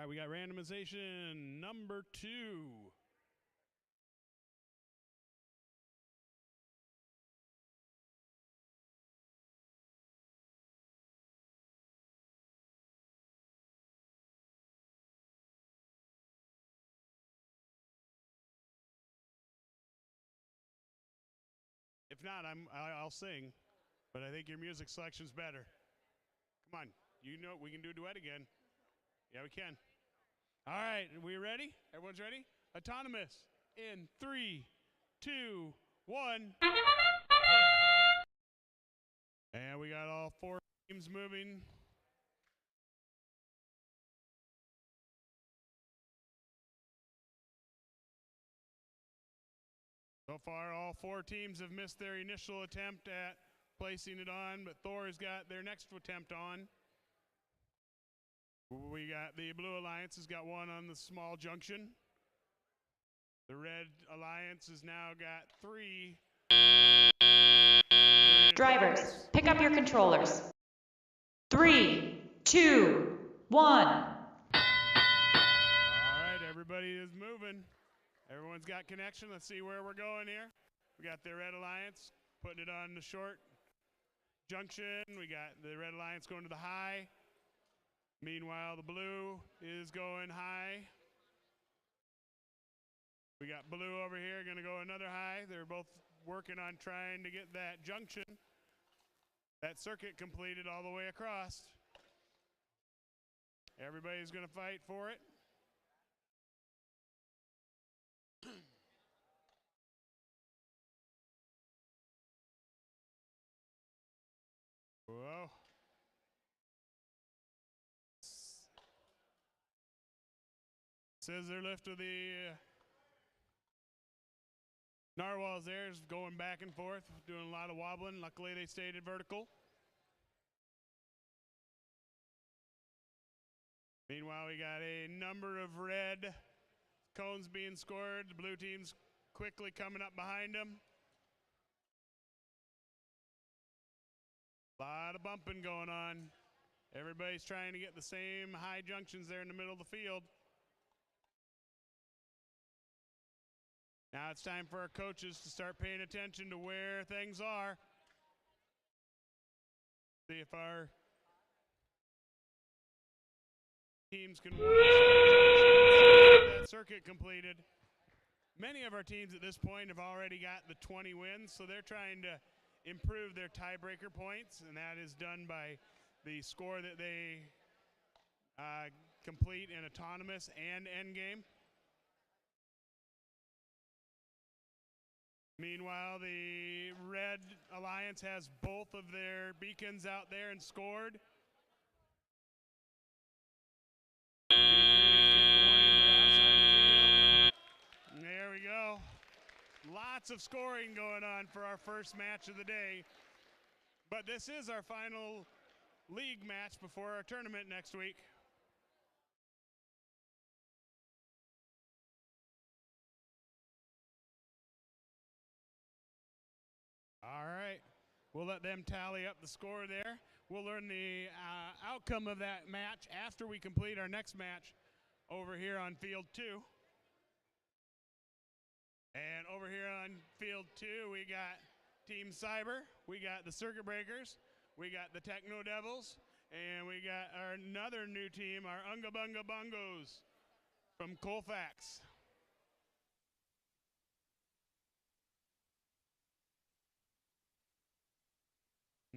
right, we got randomization number 2. If not, I'll sing, but I think your music selection's better. Come on, you know we can do a duet again. Yeah, we can. All right, we ready? Everyone's ready? Autonomous in 3, 2, 1. And we got all 4 teams moving. So far, all 4 teams have missed their initial attempt at placing it on, but Thor has got their next attempt on. We got the Blue Alliance has got one on the small junction. The Red Alliance has now got 3. Drivers, pick up your controllers. 3, 2, 1. All right, everybody is moving. Everyone's got connection. Let's see where we're going here. We got the Red Alliance putting it on the short junction. We got the Red Alliance going to the high. Meanwhile, the blue is going high. We got blue over here going to go another high. They're both working on trying to get that junction, that circuit completed all the way across. Everybody's going to fight for it. Whoa. Scissor lift of the narwhals there is going back and forth, doing a lot of wobbling. Luckily, they stayed vertical. Meanwhile, we got a number of red cones being scored. The blue team's quickly coming up behind them. A lot of bumping going on. Everybody's trying to get the same high junctions there in the middle of the field. Now it's time for our coaches to start paying attention to where things are. See if our teams can get that circuit completed. Many of our teams at this point have already got the 20 wins, so they're trying to improve their tiebreaker points, and that is done by the score that they complete in autonomous and endgame. Meanwhile, the Red Alliance has both of their beacons out there and scored. There we go. Lots of scoring going on for our first match of the day. But this is our final league match before our tournament next week. All right, we'll let them tally up the score there. We'll learn the outcome of that match after we complete our next match over here on field 2. And over here on field 2, we got Team Cyber, we got the Circuit Breakers, we got the Techno Devils, and we got another new team, our Unga Bunga Bongos from Colfax.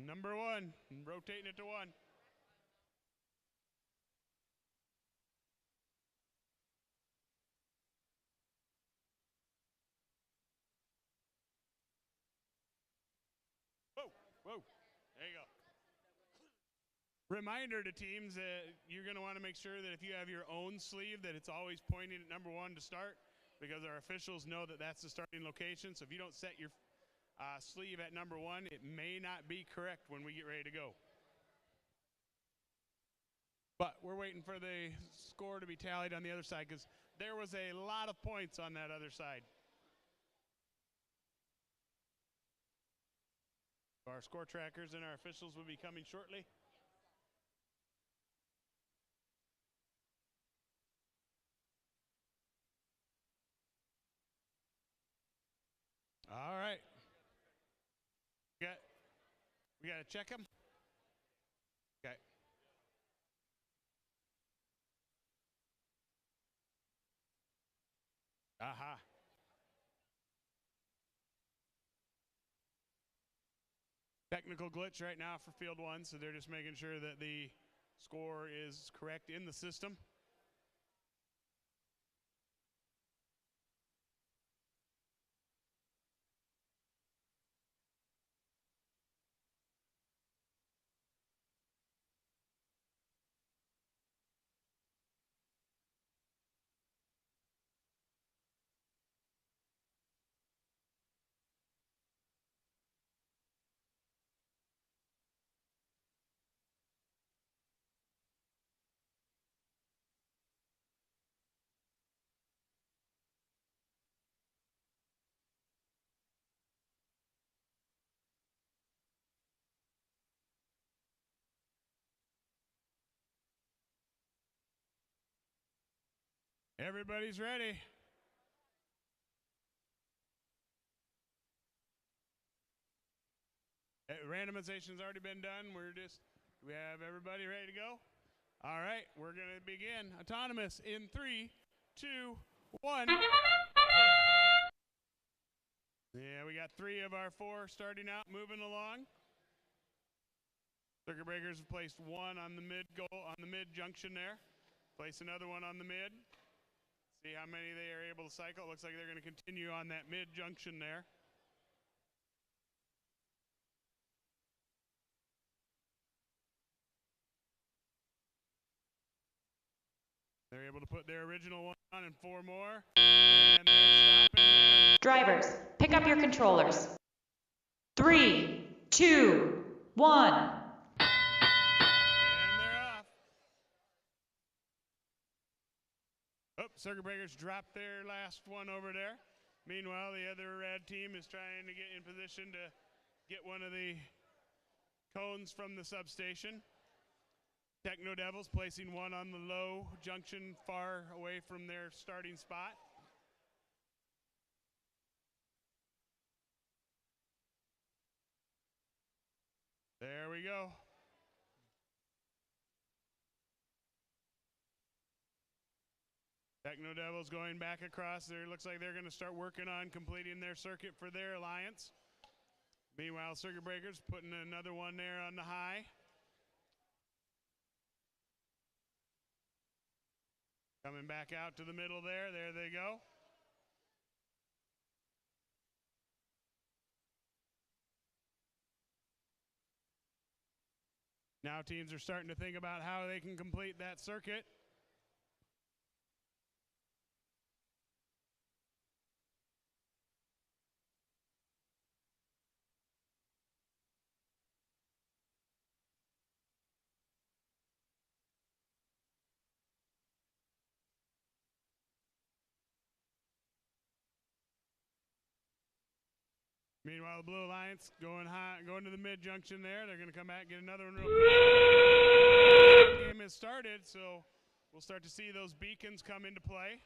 Number 1, rotating it to 1. Whoa, whoa, there you go. Reminder to teams that you're going to want to make sure that if you have your own sleeve that it's always pointing at number 1 to start, because our officials know that that's the starting location. So if you don't set your sleeve at number 1, it may not be correct when we get ready to go. But we're waiting for the score to be tallied on the other side because there was a lot of points on that other side. Our score trackers and our officials will be coming shortly. We got to check them? Okay. Aha. Technical glitch right now for field one, so they're just making sure that the score is correct in the system. Everybody's ready. Randomization's already been done. We have everybody ready to go? All right, we're going to begin. Autonomous in 3, 2, 1. Yeah, we got 3 of our 4 starting out, moving along. Circuit breakers have placed 1 on the mid junction there. Place another one on the mid. See how many they are able to cycle. It looks like they're going to continue on that mid junction there. They're able to put their original one on and 4 more. And they're stopping there. Drivers, pick up your controllers. 3, 2, 1. And they're off. Oh, circuit breakers dropped their last one over there. Meanwhile, the other red team is trying to get in position to get one of the cones from the substation. Techno Devils placing one on the low junction far away from their starting spot. There we go. Techno Devils going back across there. Looks like they're going to start working on completing their circuit for their alliance. Meanwhile, Circuit Breakers putting another one there on the high. Coming back out to the middle there. There they go. Now teams are starting to think about how they can complete that circuit. Meanwhile, the Blue Alliance going to the mid junction there. They're going to come back and get another one real quick. The game has started, so we'll start to see those beacons come into play.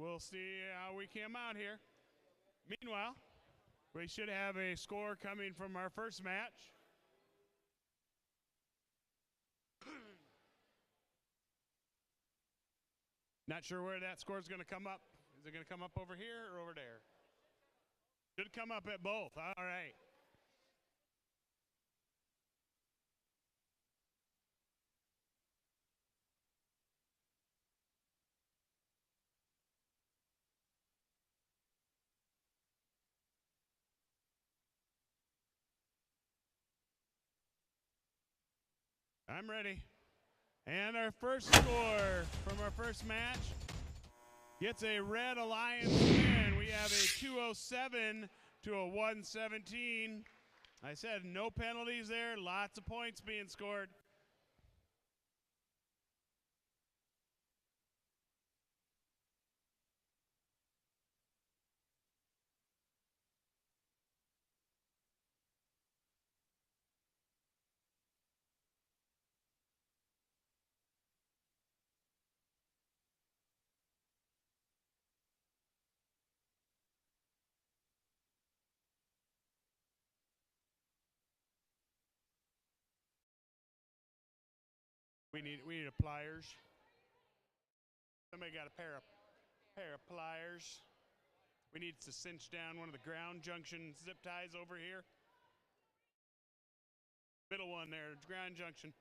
We'll see how we came out here. Meanwhile, we should have a score coming from our first match. Not sure where that score is going to come up. Is it going to come up over here or over there? Should come up at both. All right. I'm ready. And our first score from our first match gets a Red Alliance win. We have a 207 to a 117 I said no penalties there, lots of points being scored. We need a pliers. Somebody got a pair of pliers. We need to cinch down one of the ground junction zip ties over here. Middle one there, ground junction.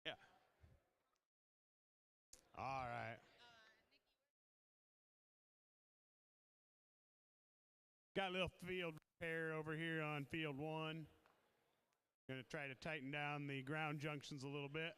Yeah. All right. Got a little field repair over here on field 1. Going to try to tighten down the ground junctions a little bit.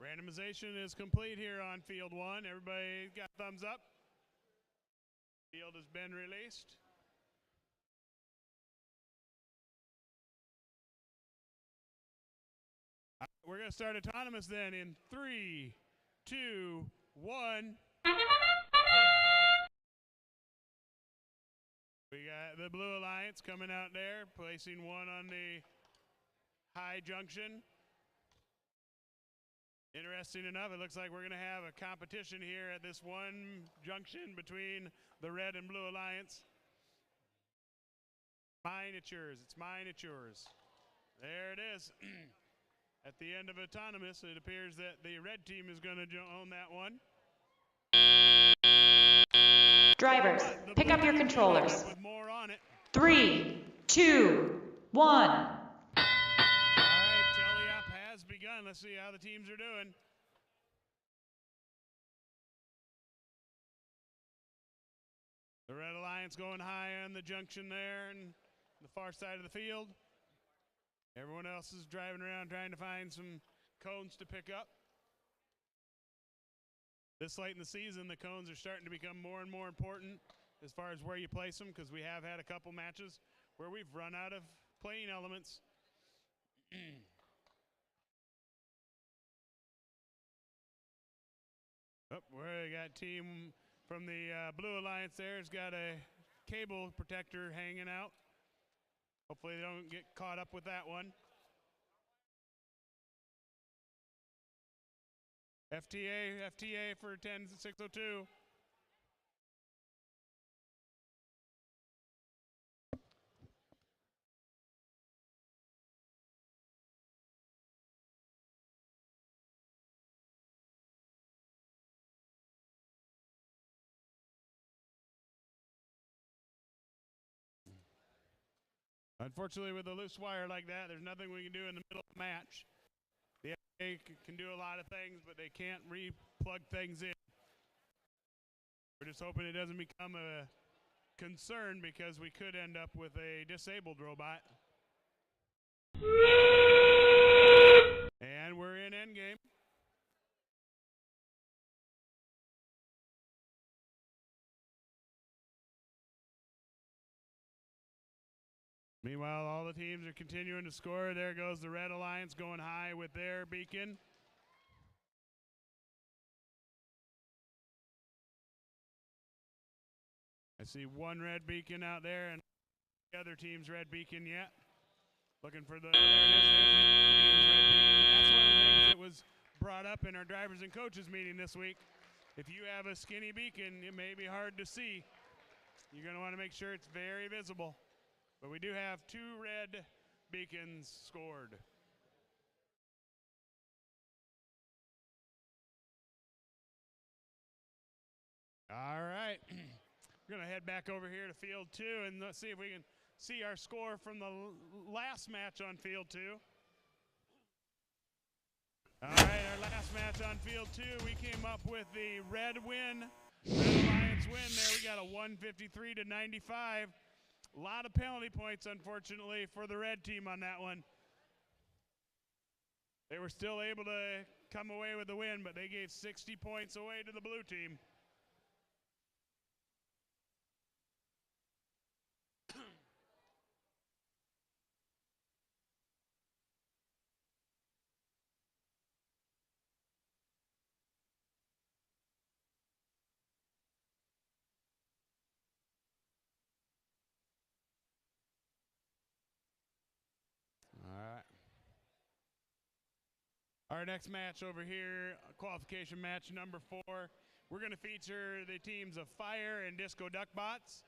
Randomization is complete here on field 1. Everybody got thumbs up. Field has been released. We're going to start autonomous then in 3, 2, 1. We got the Blue Alliance coming out there, placing one on the high junction. Interesting enough, it looks like we're going to have a competition here at this one junction between the Red and Blue Alliance. Mine, it's yours. It's mine, it's yours. There it is. At the end of autonomous, it appears that the red team is going to own that one. Drivers, pick up your controllers. With more on it. 3, 2, 1. Has begun. Let's see how the teams are doing. The Red Alliance going high on the junction there and the far side of the field. Everyone else is driving around trying to find some cones to pick up. This late in the season, the cones are starting to become more and more important as far as where you place them, because we have had a couple matches where we've run out of playing elements. Oh, we got team from the Blue Alliance there. It's got a cable protector hanging out. Hopefully they don't get caught up with that one. FTA for 10602. Unfortunately, with a loose wire like that, there's nothing we can do in the middle of the match. The They can do a lot of things, but they can't re-plug things in. We're just hoping it doesn't become a concern because we could end up with a disabled robot. And we're in endgame. Meanwhile, all the teams are continuing to score. There goes the Red Alliance going high with their beacon. I see one red beacon out there and the other team's red beacon yet. Looking for the, there it is, there's the team's red beacon. And that's one of the things that was brought up in our drivers and coaches meeting this week. If you have a skinny beacon, it may be hard to see. You're going to want to make sure it's very visible. But we do have 2 red beacons scored. All right. We're going to head back over here to field 2 and let's see if we can see our score from the last match on field 2. All right, our last match on field 2, we came up with the red win. Red Alliance win there. We got a 153 to 95. A lot of penalty points, unfortunately, for the red team on that one. They were still able to come away with the win, but they gave 60 points away to the blue team. Our next match over here, qualification match number 4, we're going to feature the teams of Fire and Disco Duckbots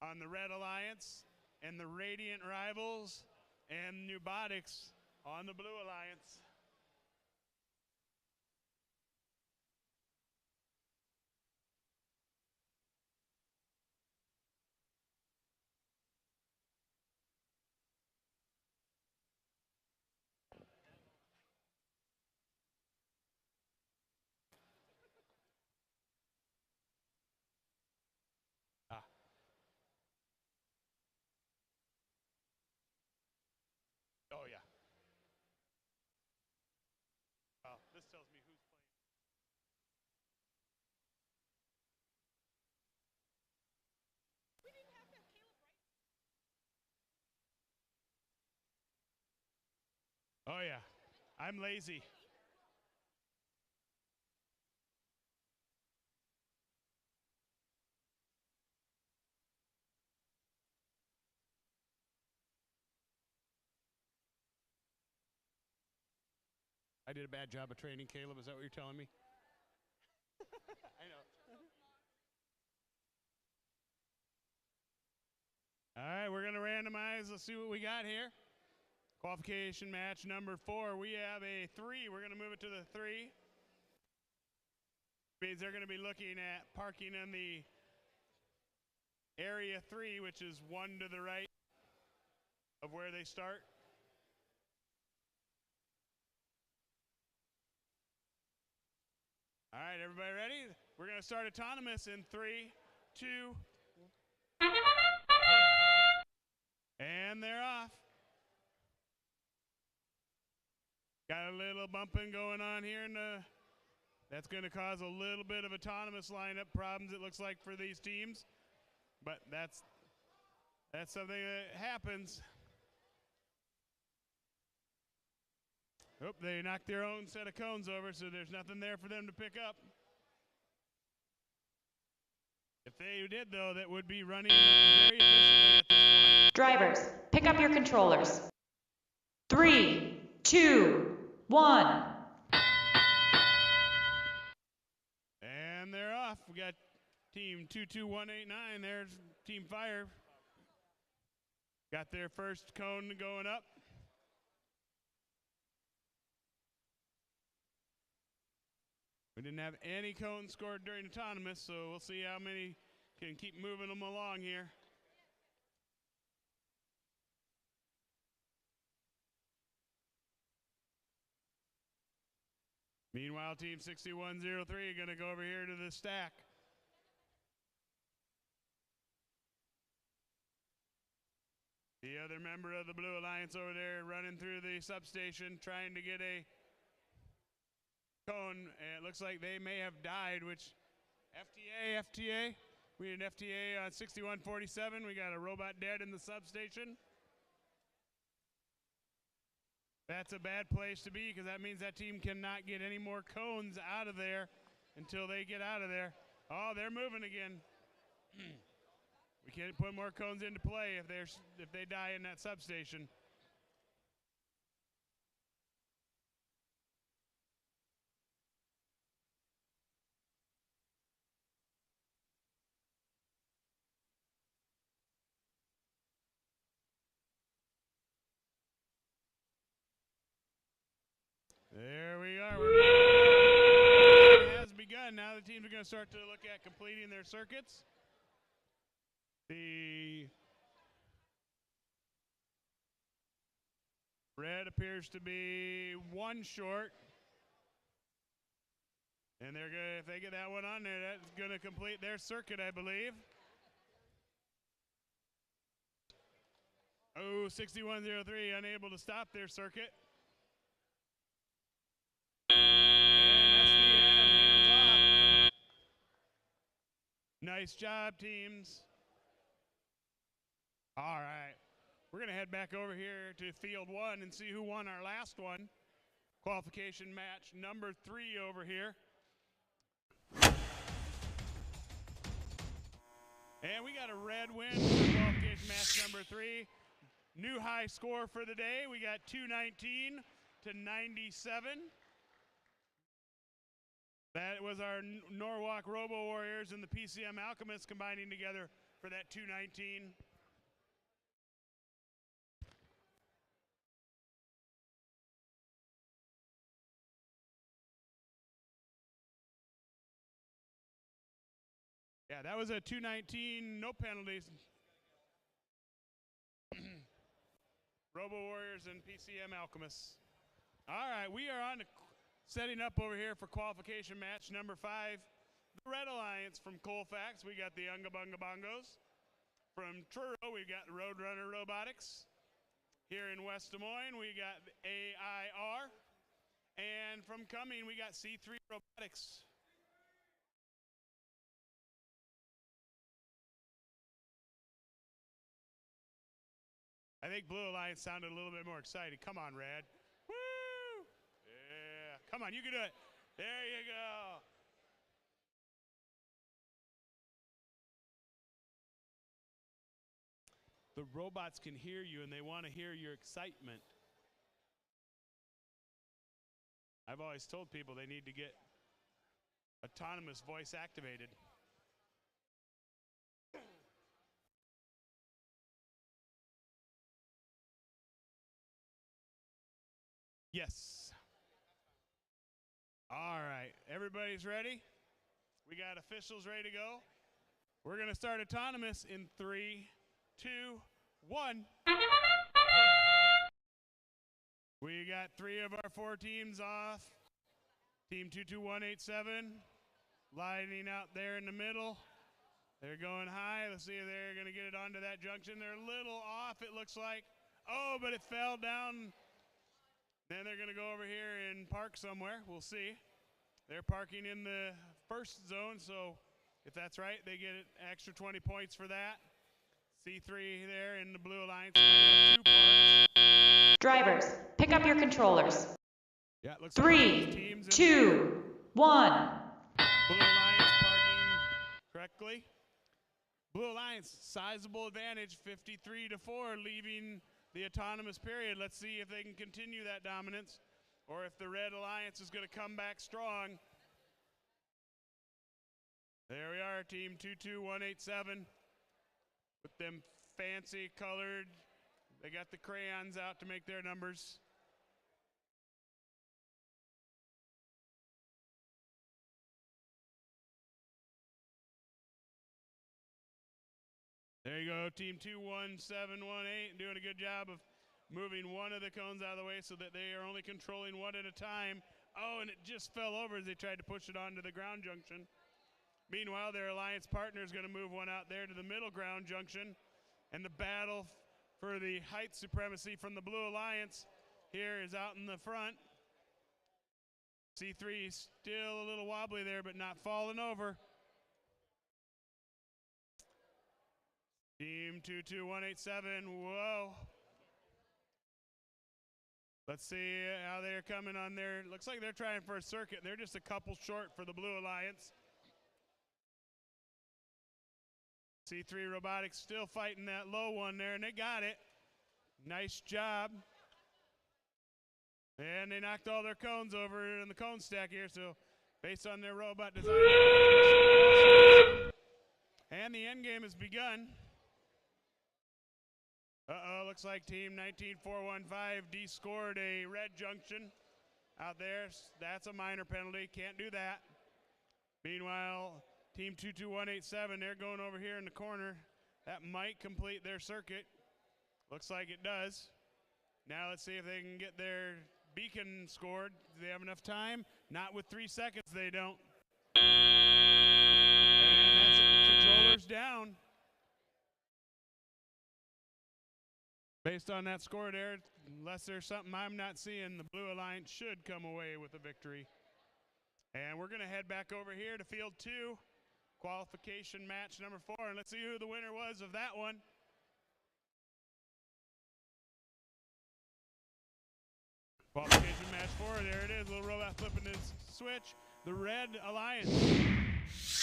on the Red Alliance, and the Radiant Rivals and Nubotics on the Blue Alliance. Oh, yeah. Well, this tells me who's playing. We didn't have to have Caleb, right? Oh, yeah. I'm lazy. I did a bad job of training Caleb. Is that what you're telling me? I know. All right, we're going to randomize. Let's see what we got here. Qualification match number 4. We have a 3. We're going to move it to the 3. Means they're going to be looking at parking in the area 3, which is 1 to the right of where they start. All right, everybody ready? We're going to start autonomous in 3, 2, and they're off. Got a little bumping going on here, and that's going to cause a little bit of autonomous lineup problems, it looks like, for these teams. But that's something that happens. Oh, they knocked their own set of cones over, so there's nothing there for them to pick up. If they did, though, that would be running very efficiently at this point. Drivers, pick up your controllers. 3, 2, 1. And they're off. We got team 22189. There's Team Fire. Got their first cone going up. We didn't have any cones scored during autonomous, so we'll see how many can keep moving them along here. Meanwhile, Team 6103 going to go over here to the stack. The other member of the Blue Alliance over there running through the substation trying to get a cone. And it looks like they may have died, which FTA. We had an FTA on 6147. We got a robot dead in the substation. That's a bad place to be because that means that team cannot get any more cones out of there until they get out of there. Oh, they're moving again. We can't put more cones into play if they die in that substation. There we are. It has begun. Now the teams are going to start to look at completing their circuits. The red appears to be one short. And they're going to, if they get that one on there, that's going to complete their circuit, I believe. Oh, 6103 unable to stop their circuit. And that's the end. Hands off. Nice job, teams. All right. We're going to head back over here to field one and see who won our last one. Qualification match number 3 over here. And we got a red win for qualification match number 3. New high score for the day. We got 219 to 97. That was our Norwalk Robo Warriors and the PCM Alchemists combining together for that 219. Yeah, that was a 219, no penalties. Robo Warriors and PCM Alchemists. All right, we are on to setting up over here for qualification match number 5. The Red Alliance from Colfax. We got the Unga Bunga Bongos. From Truro, we got Roadrunner Robotics. Here in West Des Moines, we got AIR. And from Cumming, we got C3 Robotics. I think Blue Alliance sounded a little bit more excited. Come on, Red. Woo! Yeah. Come on, you can do it. There you go. The robots can hear you and they want to hear your excitement. I've always told people they need to get autonomous voice activated. Yes. All right, everybody's ready? We got officials ready to go. We're going to start autonomous in 3, 2, 1. We got 3 of our 4 teams off. Team 22187 lining out there in the middle. They're going high. Let's see if they're going to get it onto that junction. They're a little off, it looks like. Oh, but it fell down. Then they're going to go over here and park somewhere. We'll see. They're parking in the first zone, so if that's right, they get an extra 20 points for that. C3 there in the Blue Alliance. 2 parks. Drivers, pick up your controllers. Yeah, it looks 3, 2, 1. Blue Alliance parking correctly. Blue Alliance, sizable advantage, 53-4, leaving the autonomous period. Let's see if they can continue that dominance or if the Red Alliance is going to come back strong. There we are, team 22187 with them fancy colored. They got the crayons out to make their numbers. There you go, team 21718 doing a good job of moving one of the cones out of the way so that they are only controlling one at a time. Oh, and it just fell over as they tried to push it onto the ground junction. Meanwhile, their alliance partner is going to move one out there to the middle ground junction. And the battle for the height supremacy from the Blue Alliance here is out in the front. C3 still a little wobbly there, but not falling over. Team 22187, whoa. Let's see how they're coming on there. Looks like they're trying for a circuit. They're just a couple short for the Blue Alliance. C3 Robotics still fighting that low one there, and they got it. Nice job. And they knocked all their cones over in the cone stack here, so based on their robot design. And the end game has begun. Uh-oh, looks like team 19415 de-scored a red junction out there. That's a minor penalty, can't do that. Meanwhile, team 22187, they're going over here in the corner. That might complete their circuit. Looks like it does. Now let's see if they can get their beacon scored. Do they have enough time? Not with 3 seconds, they don't. And that's it. Controllers down. Based on that score there, unless there's something I'm not seeing, the Blue Alliance should come away with a victory. And we're going to head back over here to field 2, qualification match number 4, and let's see who the winner was of that one. Qualification match 4, there it is, little robot flipping his switch. The Red Alliance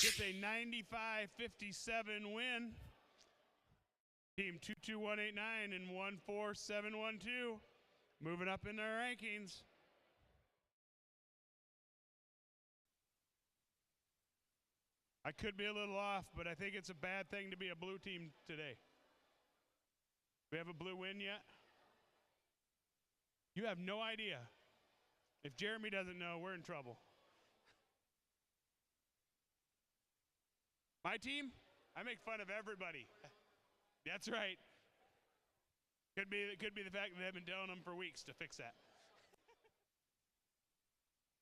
gets a 95-57 win. Team 22189 and 14712 moving up in their rankings. I could be a little off, but I think it's a bad thing to be a blue team today. We have a blue win yet? You have no idea. If Jeremy doesn't know, we're in trouble. My team, I make fun of everybody. That's right. Could be the fact that I've been telling them for weeks to fix that.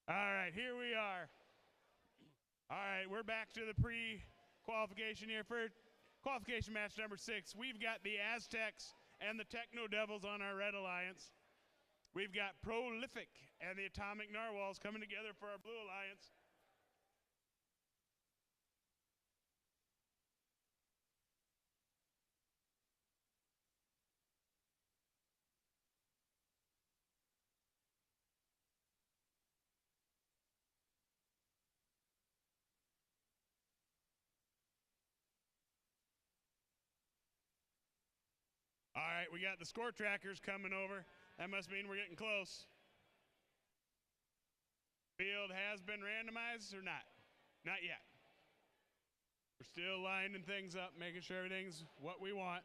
All right, here we are. All right, we're back to the pre-qualification here for qualification match number 6. We've got the Aztecs and the Techno Devils on our Red Alliance. We've got Prolific and the Atomic Narwhals coming together for our Blue Alliance. All right, we got the score trackers coming over. That must mean we're getting close. Field has been randomized or not? Not yet. We're still lining things up, making sure everything's what we want.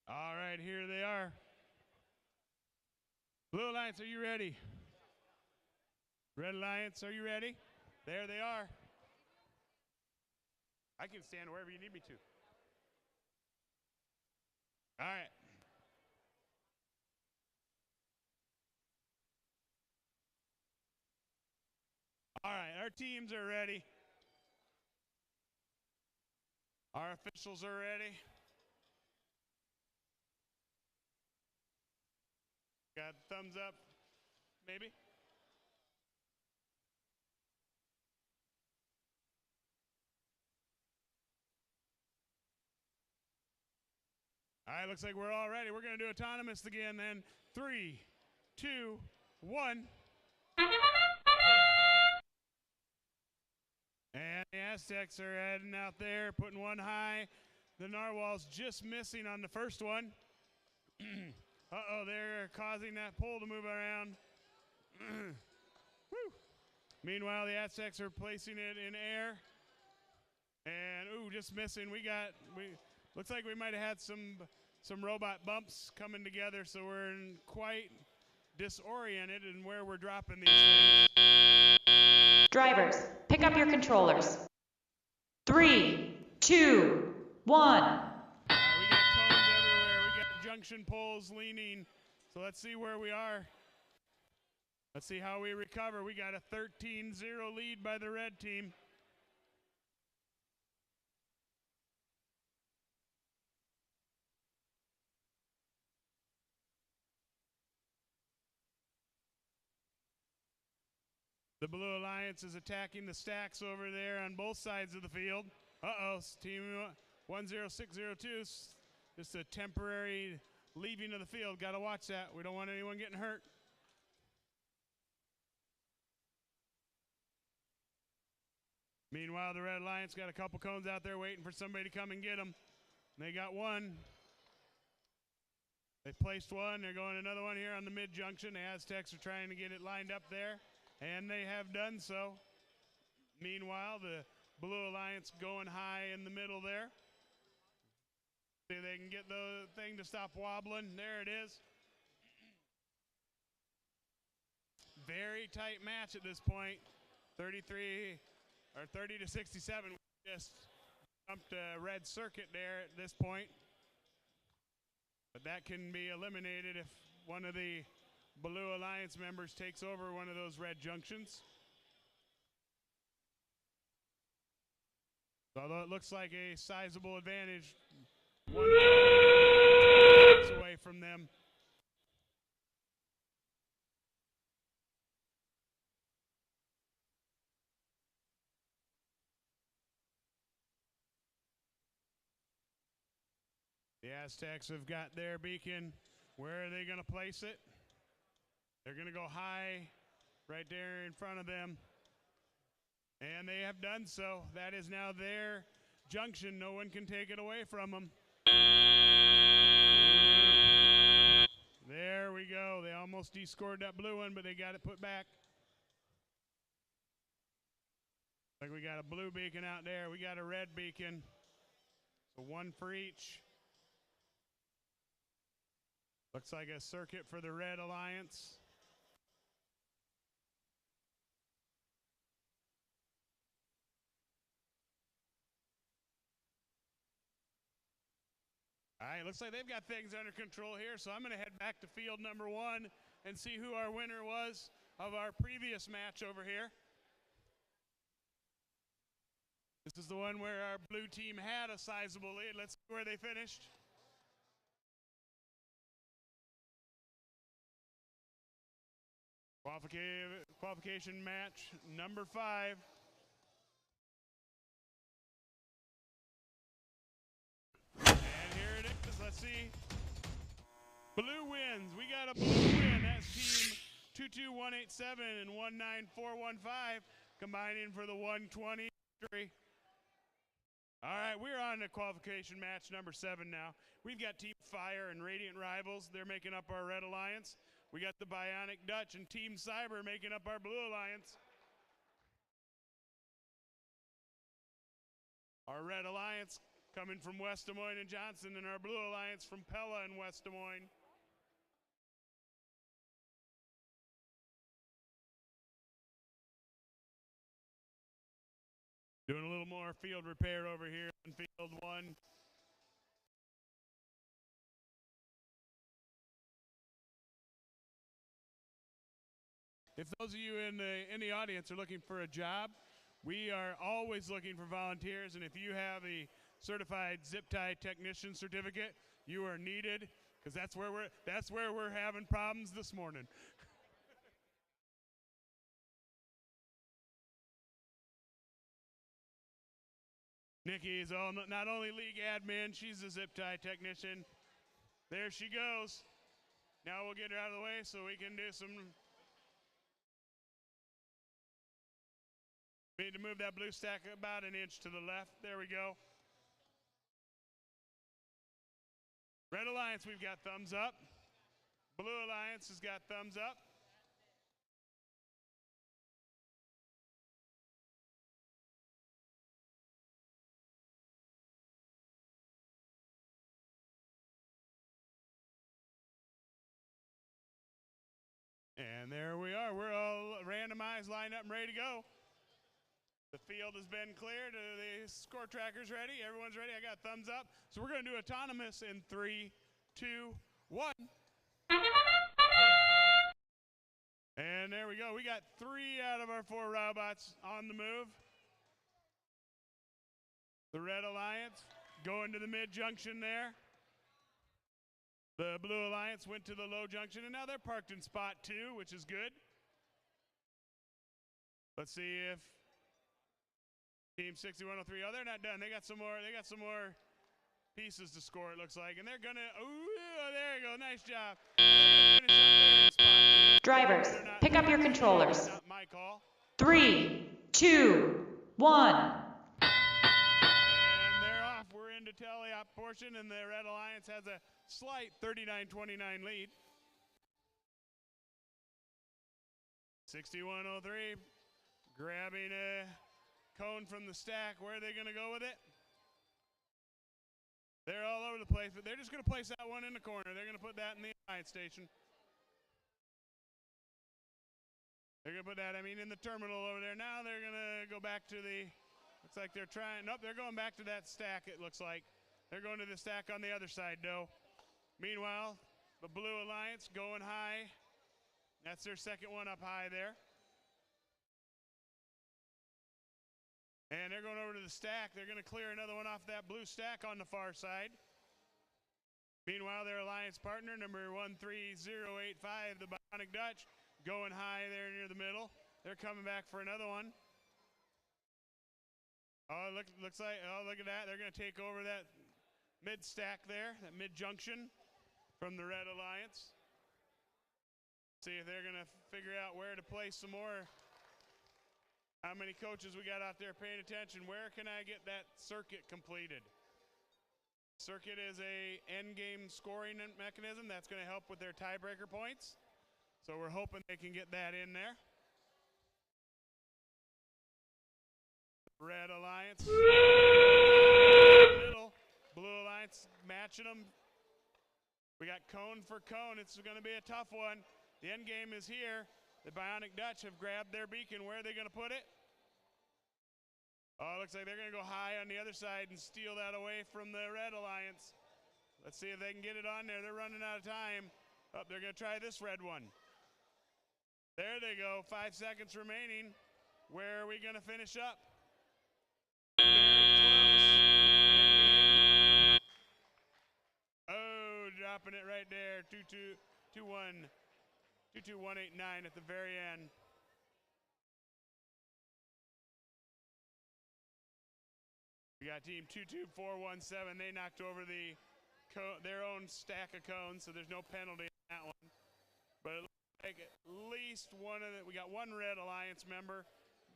All right, here they are. Blue Alliance, are you ready? Red Alliance, are you ready? There they are. I can stand wherever you need me to. All right. All right, our teams are ready. Our officials are ready. Got thumbs up, maybe? All right, looks like we're all ready. We're going to do autonomous again then. 3, 2, 1. And the Aztecs are heading out there, putting one high. The Narwhals just missing on the first one. Uh-oh, they're causing that pole to move around. Woo. Meanwhile, the Aztecs are placing it in air. And, ooh, just missing. Looks like we might have had some robot bumps coming together, so we're quite disoriented in where we're dropping these things. Drivers, pick up your controllers. 3, 2, 1. We got cones everywhere. We got junction poles leaning. So let's see where we are. Let's see how we recover. We got a 13-0 lead by the red team. The Blue Alliance is attacking the stacks over there on both sides of the field. Uh-oh, team 10602. Just a temporary leaving of the field. Got to watch that. We don't want anyone getting hurt. Meanwhile, the Red Alliance got a couple cones out there waiting for somebody to come and get them. They got one. They placed one. They're going another one here on the mid-junction. The Aztecs are trying to get it lined up there, and they have done so. Meanwhile, the Blue Alliance going high in the middle there. See if they can get the thing to stop wobbling. There it is. Very tight match at this point. 30 to 67. We just jumped a red circuit there at this point. But that can be eliminated if one of the Blue Alliance members takes over one of those red junctions. Although it looks like a sizable advantage, one away from them. The Aztecs have got their beacon. Where are they going to place it? They're going to go high right there in front of them. And they have done so. That is now their junction. No one can take it away from them. There we go. They almost descored that blue one, but they got it put back. Like we got a blue beacon out there. We got a red beacon. So one for each. Looks like a circuit for the Red Alliance. All right, looks like they've got things under control here, so I'm going to head back to field number 1 and see who our winner was of our previous match over here. This is the one where our blue team had a sizable lead. Let's see where they finished. Qualification match number 5. And here it is. Let's see. Blue wins. We got a blue win. That's team 22187 and 19415 combining for the 120 victory. All right, we're on to qualification match number 7 now. We've got Team Fire and Radiant Rivals. They're making up our Red Alliance. We got the Bionic Dutch and Team Cyber making up our Blue Alliance. Our Red Alliance coming from West Des Moines and Johnson, and our Blue Alliance from Pella and West Des Moines. Doing a little more field repair over here in field 1. If those of you in the audience are looking for a job, we are always looking for volunteers, and if you have a certified zip tie technician certificate, you are needed, because that's where we're having problems this morning. Nikki is not only league admin, she's a zip tie technician. There she goes. Now we'll get her out of the way so we can do some. We need to move that blue stack about an inch to the left. There we go. Red Alliance, we've got thumbs up. Blue Alliance has got thumbs up. And there we are. We're all randomized, lined up, and ready to go. The field has been cleared. The score tracker's ready. Everyone's ready. I got thumbs up. So we're going to do autonomous in 3, 2, 1. And there we go. We got 3 out of our 4 robots on the move. The Red Alliance going to the mid-junction there. The Blue Alliance went to the low junction, and now they're parked in spot 2, which is good. Let's see if Team 6103. Oh, they're not done. They got some more pieces to score, it looks like. And they're going to, oh, there you go. Nice job. They're going to finish up there in spot 2. Drivers, pick up your controllers. Not my call. 3, 2, 1. And they're off. We're into tele-op portion, and the Red Alliance has a slight 39-29 lead. 6103 grabbing a cone from the stack. Where are they going to go with it? They're all over the place, but they're just going to place that one in the corner. They're going to put that in the Alliance station. They're going to put that, in the terminal over there. Now they're going to go back to the, looks like they're trying, nope, they're going back to that stack, it looks like. They're going to the stack on the other side, though. Meanwhile, the Blue Alliance going high. That's their second one up high there. And they're going over to the stack. They're going to clear another one off that blue stack on the far side. Meanwhile, their alliance partner, number 13085, the Bionic Dutch, going high there near the middle. They're coming back for another one. Oh, looks like, oh, look at that. They're going to take over that mid-stack there, that mid-junction from the Red Alliance. See if they're going to figure out where to place some more. How many coaches we got out there paying attention? Where can I get that circuit completed? Circuit is a end game scoring mechanism that's going to help with their tiebreaker points. So we're hoping they can get that in there. Red Alliance. Middle. Blue Alliance matching them. We got cone for cone. It's going to be a tough one. The end game is here. The Bionic Dutch have grabbed their beacon. Where are they going to put it? Oh, it looks like they're going to go high on the other side and steal that away from the Red Alliance. Let's see if they can get it on there. They're running out of time. Oh, they're going to try this red one. There they go. 5 seconds remaining. Where are we going to finish up? Oh, dropping it right there. 2-2-2-1. 22189 at the very end. We got team 22417. They knocked over their own stack of cones, so there's no penalty on that one. But it looks like at least one of we got one Red Alliance member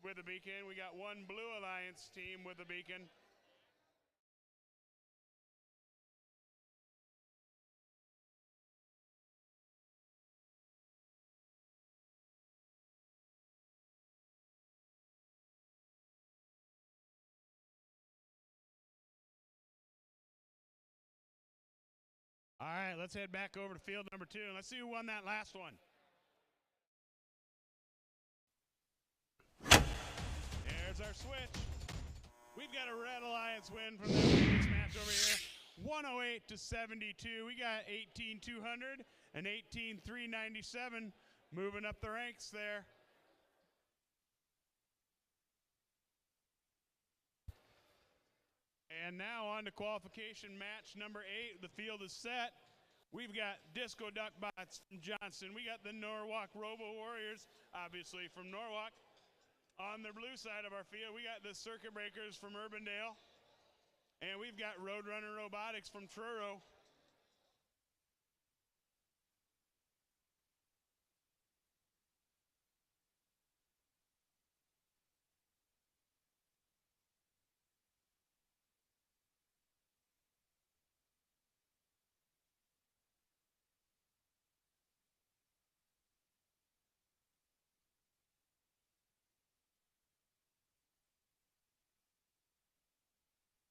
with a beacon. We got one Blue Alliance team with a beacon. All right, let's head back over to field number 2, and let's see who won that last one. There's our switch. We've got a Red Alliance win from the previous match over here. 108-72. We got 18,200 and 18,397 moving up the ranks there. And now on to qualification match number 8. The field is set. We've got Disco Duck Bots from Johnston. We got the Norwalk Robo Warriors, obviously from Norwalk. On the blue side of our field, we got the Circuit Breakers from Urbandale. And we've got Roadrunner Robotics from Truro.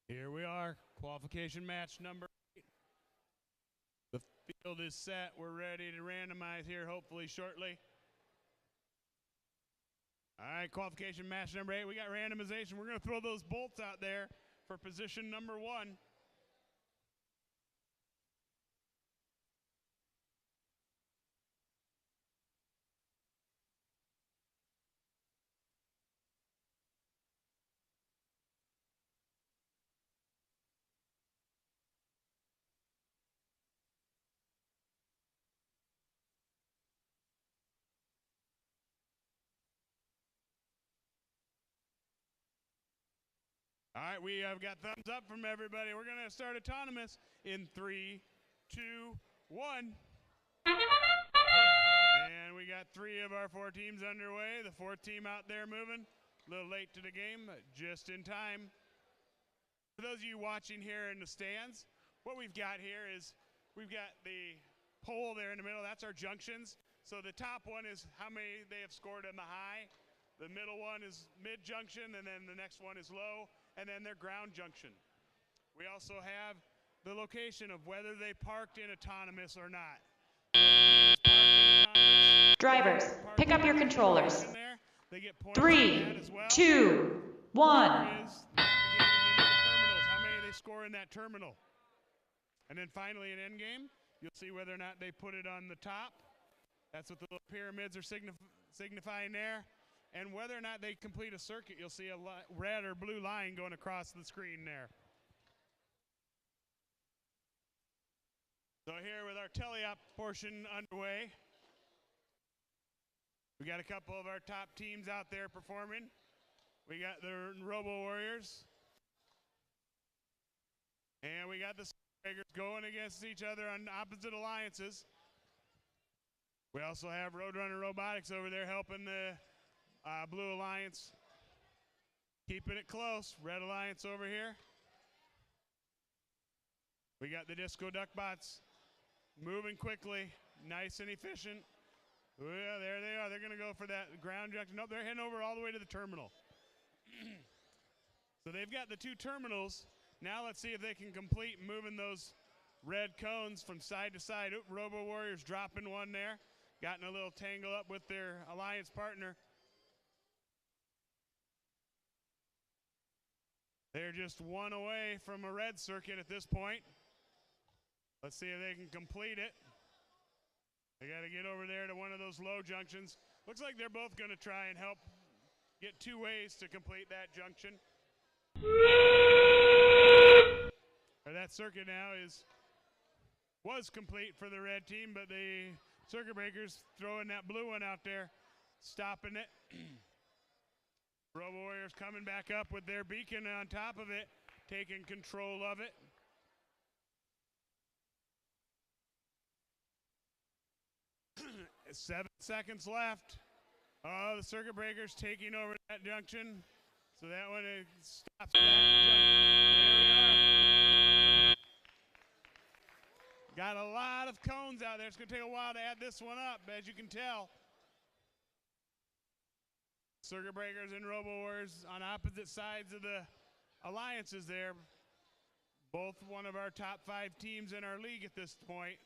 Here we are, qualification match number 8. The field is set. We're ready to randomize here, hopefully shortly. All right, qualification match number 8. We got randomization. We're going to throw those bolts out there for position number 1. All right, we have got thumbs up from everybody. We're going to start autonomous in 3, 2, 1. And we got 3 of our 4 teams underway. The 4th team out there moving. A little late to the game, but just in time. For those of you watching here in the stands, what we've got here is we've got the pole there in the middle. That's our junctions. So the top one is how many they have scored in the high. The middle one is mid-junction, and then the next one is low, and then their ground junction. We also have the location of whether they parked in autonomous or not. Drivers, pick up your controllers. They get points 3, as well. 2, 1. How many they score in that terminal. And then finally in endgame, you'll see whether or not they put it on the top. That's what the little pyramids are signifying there. And whether or not they complete a circuit, you'll see a red or blue line going across the screen there. So here with our teleop portion underway, we got a couple of our top teams out there performing. We got the Robo Warriors, and we got the Breakers going against each other on opposite alliances. We also have Roadrunner Robotics over there helping the Blue Alliance, keeping it close. Red Alliance over here. We got the Disco Duck Bots moving quickly, nice and efficient. Well, there they are. They're going to go for that ground junction. Nope, they're heading over all the way to the terminal. So they've got the 2 terminals. Now let's see if they can complete moving those red cones from side to side. Oop, Robo Warriors dropping one there. Gotten a little tangle up with their alliance partner. They're just 1 away from a red circuit at this point. Let's see if they can complete it. They got to get over there to one of those low junctions. Looks like they're both going to try and help get 2 ways to complete that junction. Or that circuit now was complete for the red team, but the circuit breakers throwing that blue one out there, stopping it. Robo Warriors coming back up with their beacon on top of it, taking control of it. Seven seconds left. Oh, the circuit breakers taking over that junction. So that one stops that junction. There we are. Got a lot of cones out there. It's going to take a while to add this one up, as you can tell. Circuit breakers and Robo Wars on opposite sides of the alliances there. Both one of our top 5 teams in our league at this point.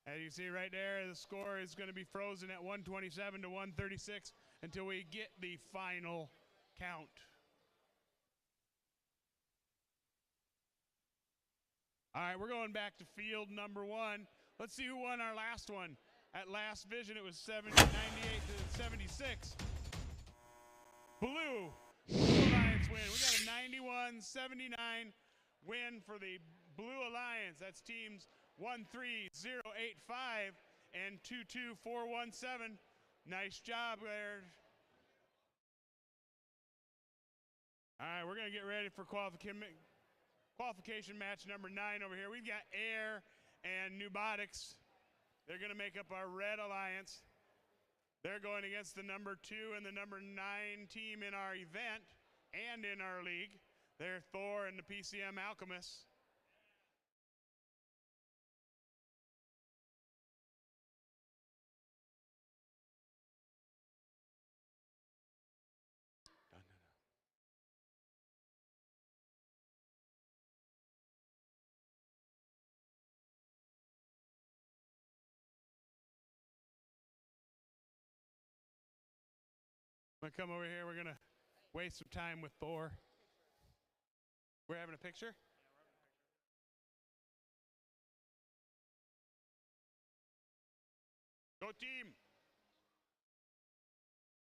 As you see right there, the score is going to be frozen at 127 to 136 until we get the final count. All right, we're going back to field number 1. Let's see who won our last one. At last vision, it was 98 to 76. Blue Alliance win. We got a 91-79 win for the Blue Alliance. That's teams 13085 and 22417. Nice job there. All right, we're going to get ready for qualification match number 9 over here. We've got Air and Nubotics. They're going to make up our Red Alliance. They're going against the number 2 and the number 9 team in our event and in our league. They're Thor and the PCM Alchemists. want to come over here? We're going to waste some time with Thor. We're having a picture? Go team!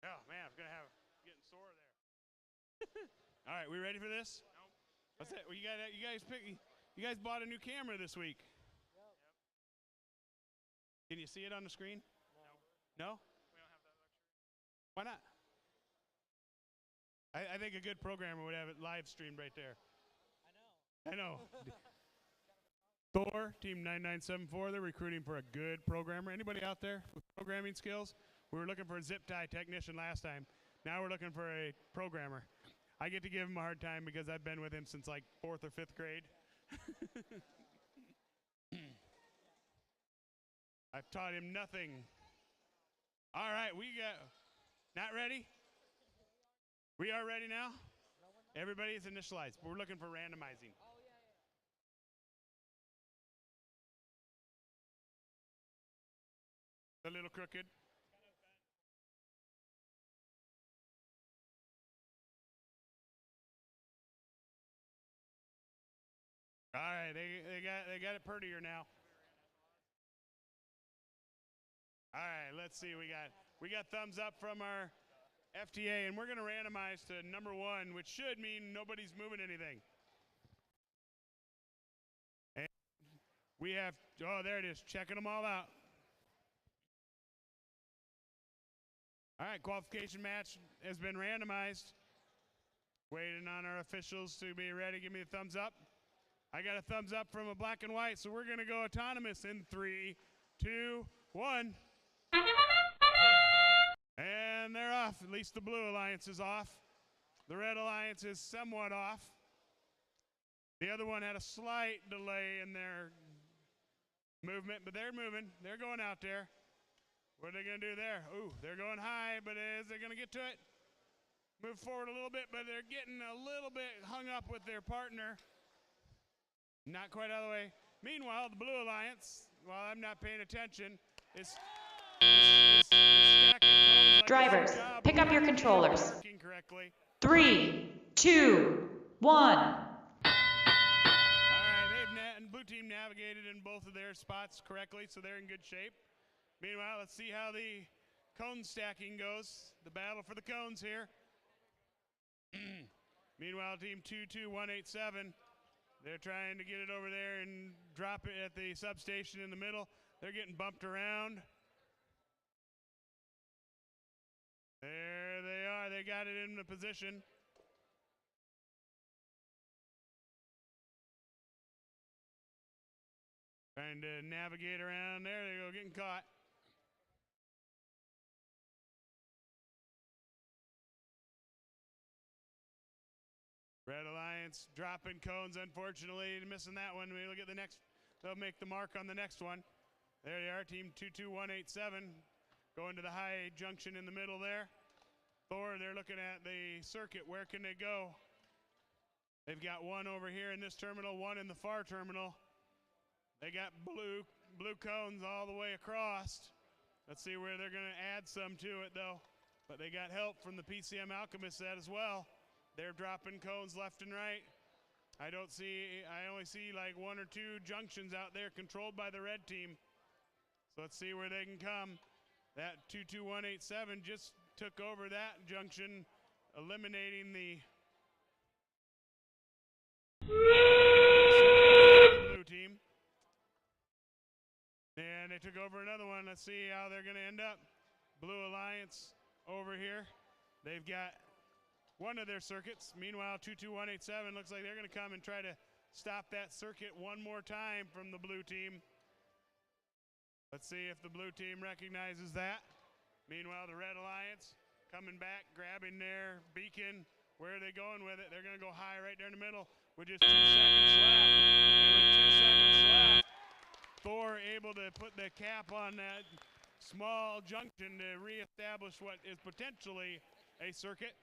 Oh man, I'm getting sore there. All right, we ready for this? Nope. What's that? Well, you guys bought a new camera this week. Yep. Can you see it on the screen? No. No? We don't have that luxury. Why not? I think a good programmer would have it live streamed right there. I know. Thor, Team 9974, they're recruiting for a good programmer. Anybody out there with programming skills? We were looking for a zip tie technician last time. Now we're looking for a programmer. I get to give him a hard time because I've been with him since like 4th or 5th grade. I've taught him nothing. All right, not ready? We are ready now? Everybody is initialized. We're looking for randomizing. A little crooked. All right, they got it prettier now. All right, let's see. We got thumbs up from our FTA, and we're going to randomize to number 1, which should mean nobody's moving anything. And we have, oh, there it is, checking them all out. All right, qualification match has been randomized. Waiting on our officials to be ready. Give me a thumbs up. I got a thumbs up from a black and white, so we're going to go autonomous in 3, 2, 1. And they're off. At least the blue alliance is off. The red alliance is somewhat off. The other one had a slight delay in their movement, but they're moving. They're going out there. What are they going to do there? Ooh, they're going high, but is they going to get to it? Move forward a little bit, but they're getting a little bit hung up with their partner. Not quite out of the way. Meanwhile, the blue alliance, while I'm not paying attention, is stacking cones like Drivers, pick up your controllers. 3, 2, 1. All right, blue team navigated in both of their spots correctly, so they're in good shape. Meanwhile, let's see how the cone stacking goes. The battle for the cones here. Meanwhile, team 22187, they're trying to get it over there and drop it at the substation in the middle. They're getting bumped around. There they are. They got it in the position. Trying to navigate around. There they go, getting caught. Red Alliance dropping cones, unfortunately, missing that one. We look at the next, they'll make the mark on the next one. There they are, team 22187, going to the high junction in the middle there. Thor, they're looking at the circuit. Where can they go? They've got one over here in this terminal, one in the far terminal. They got blue cones all the way across. Let's see where they're going to add some to it, though. But they got help from the PCM Alchemist set as well. They're dropping cones left and right. I only see like 1 or 2 junctions out there controlled by the red team. So let's see where they can come. That 22187 just took over that junction, eliminating the blue team. And they took over another one. Let's see how they're going to end up. Blue Alliance over here. They've got one of their circuits. Meanwhile, 22187 looks like they're going to come and try to stop that circuit one more time from the blue team. Let's see if the blue team recognizes that. Meanwhile, the Red Alliance coming back, grabbing their beacon. Where are they going with it? They're going to go high right there in the middle with just 2 seconds left. And with 2 seconds left, Thor able to put the cap on that small junction to reestablish what is potentially a circuit.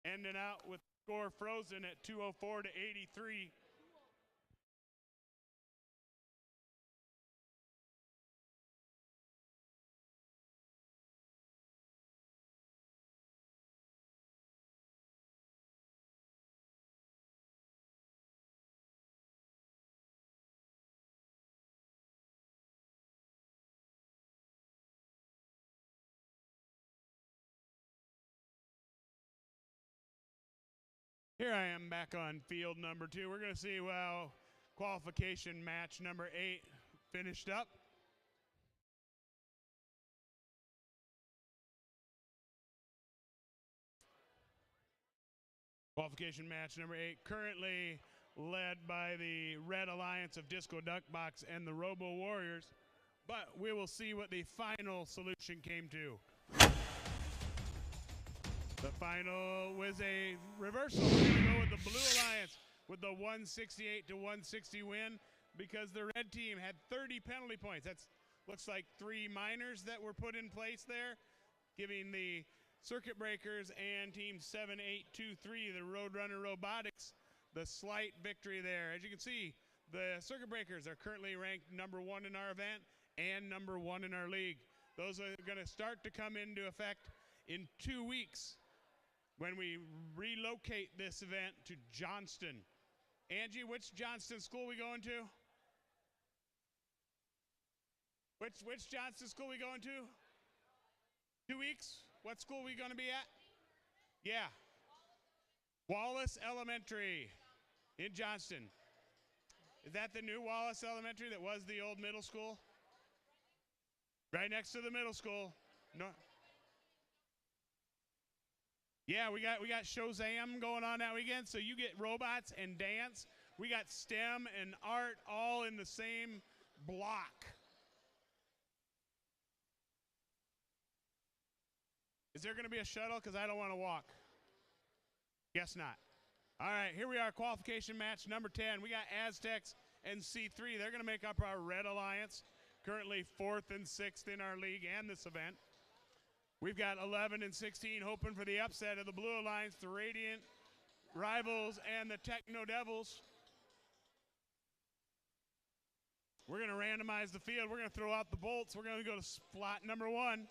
Ending out with score frozen at 204 to 83. Here I am back on field number 2. We're going to see how qualification match number 8 finished up. Qualification match number 8 currently led by the Red Alliance of Disco Duck Box and the Robo Warriors, but we will see what the final solution came to. The final was a reversal. We're going to go with the Blue Alliance with the 168 to 160 win because the red team had 30 penalty points. That looks like 3 minors that were put in place there, giving the Circuit Breakers and Team 7823, the Roadrunner Robotics, the slight victory there. As you can see, the Circuit Breakers are currently ranked number 1 in our event and number 1 in our league. Those are going to start to come into effect in 2 weeks when we relocate this event to Johnston. Angie, which Johnston school we going to? Which Johnston school we going to? 2 weeks? What school we going to be at? Yeah. Wallace Elementary in Johnston. Is that the new Wallace Elementary that was the old middle school? Right next to the middle school. No. Yeah, we got Showzam going on that weekend, so you get robots and dance. We got STEM and art all in the same block. Is there going to be a shuttle? Because I don't want to walk. Guess not. All right, here we are, qualification match number 10. We got Aztecs and C3. They're going to make up our Red Alliance, currently 4th and 6th in our league and this event. We've got 11 and 16 hoping for the upset of the Blue Alliance, the Radiant Rivals, and the Techno Devils. We're going to randomize the field. We're going to throw out the bolts. We're going to go to slot number 1.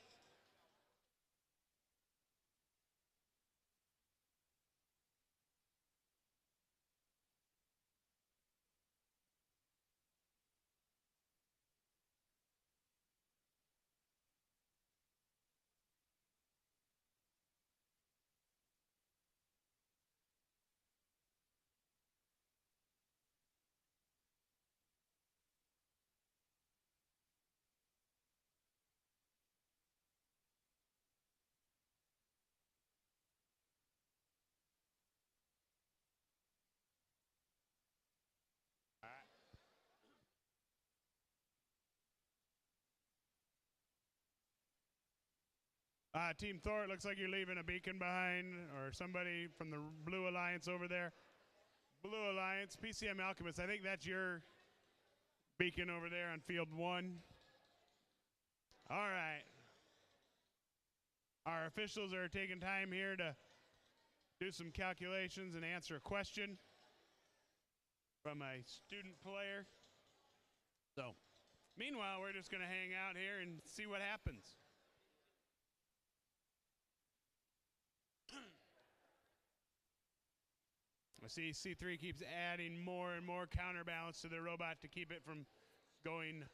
Team Thor, it looks like you're leaving a beacon behind, or somebody from the Blue Alliance over there. Blue Alliance, PCM Alchemist, I think that's your beacon over there on field 1. All right. Our officials are taking time here to do some calculations and answer a question from a student player. So, meanwhile, we're just going to hang out here and see what happens. I see C3 keeps adding more and more counterbalance to their robot to keep it from going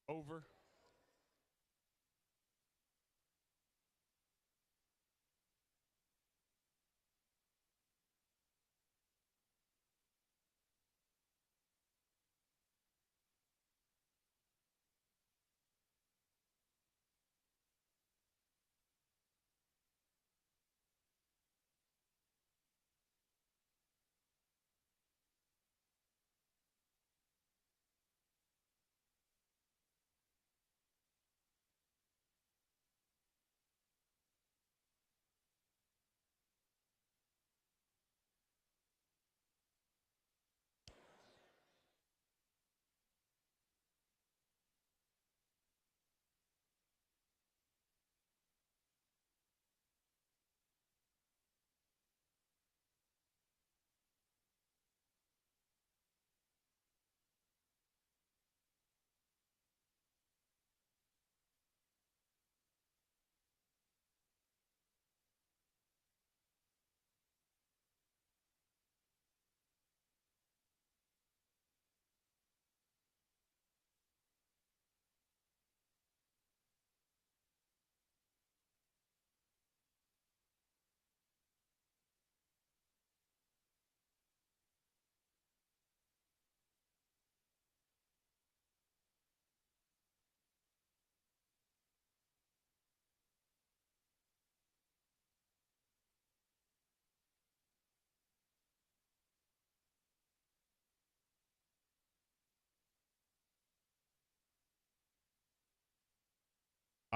over.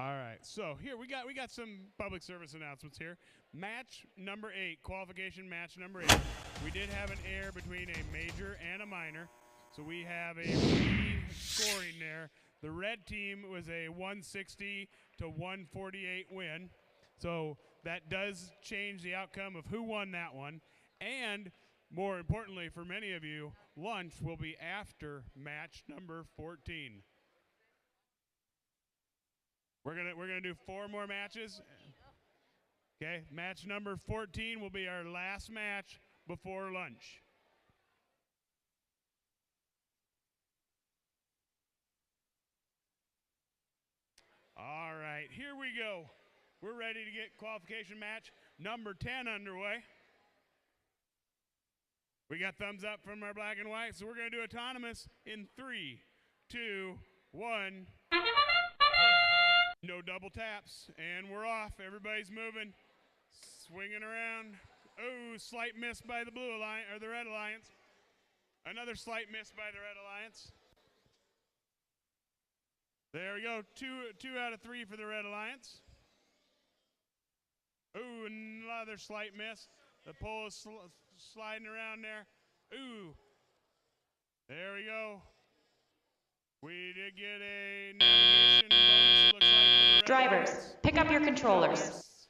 All right, so here we got some public service announcements here. Match number 8, qualification match number 8. We did have an error between a major and a minor, so we have a scoring there. The red team was a 160 to 148 win, so that does change the outcome of who won that one. And more importantly, for many of you, lunch will be after match number 14. We're gonna do 4 more matches. Okay, match number 14 will be our last match before lunch. All right, here we go. We're ready to get qualification match number 10 underway. We got thumbs up from our black and white, so we're gonna do autonomous in 3, 2, 1. No double taps, and we're off. Everybody's moving, swinging around. Oh, slight miss by the blue alliance or the red alliance. Another slight miss by the red alliance. There we go. Two out of 3 for the red alliance. Ooh, another slight miss. The pole is sliding around there. Ooh. There we go. We did get a navigation bonus, it looks like, for the red Drivers, alliance. pick up your controllers.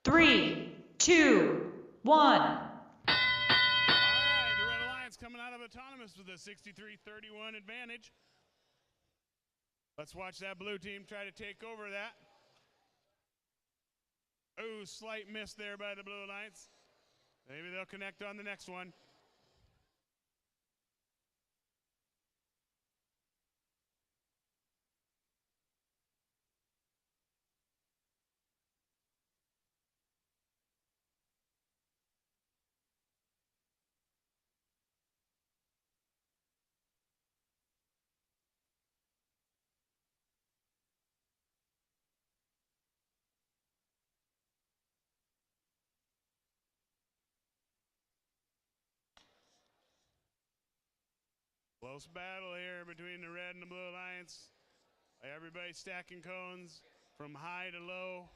3, 2, 1. All right, the red alliance coming out of autonomous with a 63-31 advantage. Let's watch that blue team try to take over that. Oh, slight miss there by the blue alliance. Maybe they'll connect on the next one. Close battle here between the red and the blue alliance. Everybody stacking cones from high to low.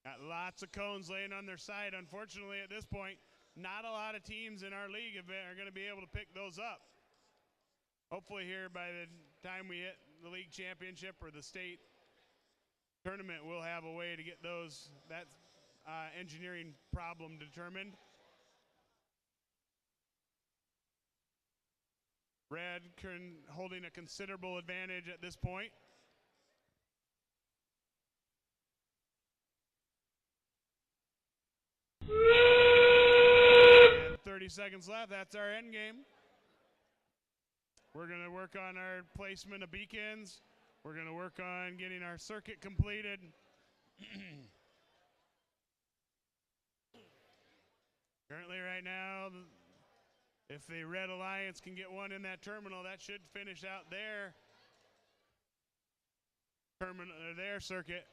Got lots of cones laying on their side. Unfortunately, at this point, not a lot of teams in our league are going to be able to pick those up. Hopefully here by the time we hit the league championship or the state tournament, we'll have a way to get that engineering problem determined. Red holding a considerable advantage at this point. And 30 seconds left, that's our end game. We're gonna work on our placement of beacons. We're gonna work on getting our circuit completed. Currently right now, if the Red Alliance can get one in that terminal, that should finish out their terminal, their circuit.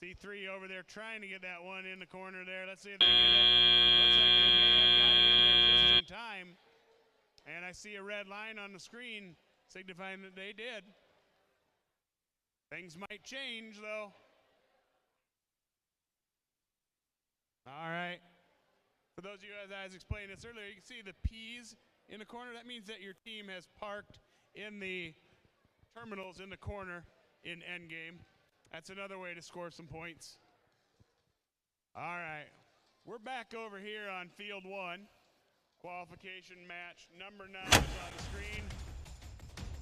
C3 over there trying to get that one in the corner there. Let's see if they get it. Looks like they may have got it in there just in time. And I see a red line on the screen signifying that they did. Things might change though. All right. For those of you, as I was explaining this earlier, you can see the P's in the corner. That means that your team has parked in the terminals in the corner in endgame. That's another way to score some points. All right, we're back over here on field 1. Qualification match number 9 is on the screen.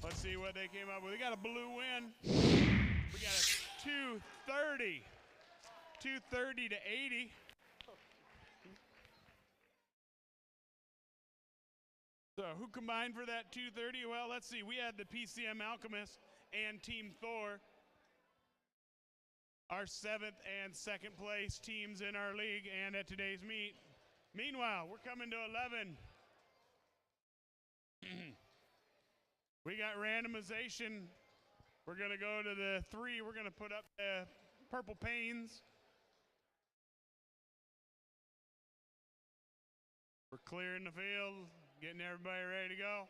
Let's see what they came up with. We got a blue win. We got a 230 to 80. So who combined for that 230? Well, let's see. We had the PCM Alchemist and Team Thor, our 7th and 2nd place teams in our league and at today's meet. Meanwhile, we're coming to 11. We got randomization. We're going to go to the 3. We're going to put up the purple panes. We're clearing the field, getting everybody ready to go.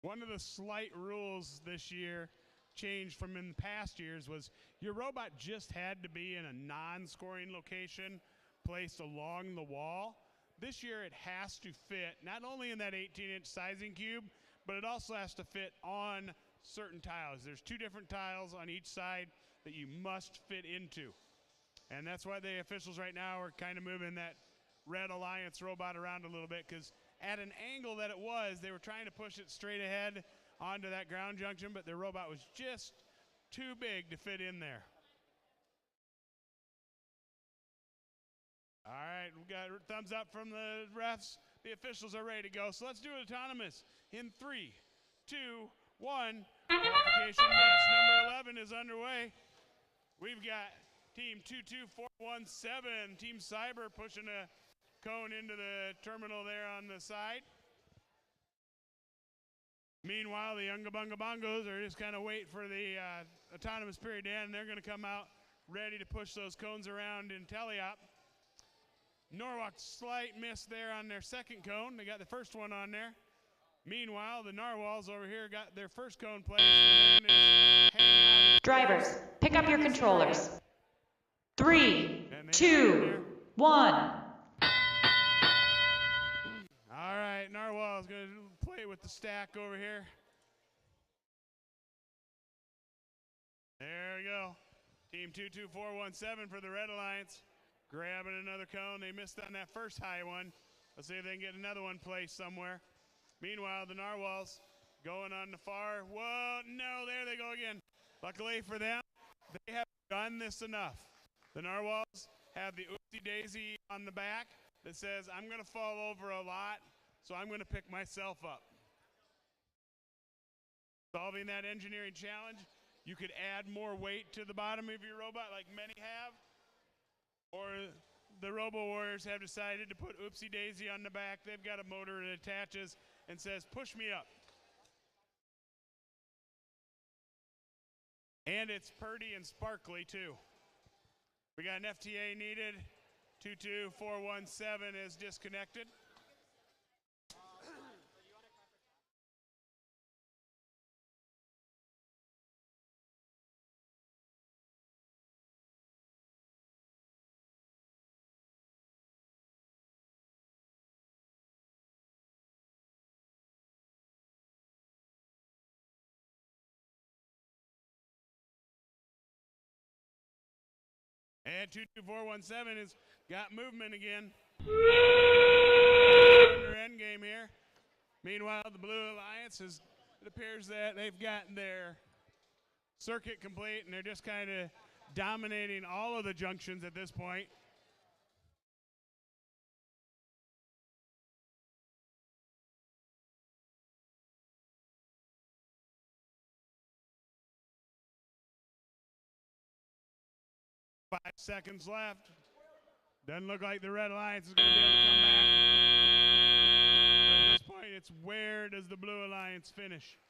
One of the slight rules this year changed from in past years was your robot just had to be in a non-scoring location placed along the wall. This year it has to fit not only in that 18-inch sizing cube, but it also has to fit on certain tiles. There's 2 different tiles on each side that you must fit into. And that's why the officials right now are kind of moving that Red Alliance robot around a little bit, because at an angle that it was, they were trying to push it straight ahead onto that ground junction, but their robot was just too big to fit in there. All right, we got a thumbs up from the refs. The officials are ready to go. So let's do it autonomous in 3, 2, 1. Qualification match number 11 is underway. We've got Team 22417, Team Cyber pushing a cone into the terminal there on the side. Meanwhile, the Unga Bunga Bongos are just kind of waiting for the autonomous period to end. They're going to come out ready to push those cones around in teleop. Norwalk slight miss there on their second cone. They got the first one on there. Meanwhile, the Narwhals over here got their first cone placed. And is hanging out. Drivers, pick up your controllers. 3, 2, 1. All right, Narwhal is going to play with the stack over here. There we go. Team 22417 for the Red Alliance. Grabbing another cone. They missed on that first high one. Let's see if they can get another one placed somewhere. Meanwhile, the Narwhals going on the far. Whoa, no, there they go again. Luckily for them, they have done this enough. The Narwhals have the oopsie daisy on the back that says, I'm going to fall over a lot, so I'm going to pick myself up. Solving that engineering challenge, you could add more weight to the bottom of your robot like many have, or the Robo Warriors have decided to put oopsie daisy on the back. They've got a motor that attaches and says, push me up. And it's purdy and sparkly too. We got an FTA needed. 22417 is disconnected. And 22417 has got movement again. Under end game here. Meanwhile, the Blue Alliance it appears that they've gotten their circuit complete and they're just kind of dominating all of the junctions at this point. Five seconds left. Doesn't look like the Red Alliance is going to be able to come back. But at this point, it's where does the Blue Alliance finish?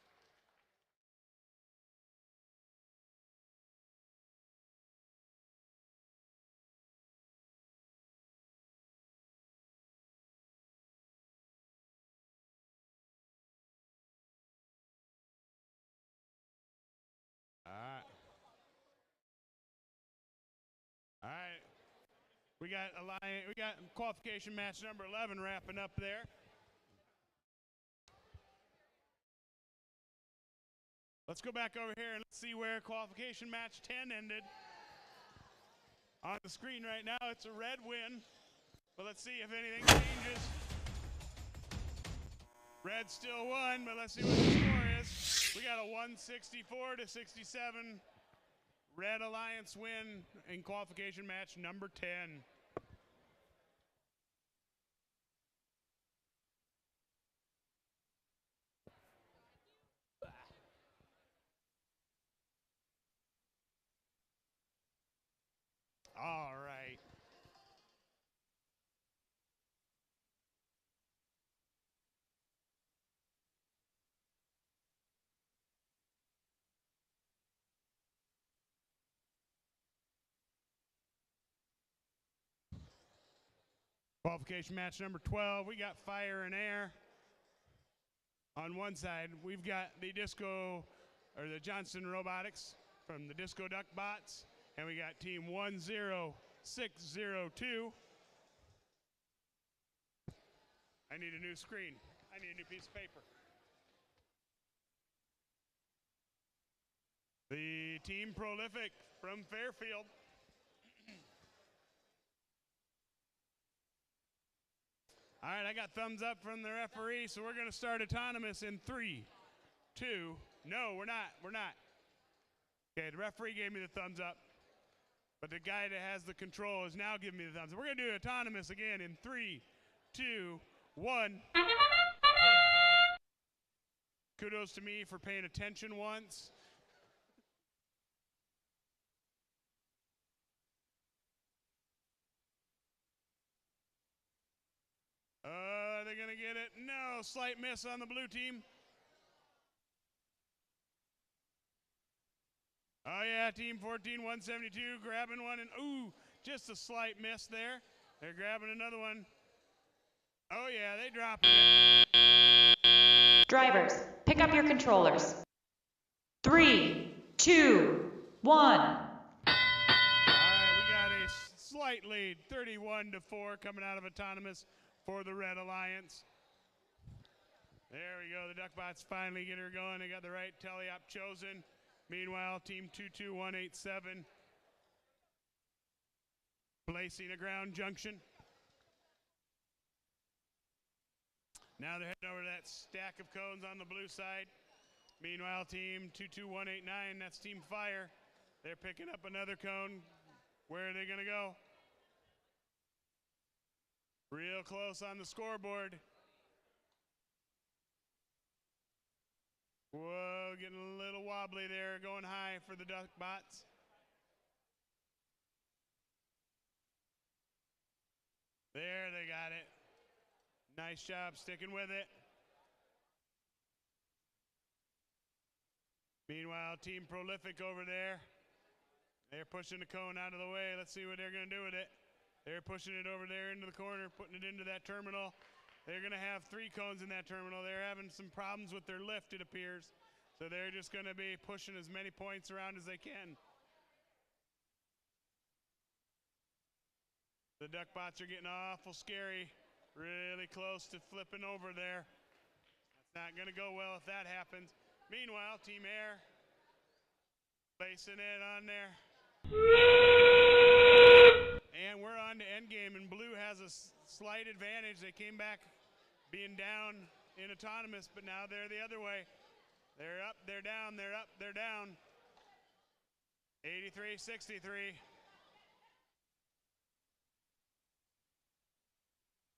All right. All right. We got qualification match number 11 wrapping up there. Let's go back over here and let's see where qualification match 10 ended. On the screen right now, it's a red win. But let's see if anything changes. Red still won, but let's see what the score is. We got a 164-67 Red Alliance win in qualification match number 10. All right. Qualification match number 12, we got Fire and Air. On one side, we've got the Disco, or the Johnson Robotics from the Disco Duck Bots, and we got team 10602. I need a new screen. I need a new piece of paper. The Team Prolific from Fairfield. All right, I got thumbs up from the referee, so we're going to start autonomous in 3, 2, no, we're not. Okay, the referee gave me the thumbs up, but the guy that has the control is now giving me the thumbs up. We're going to do autonomous again in 3, 2, 1. Kudos to me for paying attention once. Are they going to get it? No, slight miss on the blue team. Oh yeah, team 14-172 grabbing one, and ooh, just a slight miss there. They're grabbing another one. Oh yeah, they dropped it. Drivers, pick up your controllers. 3, 2, 1. All right, we got a slight lead, 31-4 coming out of autonomous for the Red Alliance. There we go, the Duckbots finally get her going. They got the right teleop chosen. Meanwhile, team 22187 placing a ground junction. Now they're heading over to that stack of cones on the blue side. Meanwhile, team 22189, that's Team Fire. They're picking up another cone. Where are they going to go? Real close on the scoreboard. Whoa, getting a little wobbly there, going high for the Duckbots. There, they got it. Nice job sticking with it. Meanwhile, Team Prolific over there, they're pushing the cone out of the way. Let's see what they're going to do with it. They're pushing it over there into the corner, putting it into that terminal. They're going to have 3 cones in that terminal. They're having some problems with their lift, it appears. So they're just going to be pushing as many points around as they can. The Duckbots are getting awful scary. Really close to flipping over there. That's not going to go well if that happens. Meanwhile, Team Air placing it on there. And we're on to endgame, and Blue has a slight advantage. They came back being down in autonomous, but now they're the other way. They're up, they're down, they're up, they're down. 83-63.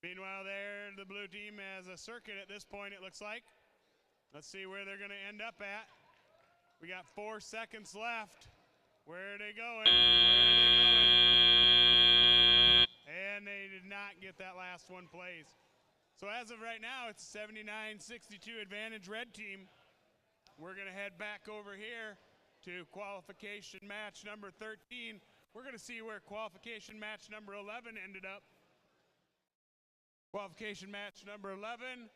Meanwhile, there, the blue team has a circuit at this point, it looks like. Let's see where they're going to end up at. We got 4 seconds left. Where are they going? Where are they going? And they did not get that last one plays. So as of right now, it's 79-62 advantage red team. We're going to head back over here to qualification match number 13. We're going to see where qualification match number 11 ended up. Qualification match number 11.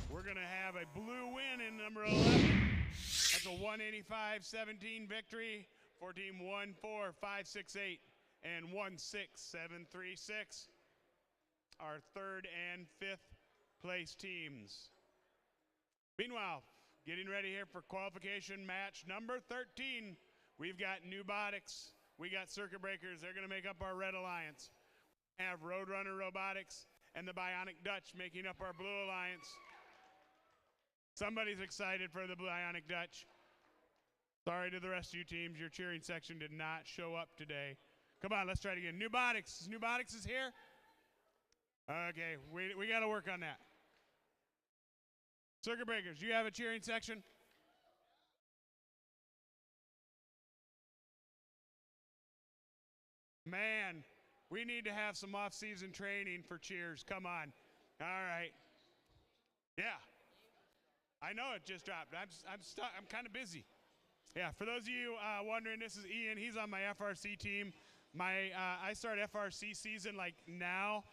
We're going to have a blue win in number 11. That's a 185-17 victory for team 14568 and 16736. Our 3rd and 5th place teams. Meanwhile, getting ready here for qualification match number 13. We've got Nubotics, we got Circuit Breakers. They're going to make up our Red Alliance. We have Roadrunner Robotics and the Bionic Dutch making up our Blue Alliance. Somebody's excited for the Bionic Dutch. Sorry to the rest of you teams, your cheering section did not show up today. Come on, let's try it again. Nubotics, Nubotics is here? Okay, we got to work on that. Circuit Breakers, you have a cheering section? Man, we need to have some off-season training for cheers. Come on. All right. Yeah. I know it just dropped. I'm stuck. I'm kind of busy. Yeah, for those of you wondering, this is Ian. He's on my FRC team. I start FRC season like now.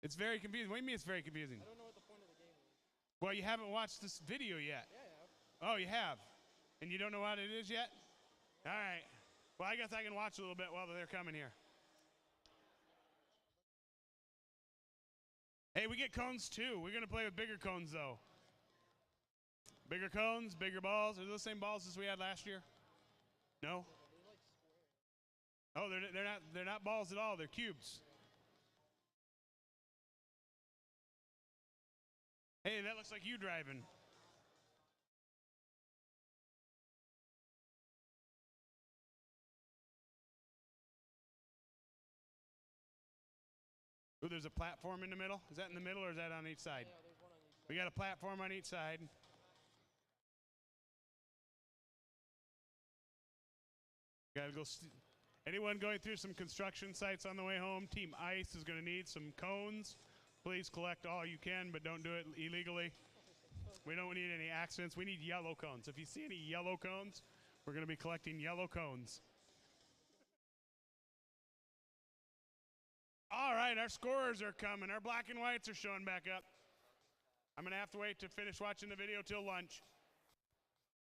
It's very confusing. What do you mean it's very confusing? I don't know what the point of the game is. Well, you haven't watched this video yet. Yeah, I have. Oh, you have? And you don't know what it is yet? All right. Well, I guess I can watch a little bit while they're coming here. Hey, we get cones too. We're going to play with bigger cones, though. Bigger cones, bigger balls. Are those the same balls as we had last year? No? Oh, they're not balls at all. They're cubes. Hey, that looks like you driving. Ooh, there's a platform in the middle. Is that in the middle or is that on each side? Yeah, there's one on each side. We got a platform on each side. Gotta go. Anyone going through some construction sites on the way home? Team Ice is going to need some cones. Please collect all you can, but don't do it illegally. We don't need any accidents. We need yellow cones. If you see any yellow cones, we're going to be collecting yellow cones. All right, our scorers are coming. Our black and whites are showing back up. I'm going to have to wait to finish watching the video till lunch.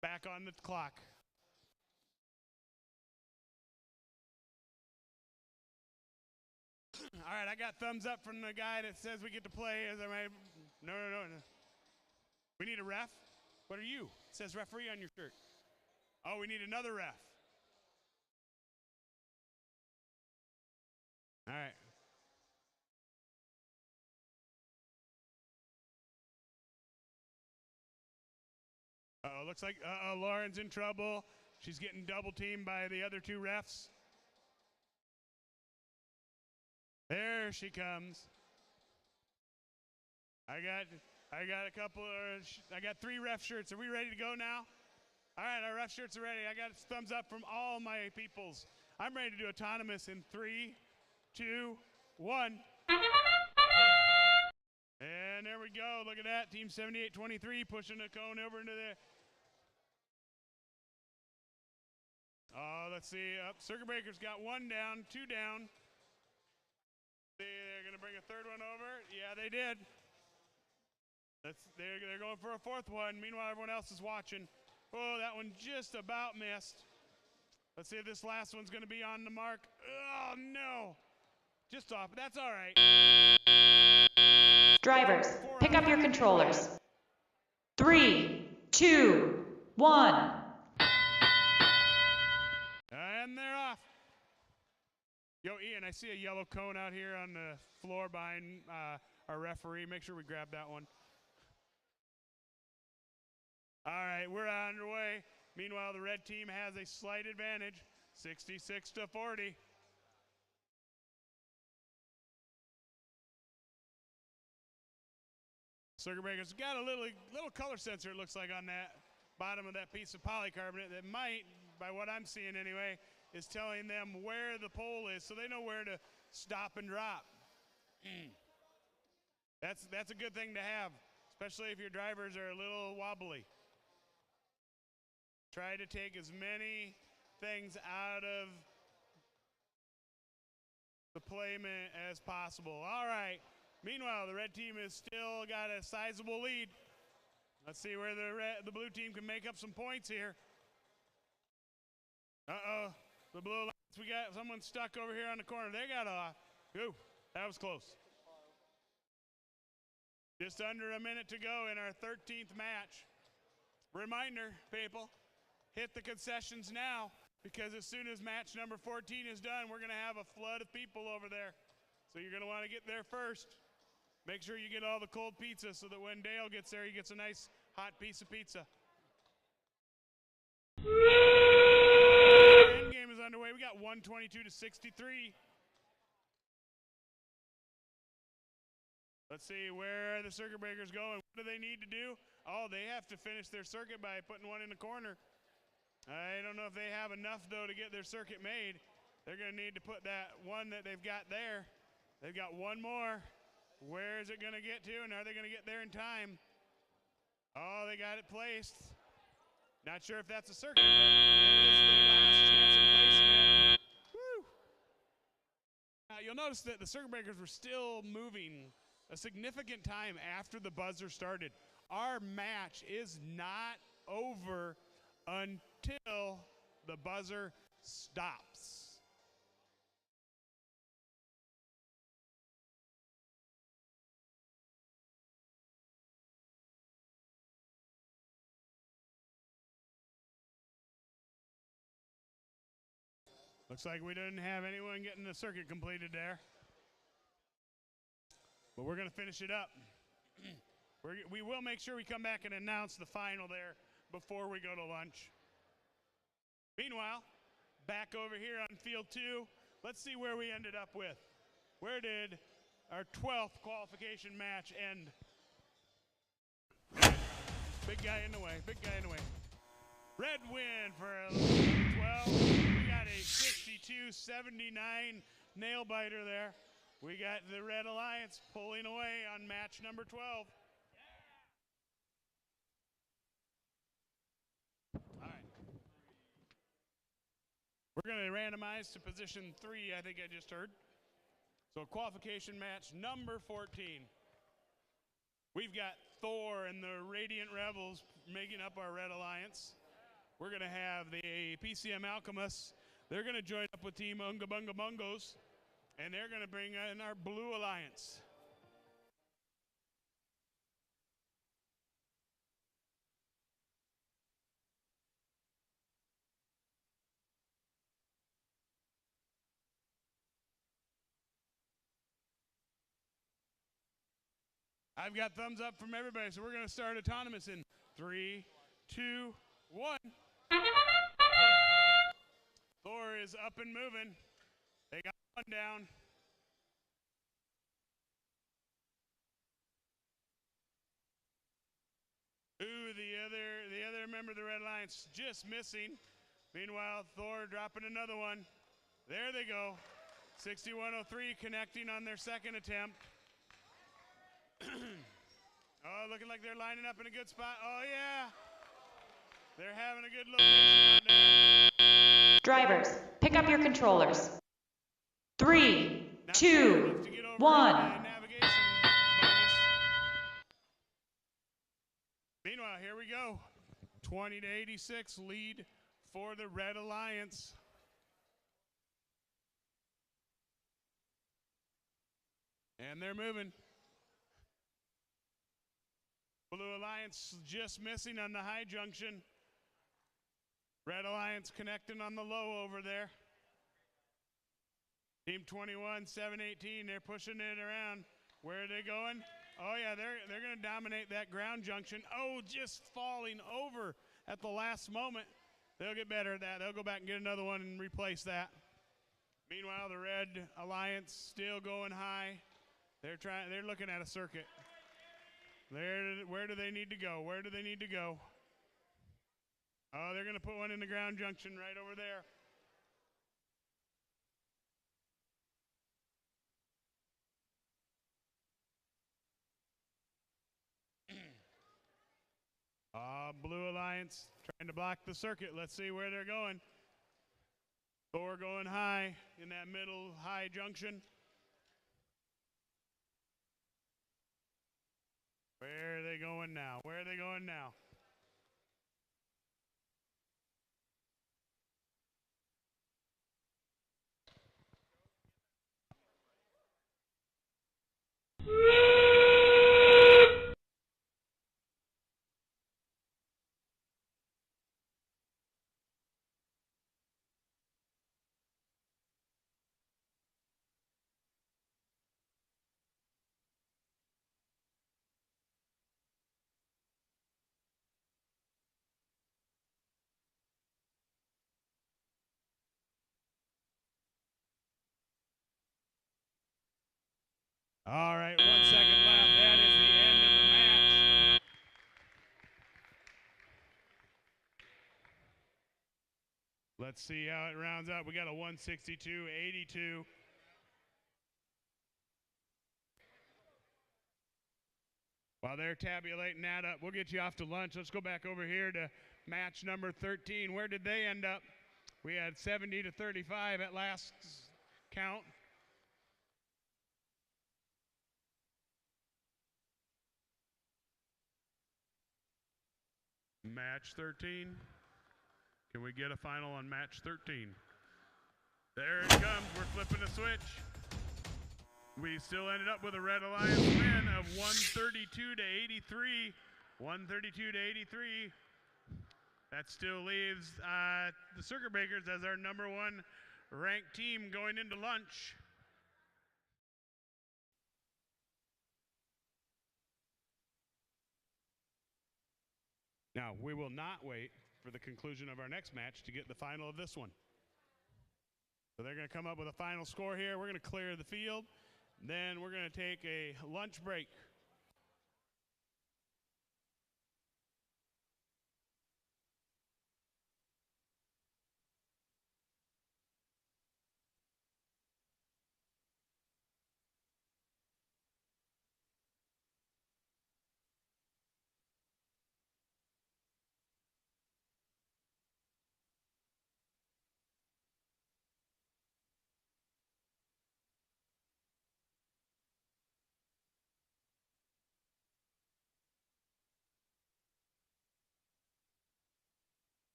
Back on the clock. All right, I got thumbs up from the guy that says we get to play. No. We need a ref? What are you? It says referee on your shirt. Oh, we need another ref. All right. Uh-oh, looks like Lauren's in trouble. She's getting double teamed by the other two refs. There she comes. I got 3 ref shirts. Are we ready to go now? All right, our ref shirts are ready. I got thumbs up from all my peoples. I'm ready to do autonomous in 3, 2, 1. And there we go. Look at that. Team 7823 pushing the cone over into there. Oh, let's see. Circuit breaker's got 1 down, 2 down. They're going to bring a 3rd one over. Yeah, they did. They're going for a 4th one. Meanwhile, everyone else is watching. Oh, that one just about missed. Let's see if this last one's going to be on the mark. Oh, no. Just off. That's all right. Drivers, pick up your controllers. 3, 2, 1. And they're off. Yo, Ian, I see a yellow cone out here on the floor behind our referee. Make sure we grab that one. All right, we're underway. Meanwhile, the red team has a slight advantage, 66-40. Circuit breaker's got a little color sensor, it looks like, on that bottom of that piece of polycarbonate that might, by what I'm seeing anyway, is telling them where the pole is, so they know where to stop and drop. That's a good thing to have, especially if your drivers are a little wobbly. Try to take as many things out of the playment as possible. All right. Meanwhile, the red team has still got a sizable lead. Let's see where the blue team can make up some points here. Uh-oh. The blue lights, we got someone stuck over here on the corner. They got off. Ooh, that was close. Just under a minute to go in our 13th match. Reminder, people, hit the concessions now, because as soon as match number 14 is done, we're going to have a flood of people over there. So you're going to want to get there first. Make sure you get all the cold pizza so that when Dale gets there, he gets a nice hot piece of pizza. End game is underway. We got 122-63. Let's see where the circuit breakers go and what do they need to do? Oh, they have to finish their circuit by putting one in the corner. I don't know if they have enough, though, to get their circuit made. They're going to need to put that one that they've got there. They've got one more. Where is it going to get to, and are they going to get there in time? Oh, they got it placed. Not sure if that's a circuit, but it is their last chance of placing it. Woo! You'll notice that the circuit breakers were still moving a significant time after the buzzer started. Our match is not over until the buzzer stops. Looks like we didn't have anyone getting the circuit completed there. But we're going to finish it up. We will make sure we come back and announce the final there before we go to lunch. Meanwhile, back over here on field 2, let's see where we ended up with. Where did our 12th qualification match end? Big guy in the way, big guy in the way. Red win for 12. We got a 62-79 nail biter there. We got the Red Alliance pulling away on match number 12. All right. We're going to randomize to position 3, I think I just heard. So qualification match number 14. We've got Thor and the Radiant Rebels making up our Red Alliance. We're going to have the PCM Alchemists. They're going to join up with Team Unga Bunga Bungos, and they're going to bring in our Blue Alliance. I've got thumbs up from everybody, so we're going to start autonomous in 3, 2, 1. Thor is up and moving. They got one down. Ooh, the other member of the Red Alliance just missing. Meanwhile, Thor dropping another one. There they go. 6103 connecting on their second attempt. Oh, looking like they're lining up in a good spot. Oh, yeah. They're having a good location out there. Drivers, pick up your controllers. 3, 2, 1. Meanwhile, here we go. 20-86 lead for the Red Alliance. And they're moving. Blue Alliance just missing on the high junction. Red Alliance connecting on the low over there. Team 21, 718, they're pushing it around. Where are they going? Oh yeah, they're going to dominate that ground junction. Oh, just falling over at the last moment. They'll get better at that. They'll go back and get another one and replace that. Meanwhile, the Red Alliance still going high. They're looking at a circuit. Where do they need to go? Where do they need to go? Oh, they're going to put one in the ground junction right over there. Blue Alliance trying to block the circuit. Let's see where they're going. Thor going high in that middle high junction. Where are they going now? Where are they going now? All right, 1 second left. That is the end of the match. Let's see how it rounds up. We got a 162-82. While they're tabulating that up, we'll get you off to lunch. Let's go back over here to match number 13. Where did they end up? We had 70-35 at last count. Match 13. Can we get a final on match 13? There it comes. We're flipping a switch. We still ended up with a Red Alliance win of 132 to 83. 132 to 83. That still leaves the Circuit Breakers as our #1 ranked team going into lunch. Now, we will not wait for the conclusion of our next match to get the final of this one. So they're going to come up with a final score here. We're going to clear the field. Then we're going to take a lunch break.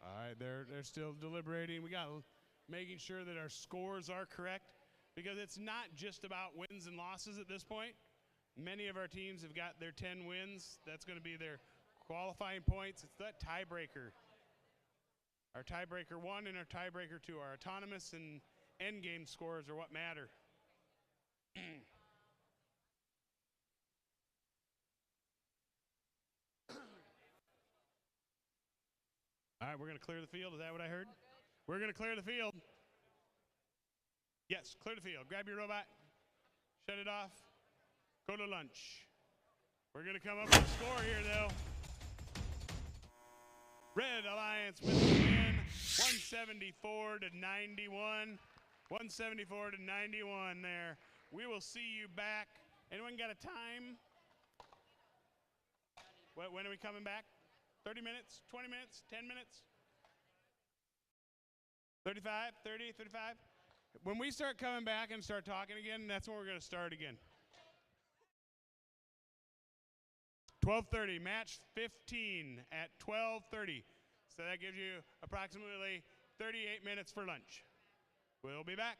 All right, they're still deliberating. We got making sure that our scores are correct because it's not just about wins and losses at this point. Many of our teams have got their 10 wins. That's going to be their qualifying points. It's that tiebreaker. Our tiebreaker 1 and our tiebreaker 2, our autonomous and end game scores are what matter. All right, we're going to clear the field. Is that what I heard? We're going to clear the field. Yes, clear the field. Grab your robot. Shut it off. Go to lunch. We're going to come up with a score here, though. Red Alliance with the win, 174 to 91. 174 to 91 there. We will see you back. Anyone got a time? When are we coming back? 30 minutes, 20 minutes, 10 minutes? 35, 30, 35? When we start coming back and start talking again, that's when we're going to start again. 12:30, match 15 at 12:30. So that gives you approximately 38 minutes for lunch. We'll be back.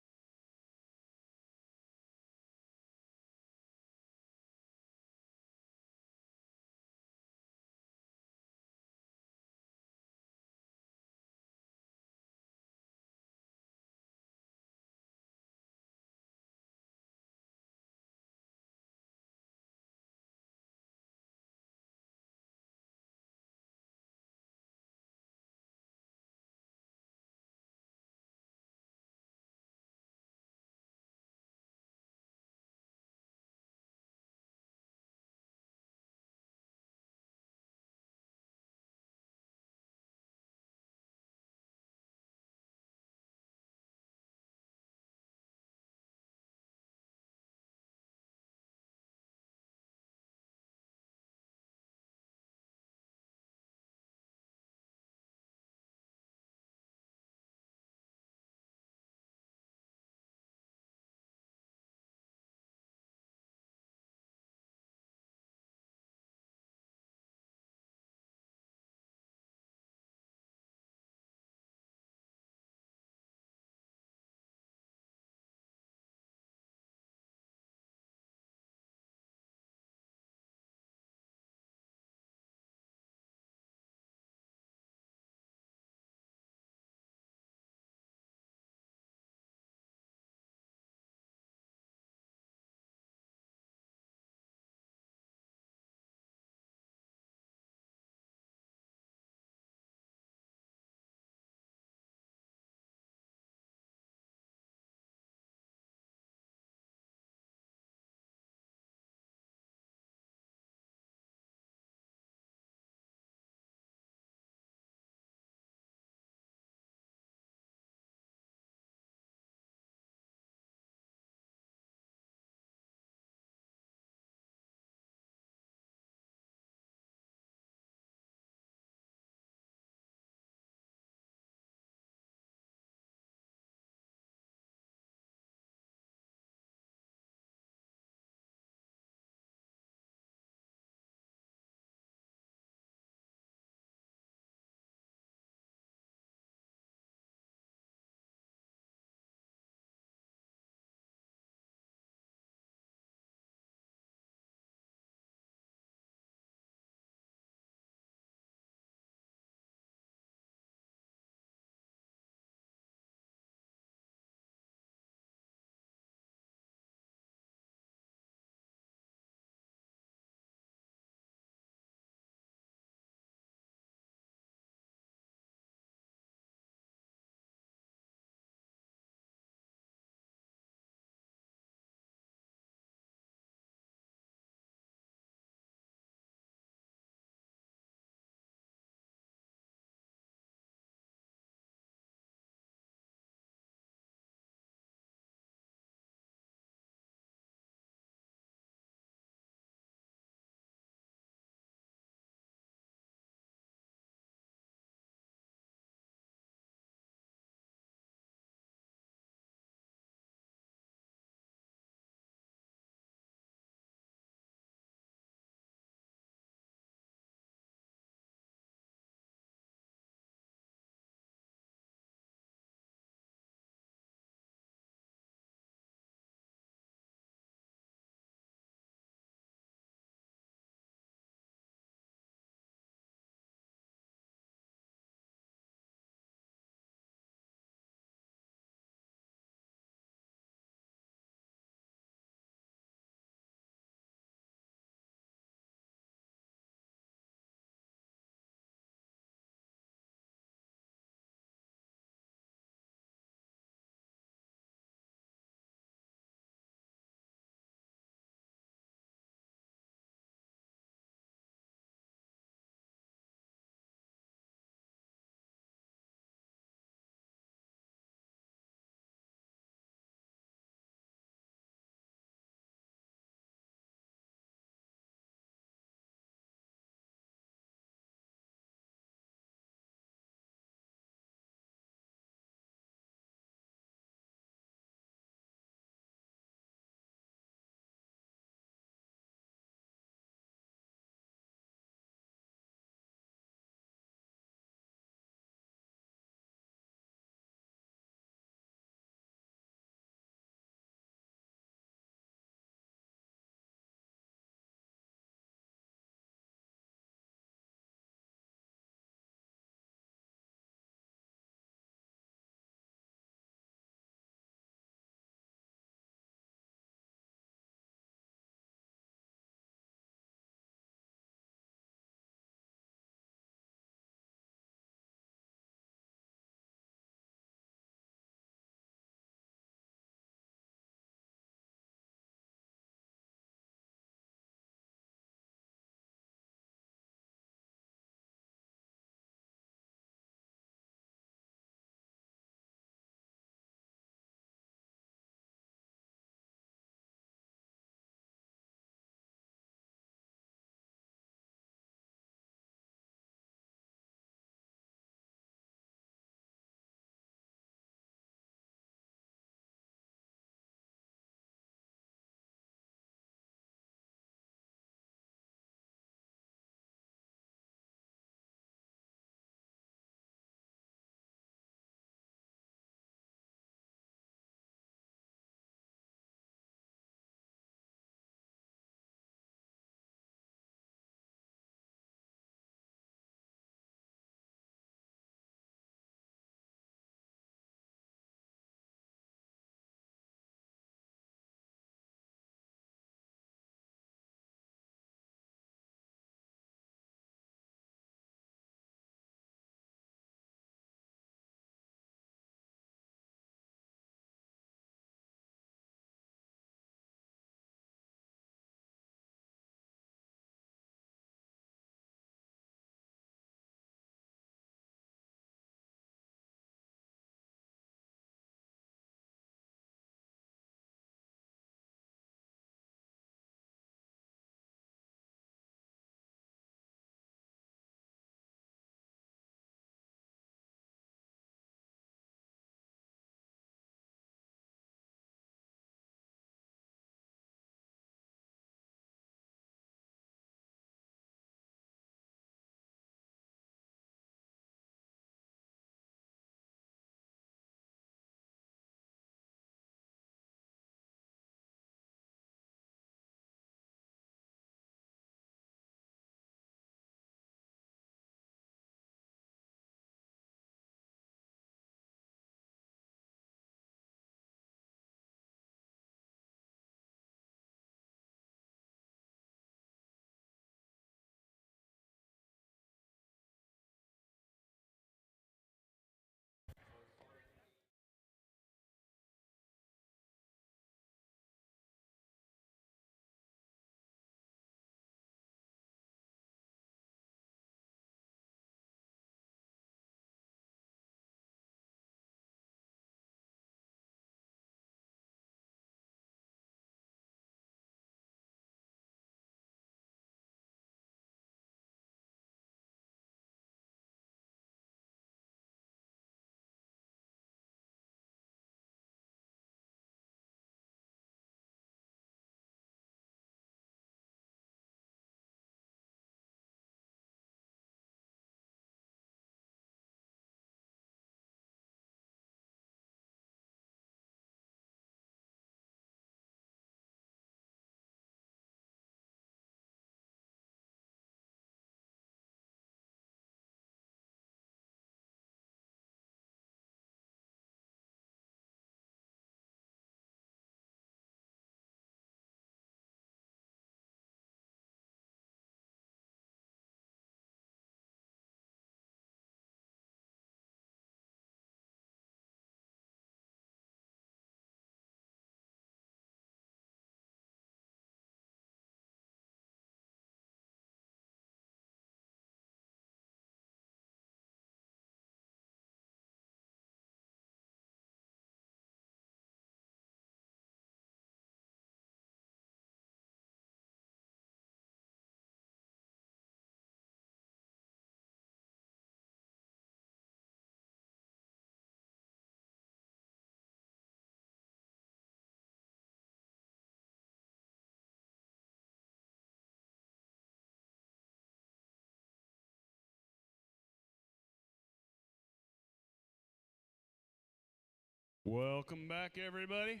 Welcome back, everybody.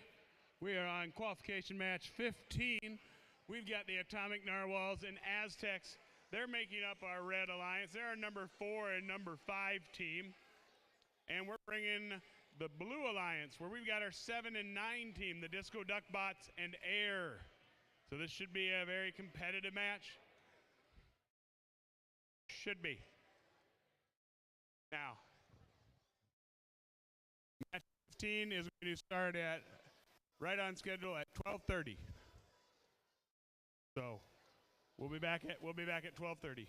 We are on qualification match 15. We've got the Atomic Narwhals and Aztecs. They're making up our red alliance. They're our number 4 and number 5 team. And we're bringing the blue alliance, where we've got our 7 and 9 team, the Disco Duck Bots and Air. So this should be a very competitive match. Should be. Now, match 15 is going to start at right on schedule at 12:30. So we'll be back at 12:30.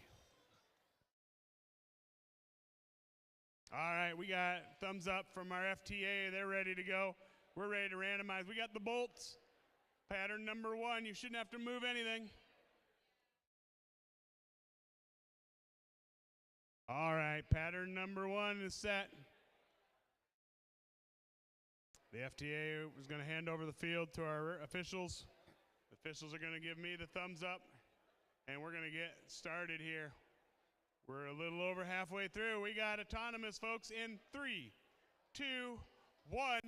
All right, we got thumbs up from our FTA. They're ready to go. We're ready to randomize. We got the bolts. Pattern number 1. You shouldn't have to move anything. All right, pattern number 1 is set. The FTA is going to hand over the field to our officials. The officials are going to give me the thumbs up, and we're going to get started here. We're a little over halfway through. We got autonomous, folks, in 3, 2, 1.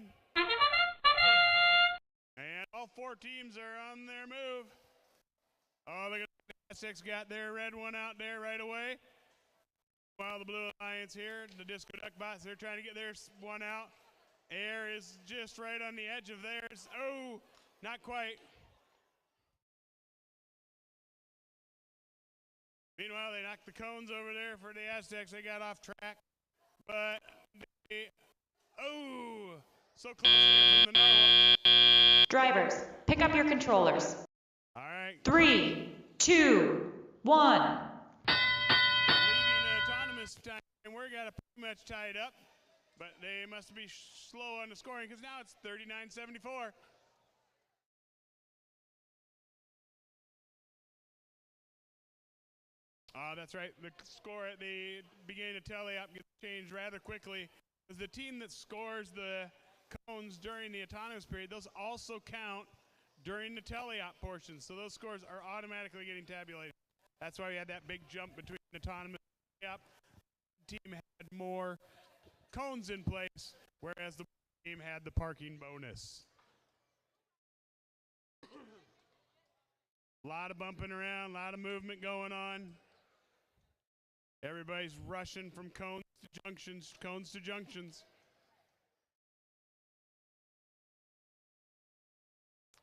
And all 4 teams are on their move. Oh, look at the Aztecs got their red one out there right away. While the Blue Alliance here, the Disco Duck Bots, they're trying to get their one out. Air is just right on the edge of theirs. Oh, not quite. Meanwhile, they knocked the cones over there for the Aztecs. They got off track. But they, oh, so close there from the Narwhals. Drivers, pick up your controllers. All right. 3, 2, 1. Time, and we're got it pretty much tied up, but they must be slow on the scoring because now it's 39-74. That's right. The score at the beginning of tally-up gets changed rather quickly because the team that scores the cones during the autonomous period, those also count during the tally-up portion. So those scores are automatically getting tabulated. That's why we had that big jump between autonomous and tally-up. Team had more cones in place, whereas the team had the parking bonus. A lot of bumping around, a lot of movement going on. Everybody's rushing from cones to junctions,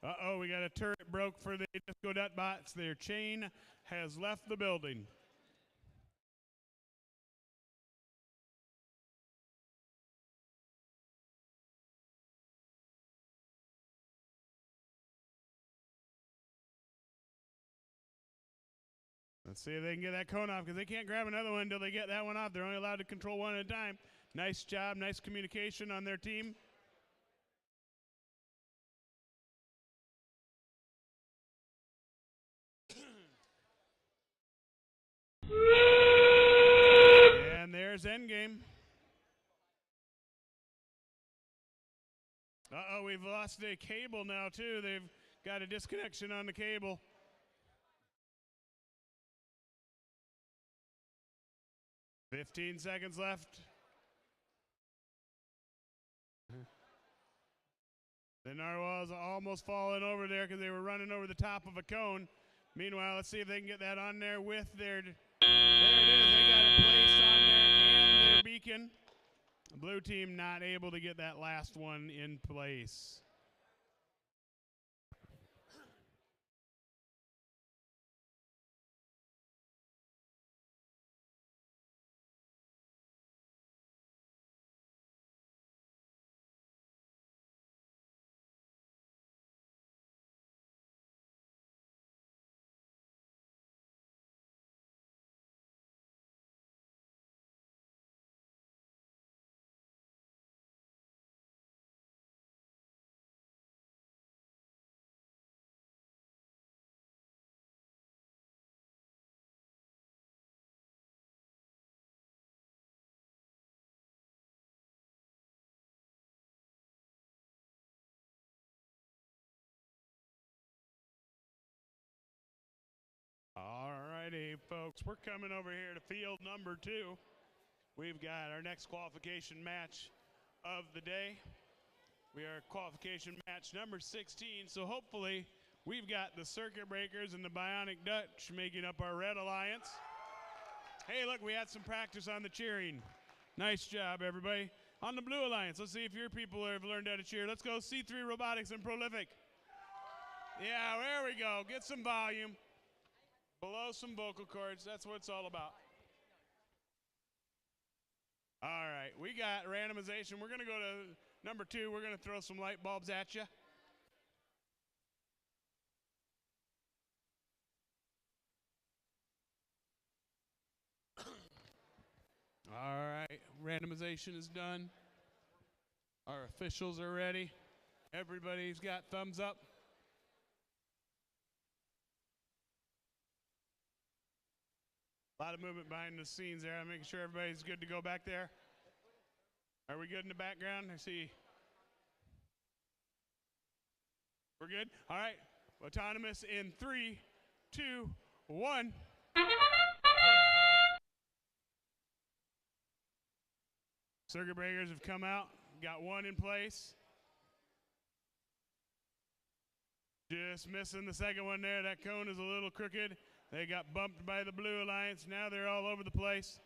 Uh-oh, we got a turret broke for the Disco Duck Bots. Their chain has left the building. Let's see if they can get that cone off, because they can't grab another one until they get that one off. They're only allowed to control one at a time. Nice job, nice communication on their team. And there's endgame. Uh-oh, we've lost a cable now, too. They've got a disconnection on the cable. $15 seconds left. The Narwhals are almost falling over there because they were running over the top of a cone. Meanwhile, let's see if they can get that on there with their... There it is. They got it placed on there and their beacon. The blue team not able to get that last one in place. All righty, folks, we're coming over here to field number 2. We've got our next qualification match of the day. We are qualification match number 16, so hopefully we've got the Circuit Breakers and the Bionic Dutch making up our red alliance. Hey, look, we had some practice on the cheering. Nice job, everybody. On the blue alliance, let's see if your people have learned how to cheer. Let's go C3 Robotics and Prolific. Yeah, there we go. Get some volume. Below some vocal cords. That's what it's all about. All right, we got randomization. We're going to go to number 2. We're going to throw some light bulbs at you. All right, randomization is done. Our officials are ready. Everybody's got thumbs up. A lot of movement behind the scenes there. I'm making sure everybody's good to go back there. Are we good in the background? I see. We're good? All right. Autonomous in 3, 2, 1. Circuit breakers have come out. Got one in place. Just missing the second one there. That cone is a little crooked. They got bumped by the blue alliance. Now they're all over the place.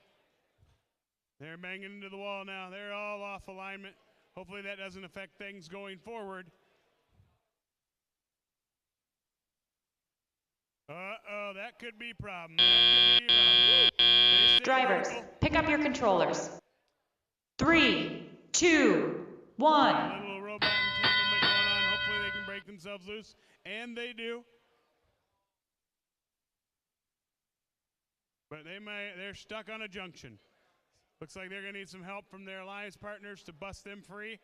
They're banging into the wall now. They're all off alignment. Hopefully that doesn't affect things going forward. Uh-oh, that could be a problem. That could be a problem. Drivers, pick up your controllers. 3, 2, 1. A little robot entanglement going on. Hopefully they can break themselves loose. And they do. But they're stuck on a junction. Looks like they're going to need some help from their alliance partners to bust them free.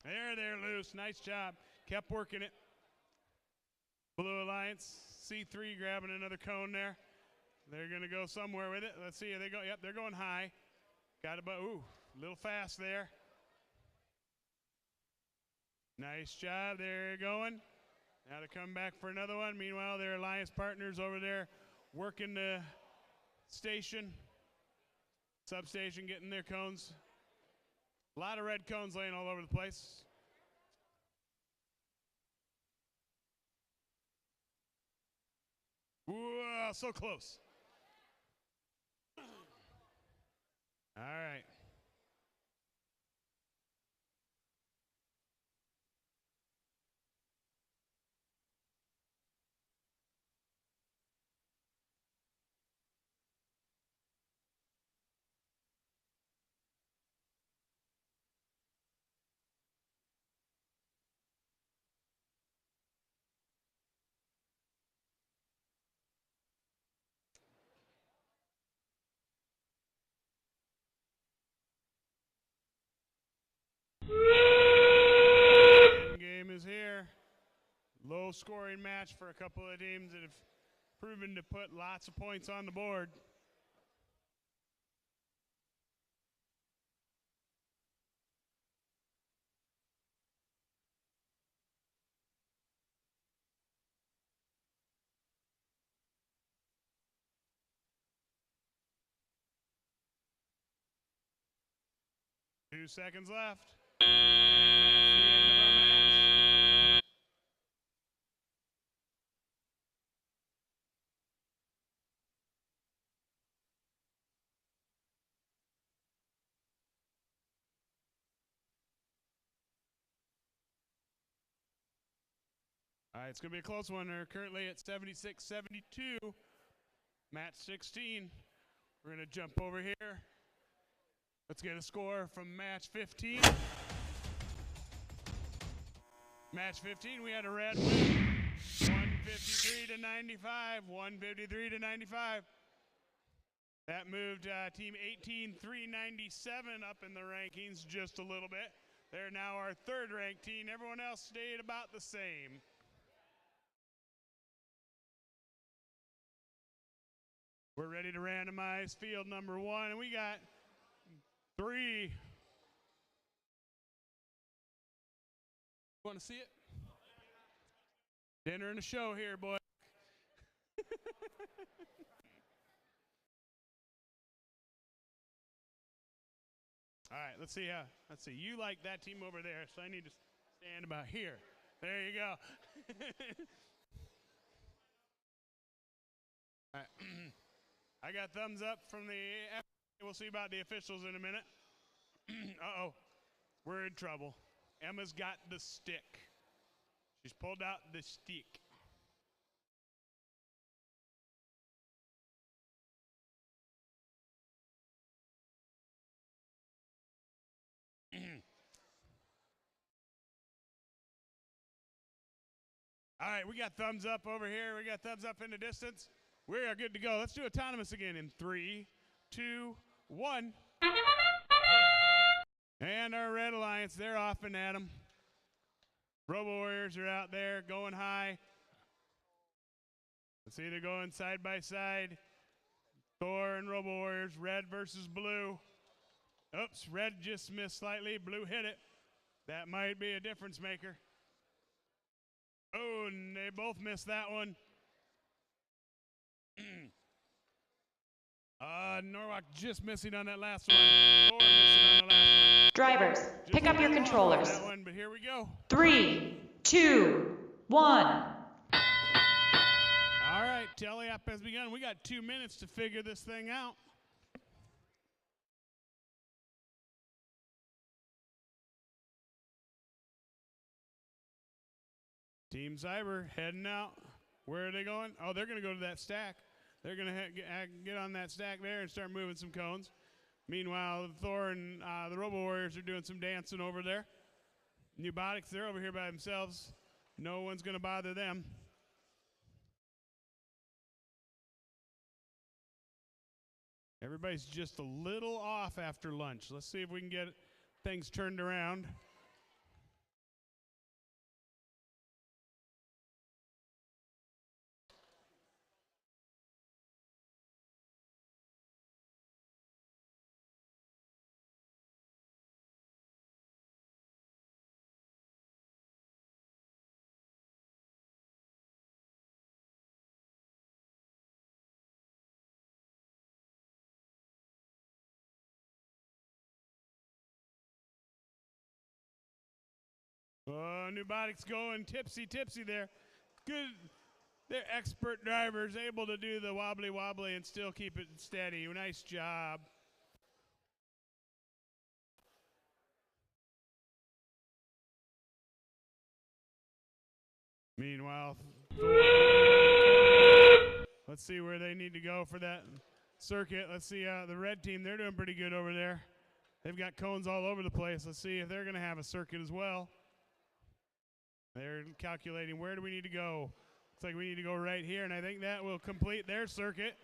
There, they're loose. Nice job. Kept working it. Blue alliance, C3 grabbing another cone there. They're going to go somewhere with it. Let's see. They go. Yep, they're going high. Got about, ooh, a little fast there. Nice job. They're going. Now to come back for another one. Meanwhile, their alliance partners over there working the station, substation, getting their cones. A lot of red cones laying all over the place. Whoa, so close. All right. Game is here. Low scoring match for a couple of teams that have proven to put lots of points on the board. Two seconds left. And that's the end of our match. All right, it's going to be a close one. They're currently at 76-72. Match 16. We're going to jump over here. Let's get a score from match 15. Match 15, we had a red win. 153 to 95. 153 to 95. That moved team 18, 397 up in the rankings just a little bit. They're now our third ranked team. Everyone else stayed about the same. We're ready to randomize field number 1, and we got 3. Want to see it? Dinner and a show here, boy. All right, let's see. Let's see. You like that team over there, so I need to stand about here. There you go. All right. I got thumbs up from the. We'll see about the officials in a minute. Uh-oh, we're in trouble. Emma's got the stick. She's pulled out the stick. All right, we got thumbs up over here. We got thumbs up in the distance. We are good to go. Let's do autonomous again in 3, 2, 1. And our Red Alliance, they're off and at 'em. Robo Warriors are out there going high. Let's see, they're going side by side. Thor and Robo Warriors, red versus blue. Oops, red just missed slightly. Blue hit it. That might be a difference maker. Oh, and they both missed that one. Norwalk just missing on that last one. Thor missing on the last one. Drivers, Just pick up your controllers. that one, but here we go. 3, 2, 1. All right, tele-op has begun. We got 2 minutes to figure this thing out. Team Cyber heading out. Where are they going? Oh, they're going to go to that stack. They're going to get on that stack there and start moving some cones. Meanwhile, Thor and the Robo Warriors are doing some dancing over there. Nubotics, they're over here by themselves. No one's going to bother them. Everybody's just a little off after lunch. Let's see if we can get things turned around. Oh, Nubotics going tipsy there. Good. They're expert drivers, able to do the wobbly and still keep it steady. Nice job. Meanwhile, let's see where they need to go for that circuit. Let's see the red team. They're doing pretty good over there. They've got cones all over the place. Let's see if they're going to have a circuit as well. They're calculating where do we need to go. Looks like we need to go right here, and I think that will complete their circuit.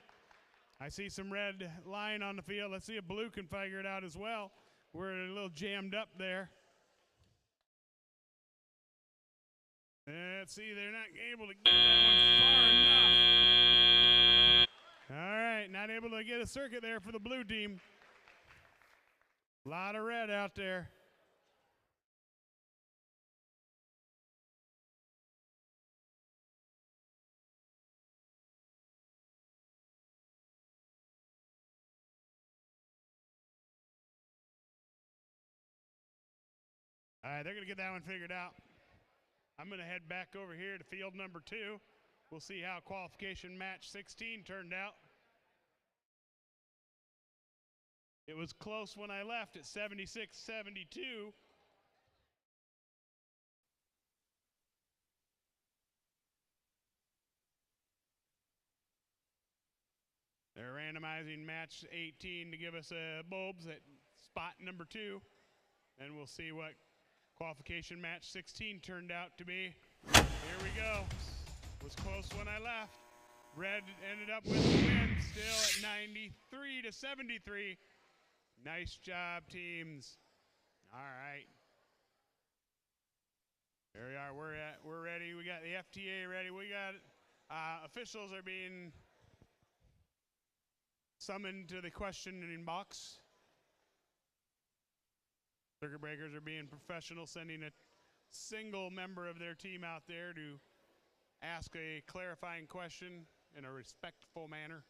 I see some red line on the field. Let's see if blue can figure it out as well. We're a little jammed up there. Let's see, they're not able to get that one far enough. All right, not able to get a circuit there for the blue team. A lot of red out there. All right, they're going to get that one figured out. I'm going to head back over here to field number 2. We'll see how qualification match 16 turned out. It was close when I left at 76-72. They're randomizing match 18 to give us bulbs at spot number 2. And we'll see what qualification match 16 turned out to be. Here we go. Was close when I left. Red ended up with the win, still at 93-73. Nice job, teams. All right. There we are. We're ready. We got the FTA ready. We got officials are being summoned to the questioning box. Circuit breakers are being professional, sending a single member of their team out there to ask a clarifying question in a respectful manner.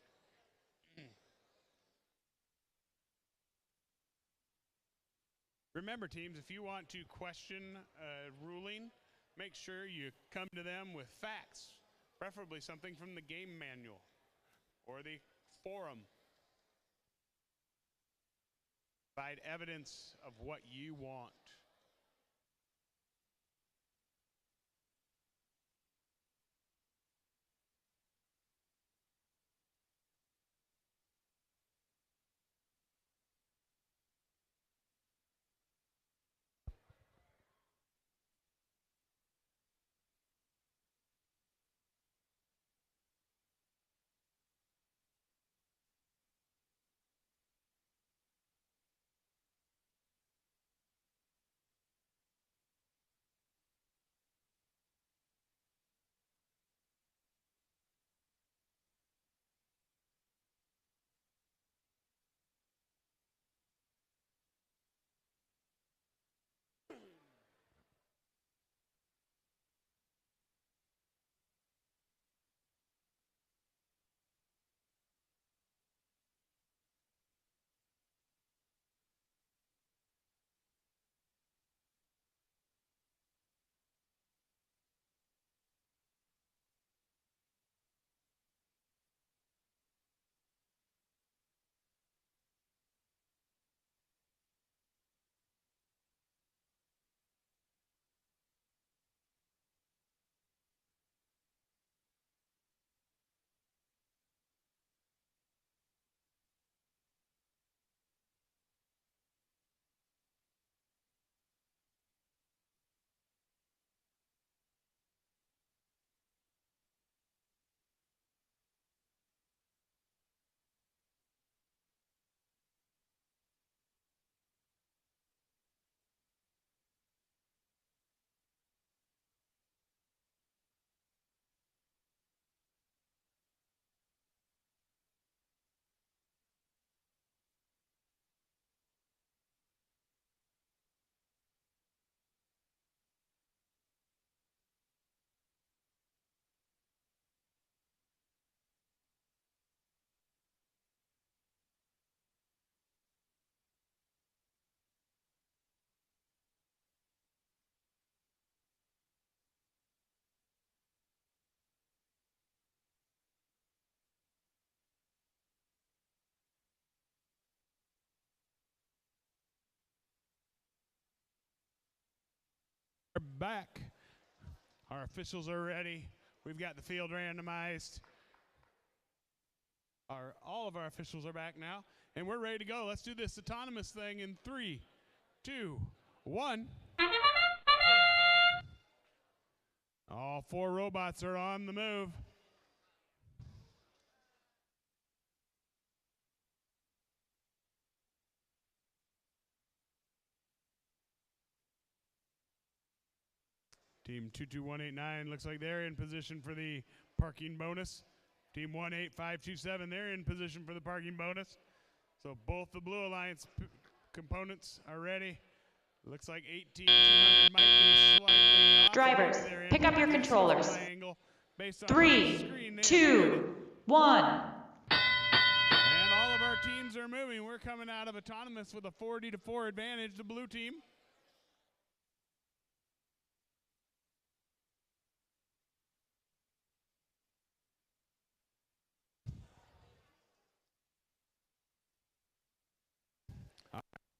Remember, teams, if you want to question a ruling, make sure you come to them with facts, preferably something from the game manual or the forum. Provide evidence of what you want. We're back. Our officials are ready. We've got the field randomized. All of our officials are back now, and we're ready to go. Let's do this autonomous thing in 3, 2, 1. All 4 robots are on the move. Team 22189 looks like they're in position for the parking bonus. Team 18527, they're in position for the parking bonus. So both the Blue Alliance components are ready. Looks like 18200 might be slightly off. Drivers, pick up your controllers. 3, 2, 1. And all of our teams are moving. We're coming out of autonomous with a 40-4 advantage, the blue team.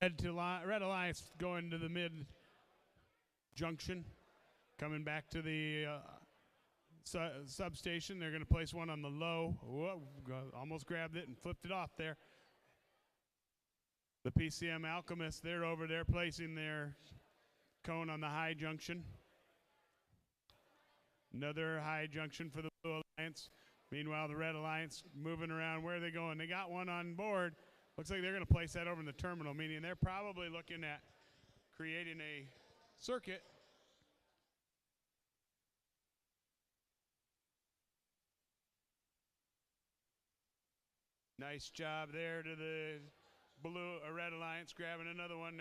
Red Alliance going to the mid junction, coming back to the substation. They're going to place one on the low. Whoa, almost grabbed it and flipped it off there. The PCM Alchemist, they're over there placing their cone on the high junction. Another high junction for the Blue Alliance. Meanwhile, the Red Alliance moving around. Where are they going? They got one on board. Looks like they're going to place that over in the terminal, meaning they're probably looking at creating a circuit. Nice job there to the Red Alliance grabbing another one.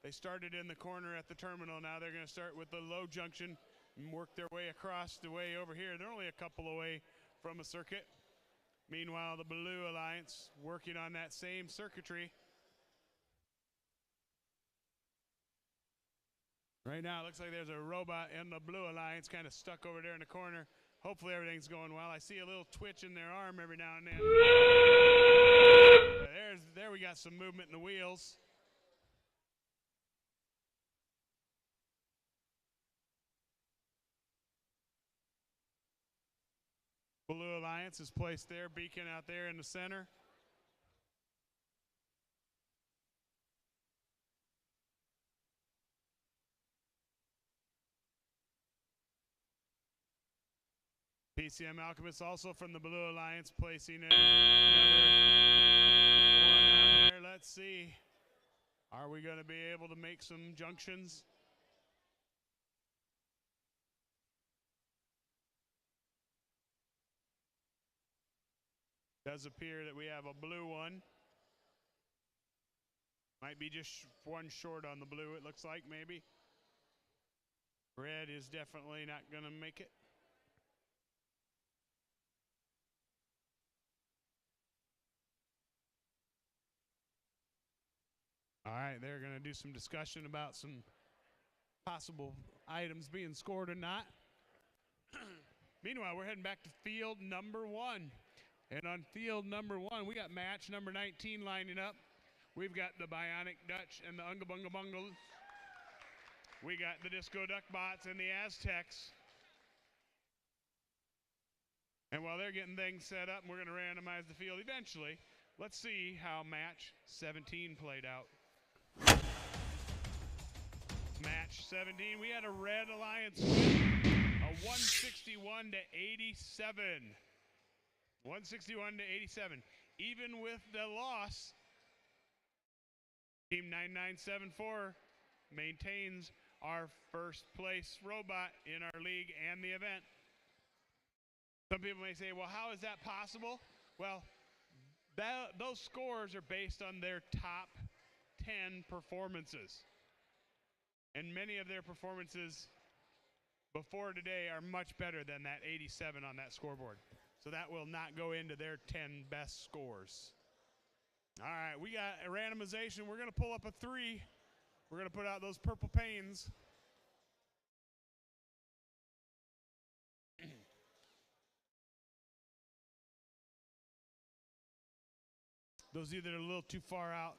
They started in the corner at the terminal. Now they're going to start with the low junction and work their way across the way over here. They're only a couple away from a circuit. Meanwhile, the Blue Alliance working on that same circuitry. Right now, it looks like there's a robot in the Blue Alliance kind of stuck over there in the corner. Hopefully everything's going well. I see a little twitch in their arm every now and then. There we got some movement in the wheels. Blue Alliance is placed there, beacon out there in the center. PCM Alchemist also from the Blue Alliance placing another one out there. Let's see. Are we going to be able to make some junctions? Does appear that we have a blue one. Might be just one short on the blue, it looks like, maybe. Red is definitely not going to make it. All right, they're going to do some discussion about some possible items being scored or not. Meanwhile, we're heading back to field number 1. And on field number 1, we got match number 19 lining up. We've got the Bionic Dutch and the Unga Bunga Bungle. We got the Disco Duck Bots and the Aztecs. And while they're getting things set up, and we're going to randomize the field eventually, let's see how match 17 played out. Match 17, we had a Red Alliance win, a 161 to 87. 161 to 87. Even with the loss, Team 9974 maintains our first place robot in our league and the event. Some people may say, well, how is that possible? Well, those scores are based on their top 10 performances. And many of their performances before today are much better than that 87 on that scoreboard. So that will not go into their 10 best scores. All right, we got a randomization. We're going to pull up a 3. We're going to put out those purple panes. Those of you that are a little too far out,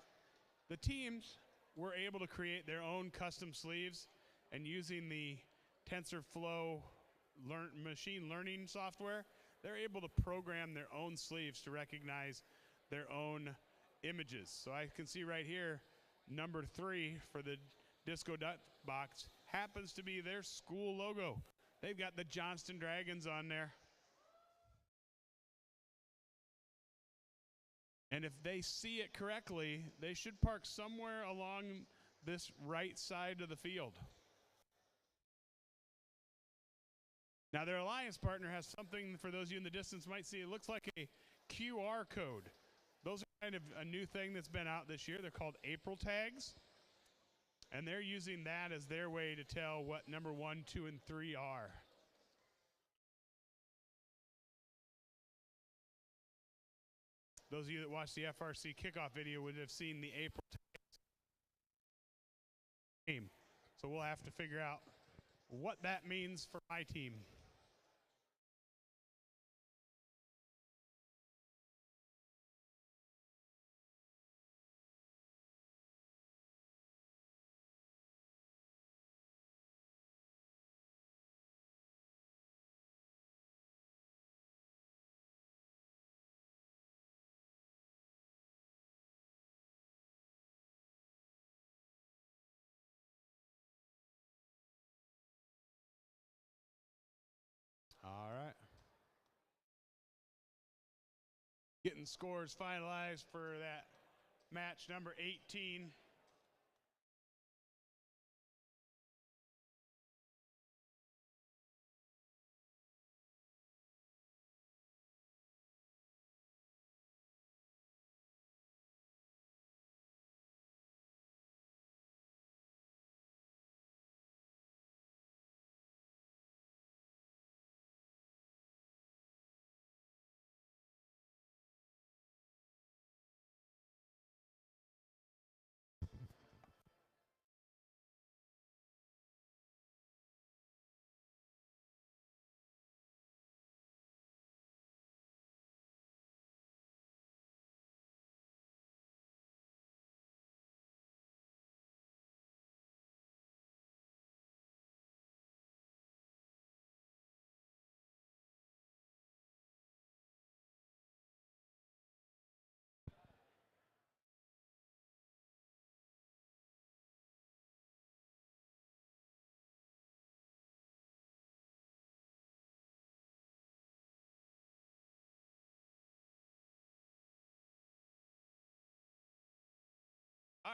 the teams were able to create their own custom sleeves, and using the TensorFlow machine learning software, they're able to program their own sleeves to recognize their own images. So I can see right here, number 3 for the Disco Duck box happens to be their school logo. They've got the Johnston Dragons on there. And if they see it correctly, they should park somewhere along this right side of the field. Now, their alliance partner has something, for those of you in the distance might see, it looks like a QR code. Those are kind of a new thing that's been out this year. They're called April tags. And they're using that as their way to tell what number 1, 2, and 3 are. Those of you that watched the FRC kickoff video would have seen the April team. So we'll have to figure out what that means for my team. All right. Getting scores finalized for that match number 18.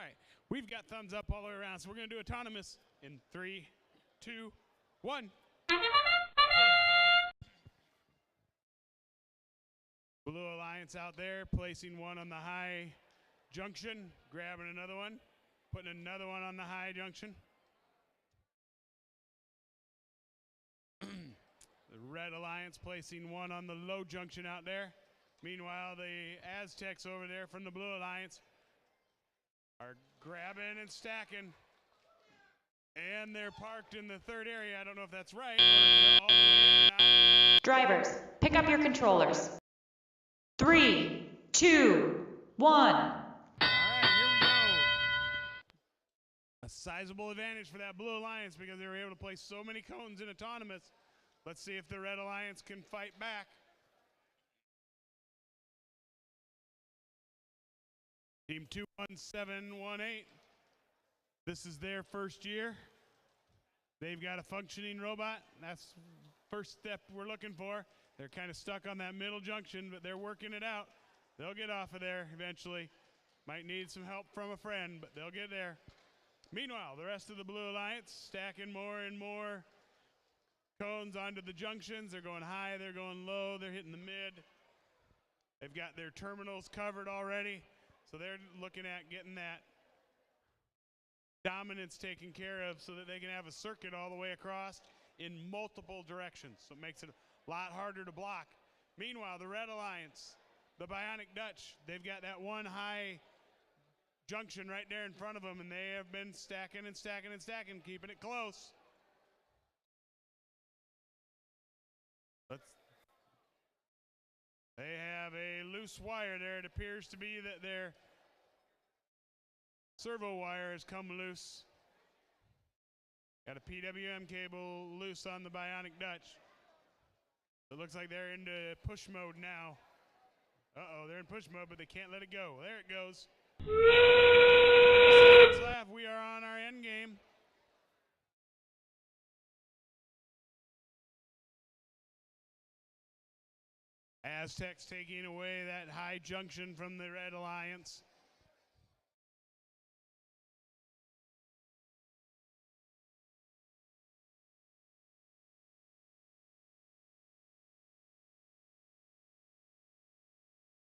right. We've got thumbs up all the way around, so we're going to do autonomous in 3, 2, 1. Blue Alliance out there, placing one on the high junction, grabbing another one, putting another one on the high junction. The Red Alliance placing one on the low junction out there. Meanwhile, the Aztecs over there from the Blue Alliance are grabbing and stacking. And they're parked in the third area. I don't know if that's right, or if they're all the way in or not. Drivers, pick up your controllers. 3, 2, 1. All right, here we go. A sizable advantage for that Blue Alliance because they were able to place so many cones in autonomous. Let's see if the Red Alliance can fight back. Team 21718. This is their first year. They've got a functioning robot. That's the first step we're looking for. They're kind of stuck on that middle junction, but they're working it out. They'll get off of there eventually. Might need some help from a friend, but they'll get there. Meanwhile, the rest of the Blue Alliance stacking more and more cones onto the junctions. They're going high, they're going low, they're hitting the mid. They've got their terminals covered already, so they're looking at getting that dominance taken care of so that they can have a circuit all the way across in multiple directions. So it makes it a lot harder to block. Meanwhile, the Red Alliance, the Bionic Dutch, they've got that one high junction right there in front of them, and they have been stacking and stacking and stacking, keeping it close. They have a loose wire there. It appears to be that their servo wire has come loose. Got a PWM cable loose on the Bionic Dutch. It looks like they're into push mode now. Uh-oh, they're in push mode, but they can't let it go. There it goes. Left. We are on our end game. Aztecs taking away that high junction from the Red Alliance.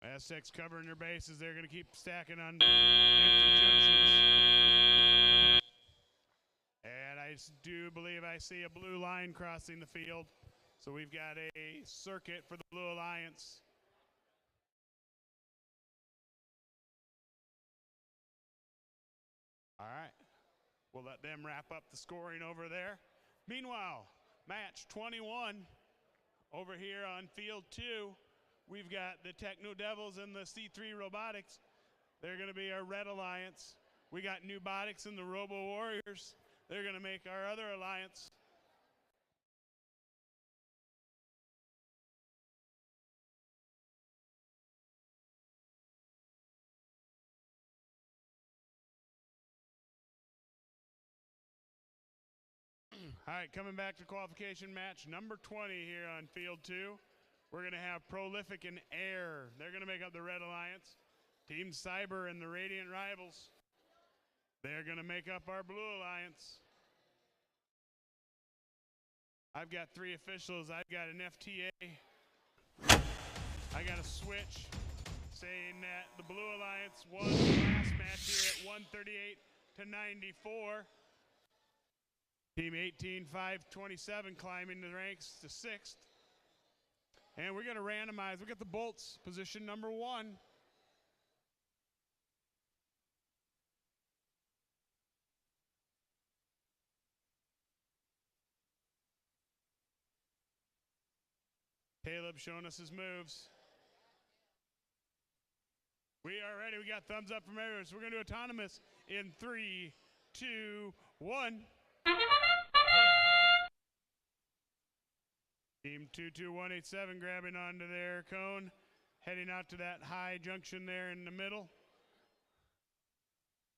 Aztecs covering their bases. They're going to keep stacking on empty junctions. And I do believe I see a blue line crossing the field. So we've got a circuit for the Blue Alliance. All right. We'll let them wrap up the scoring over there. Meanwhile, match 21 over here on field 2. We've got the Techno Devils and the C3 Robotics. They're going to be our Red Alliance. We got Nubotics and the Robo Warriors. They're going to make our other alliance. All right, coming back to qualification match number 20 here on field 2. We're going to have Prolific and Air. They're going to make up the Red Alliance. Team Cyber and the Radiant Rivals. They're going to make up our Blue Alliance. I've got 3 officials. I've got an FTA. I got a switch saying that the Blue Alliance won the last match here at 138 to 94. Team 18-5-27 climbing the ranks to 6th. And we're going to randomize. We got the Bolts, position number 1. Caleb showing us his moves. We are ready. We got thumbs up from everyone. So we're going to do autonomous in 3, 2, 1. Team 22187 grabbing onto their cone, heading out to that high junction there in the middle.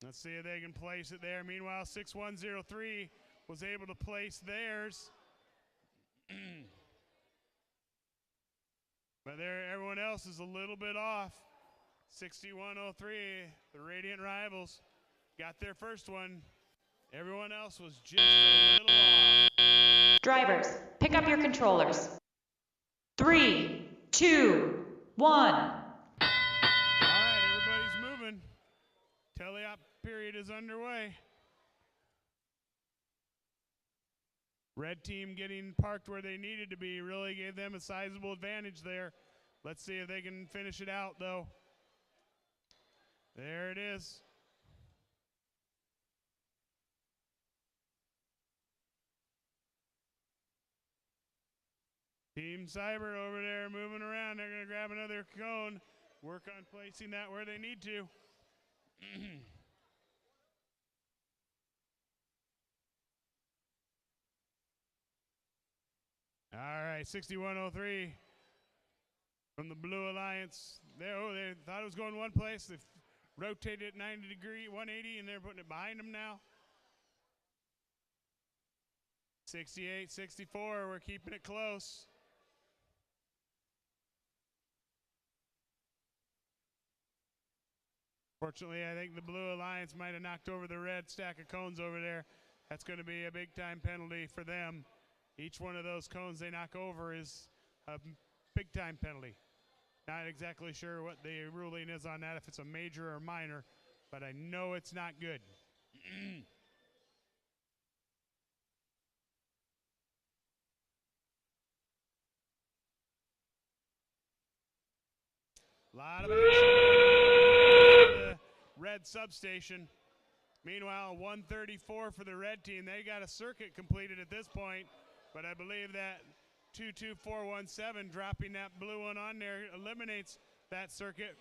Let's see if they can place it there. Meanwhile, 6103 was able to place theirs. But there, everyone else is a little bit off. 6103, the Radiant Rivals. got their first one. Everyone else was just a little off. Drivers, pick up your controllers. 3, 2, 1. All right, everybody's moving. Teleop period is underway. Red team getting parked where they needed to be really gave them a sizable advantage there. Let's see if they can finish it out, though. There it is. Team Cyber over there moving around. They're going to grab another cone, work on placing that where they need to. All right, 6103 from the Blue Alliance. They thought it was going one place. They rotated it 90 degree, 180, and they're putting it behind them now. 68, 64, we're keeping it close. Fortunately, I think the Blue Alliance might have knocked over the red stack of cones over there. That's going to be a big-time penalty for them. Each one of those cones they knock over is a big-time penalty. Not exactly sure what the ruling is on that, if it's a major or minor, but I know it's not good. A lot of action the red substation. Meanwhile, 134 for the red team. They got a circuit completed at this point, but I believe that 22417 dropping that blue one on there eliminates that circuit.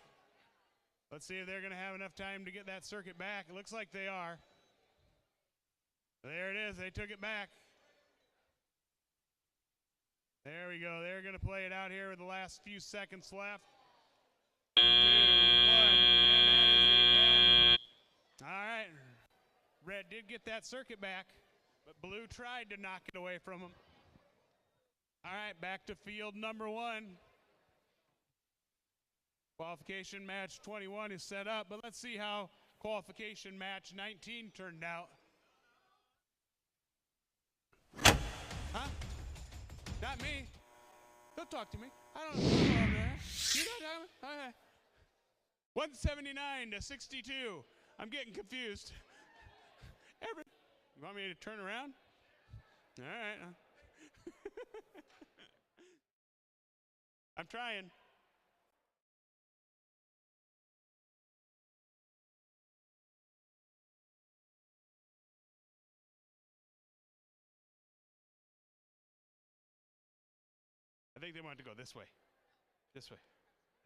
Let's see if they're going to have enough time to get that circuit back. It looks like they are. There it is. They took it back. There we go. They're going to play it out here with the last few seconds left. 2, 1, and that is the end. All right. Red did get that circuit back, but blue tried to knock it away from him. All right, back to field number 1. Qualification match 21 is set up, but let's see how qualification match 19 turned out. Huh? Not me. Don't talk to me. I don't know. You know what? Okay. 179 to 62. I'm getting confused. You want me to turn around? All right. I'm trying. I think they wanted to go this way. This way.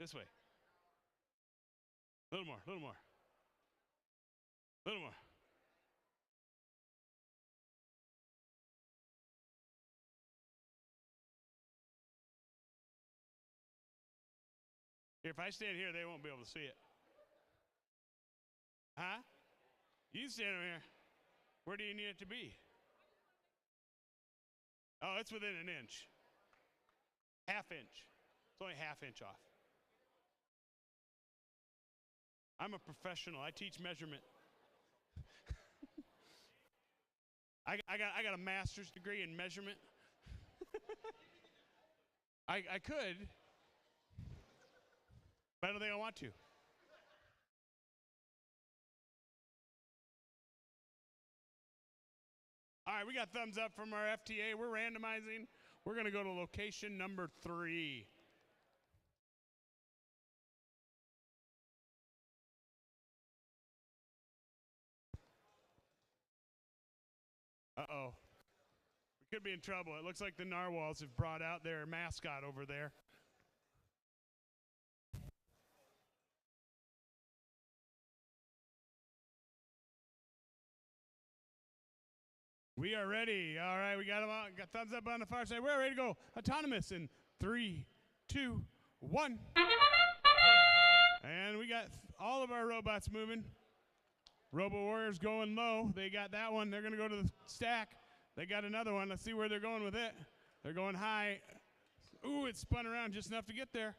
This way. A little more, a little more. A little more. If I stand here, they won't be able to see it. Huh? You stand over here. Where do you need it to be? Oh, it's within an inch. Half inch. It's only half inch off. I'm a professional. I teach measurement. I got a master's degree in measurement. I could, but I don't think I want to. All right, we got thumbs up from our FTA. We're randomizing. We're going to go to location number 3. Uh-oh. We could be in trouble. It looks like the narwhals have brought out their mascot over there. We are ready. All right, we got them on. Got thumbs up on the far side. We're ready to go. Autonomous in 3, 2, 1. And we got all of our robots moving. Robo Warriors going low. They got that one. They're going to go to the stack. They got another one. Let's see where they're going with it. They're going high. Ooh, it spun around just enough to get there.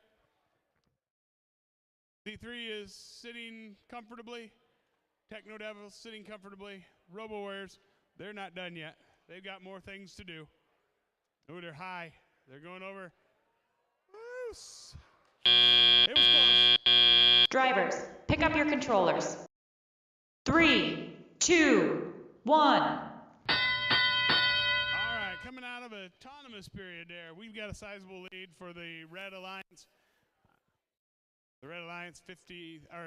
C3 is sitting comfortably. Techno Devils sitting comfortably. Robo Warriors, they're not done yet. They've got more things to do. Oh, they're high. They're going over. It was close. Drivers, pick up your controllers. 3, 2, 1. All right, coming out of a autonomous period there, we've got a sizable lead for the Red Alliance. The Red Alliance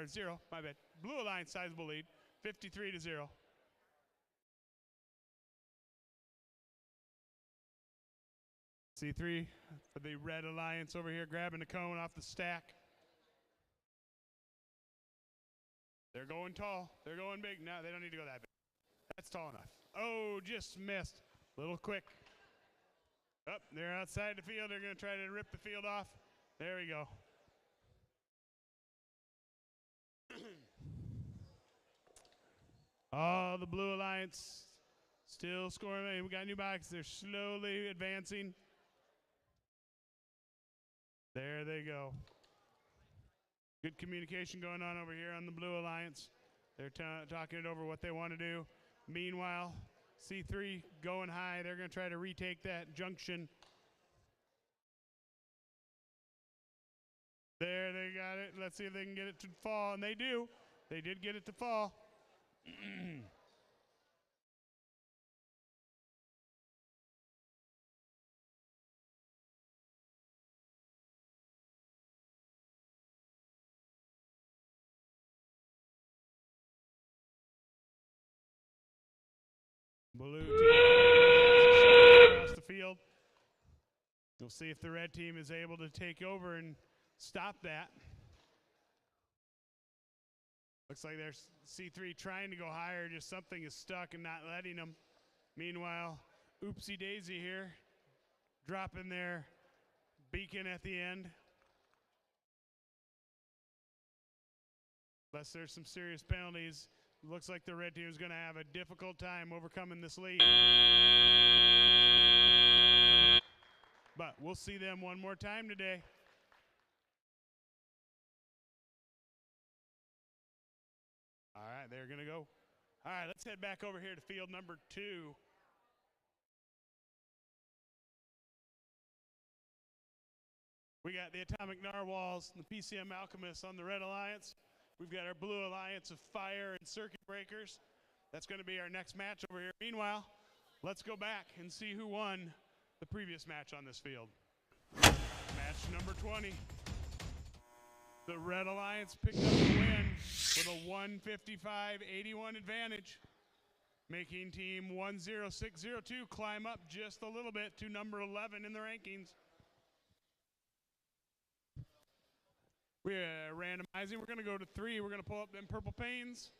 0, my bad. Blue Alliance sizable lead, 53-0. C3 for the Red Alliance over here, grabbing the cone off the stack. They're going tall. They're going big. No, they don't need to go that big. That's tall enough. Oh, just missed. A little quick. Up, they're outside the field. They're going to try to rip the field off. There we go. Oh, the Blue Alliance still scoring. We got new bikes. They're slowly advancing. There they go. Good communication going on over here on the Blue Alliance. They're talking it over what they want to do. Meanwhile, C3 going high. They're going to try to retake that junction. There, they got it. Let's see if they can get it to fall, and they do. They did get it to fall. Blue team across the field. We'll see if the red team is able to take over and stop that. Looks like there's C3 trying to go higher, just something is stuck and not letting them. Meanwhile, Oopsie Daisy here, dropping their beacon at the end. Unless there's some serious penalties, looks like the red team is going to have a difficult time overcoming this lead. But we'll see them one more time today. All right, they're going to go. All right, let's head back over here to field number 2. We got the Atomic Narwhals and the PCM Alchemists on the Red Alliance. We've got our Blue Alliance of Fire and Circuit Breakers. That's going to be our next match over here. Meanwhile, let's go back and see who won the previous match on this field. Match number 20. The Red Alliance picked up the win with a 155-81 advantage, making team 10602 climb up just a little bit to number 11 in the rankings. We're randomizing. We're going to go to 3. We're going to pull up them purple panes.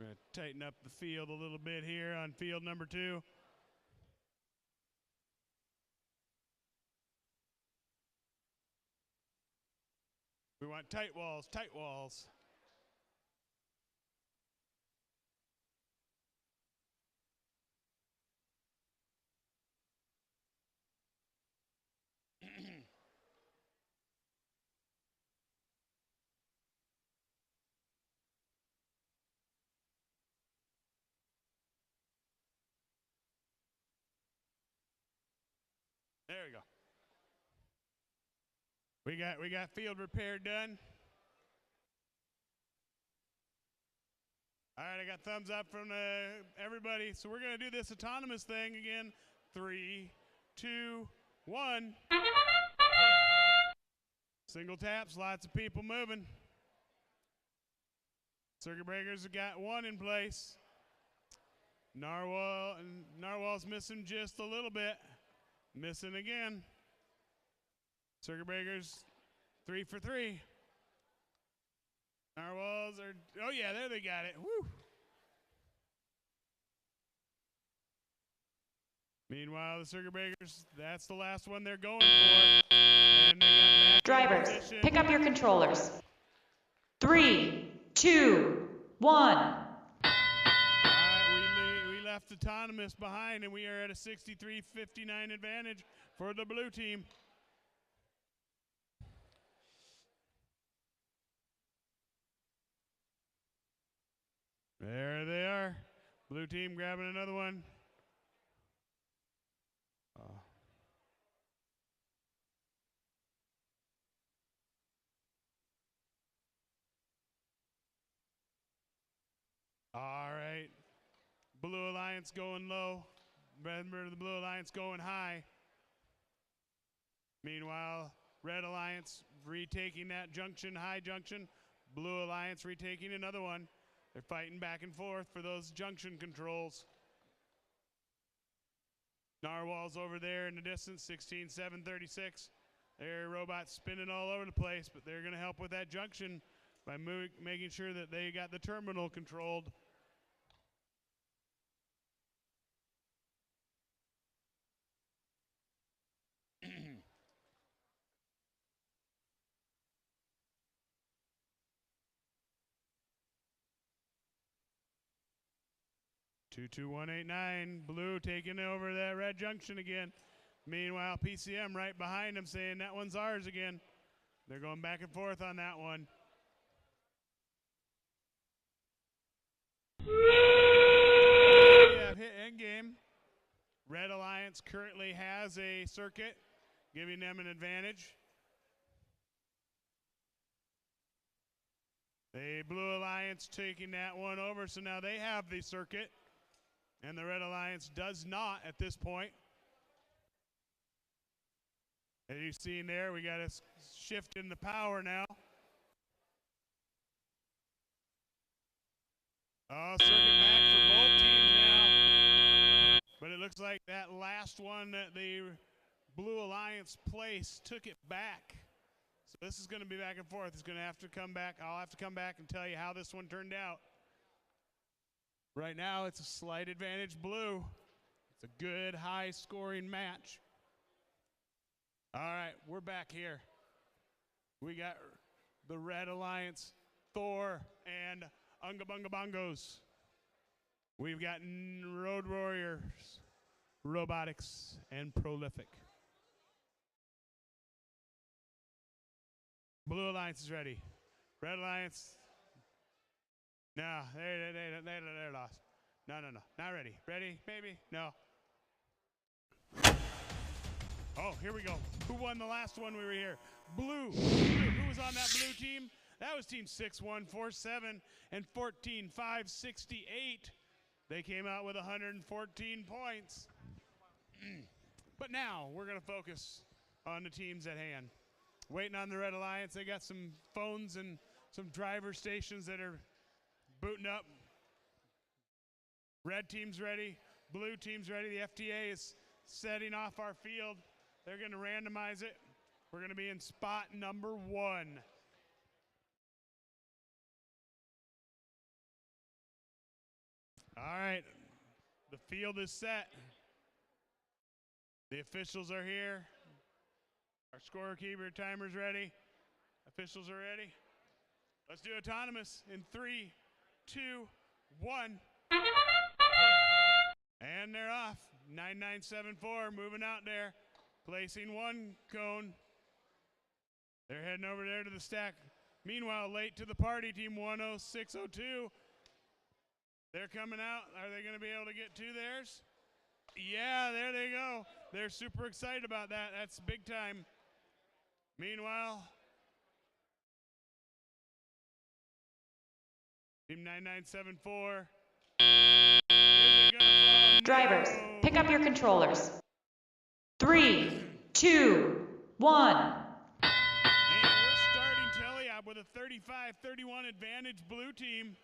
We're going to tighten up the field a little bit here on field number 2. We want tight walls, tight walls. There we go. We got field repair done. All right, I got thumbs up from everybody. So we're going to do this autonomous thing again. 3, 2, 1. Single taps, lots of people moving. Circuit breakers have got 1 in place. Narwhal's missing just a little bit. Missing again. Circuit breakers 3 for 3. Narwhals are, oh yeah, there they got it. Woo! Meanwhile, the circuit breakers, that's the last one they're going for. And they got back Drivers, in position. pick up your controllers. 3, 2, 1. All right, we left autonomous behind, and we are at a 63-59 advantage for the blue team. There they are. Blue team grabbing another one. All right. Blue Alliance going low. Remember the Blue Alliance going high. Meanwhile, Red Alliance retaking that junction, high junction. Blue Alliance retaking another one. They're fighting back and forth for those junction controls. Narwhal's over there in the distance, 16-736. Their robots spinning all over the place, but they're going to help with that junction by making sure that they got the terminal controlled. Two, 22189, blue taking over that red junction again. Meanwhile, PCM right behind them saying that one's ours again. They're going back and forth on that one. We have hit endgame. Red Alliance currently has a circuit, giving them an advantage. The Blue Alliance taking that one over, so now they have the circuit. And the Red Alliance does not at this point. As you've seen there, we got a shift in the power now. Oh, circuit back for both teams now. But it looks like that last one that the Blue Alliance placed took it back. So this is going to be back and forth. It's going to have to come back. I'll have to come back and tell you how this one turned out. Right now, it's a slight advantage blue. It's a good, high-scoring match. All right, we're back here. We got the Red Alliance, Thor, and Unga Bunga Bongos. We've got Road Warriors, Robotics, and Prolific. Blue Alliance is ready. Red Alliance. No, they're lost. No, not ready. Ready, maybe? No. Oh, here we go. Who won the last one we were here? Blue. Who was on that blue team? That was team 6147 and 14568. They came out with 114 points. But now we're going to focus on the teams at hand. Waiting on the Red Alliance. They got some phones and some driver stations that are booting up. Red team's ready. Blue team's ready. The FTA is setting off our field. They're going to randomize it. We're going to be in spot number 1. All right, the field is set. The officials are here. Our scorekeeper timer's ready. Officials are ready. Let's do autonomous in 3, 2, 1. And they're off. 9974 moving out there, placing one cone. They're heading over there to the stack. Meanwhile, late to the party, team 10602. They're coming out. Are they going to be able to get to theirs? Yeah, there they go. They're super excited about that. That's big time. Meanwhile, team 9974. Drivers, pick up your controllers. 3, 2, 1. And we're starting Telly-Op with a 35-31 advantage, blue team.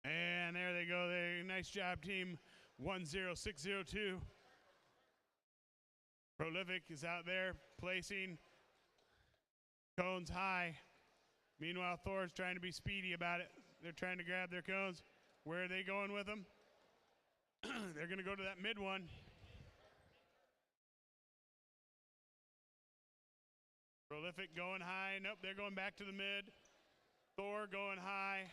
And there they go. Nice job, team 10602. Prolific is out there placing cones high. Meanwhile, Thor's trying to be speedy about it. They're trying to grab their cones. Where are they going with them? They're going to go to that mid one. Prolific going high. Nope, they're going back to the mid. Thor going high.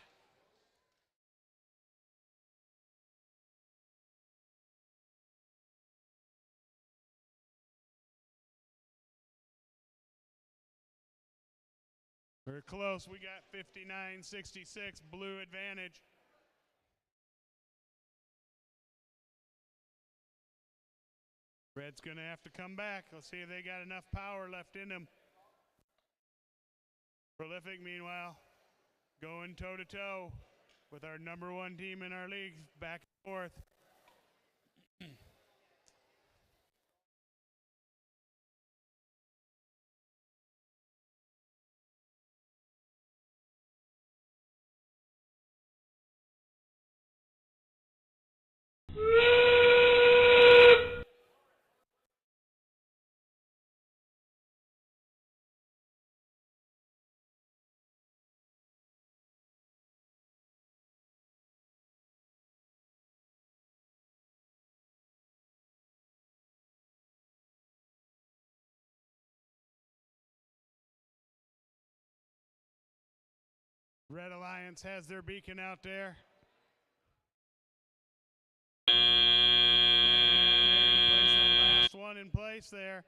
We're close. We got 59-66, blue advantage. Red's going to have to come back. Let's see if they got enough power left in them. Prolific, meanwhile, going toe-to-toe with our #1 team in our league, back and forth. Red Alliance has their beacon out there. And they're going to place that last one in place there.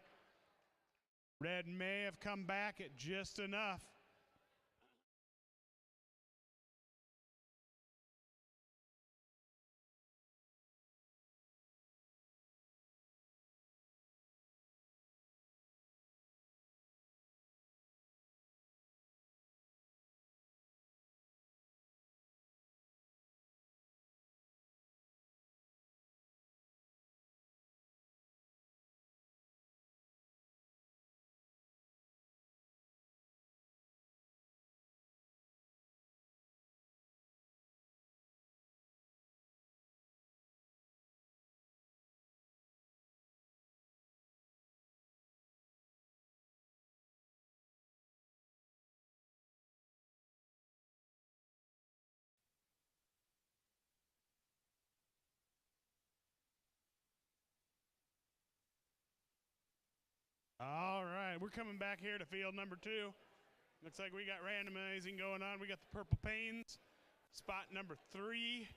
Red may have come back at just enough. All right, we're coming back here to field #2. Looks like we got randomizing going on. We got the purple panes, spot #3.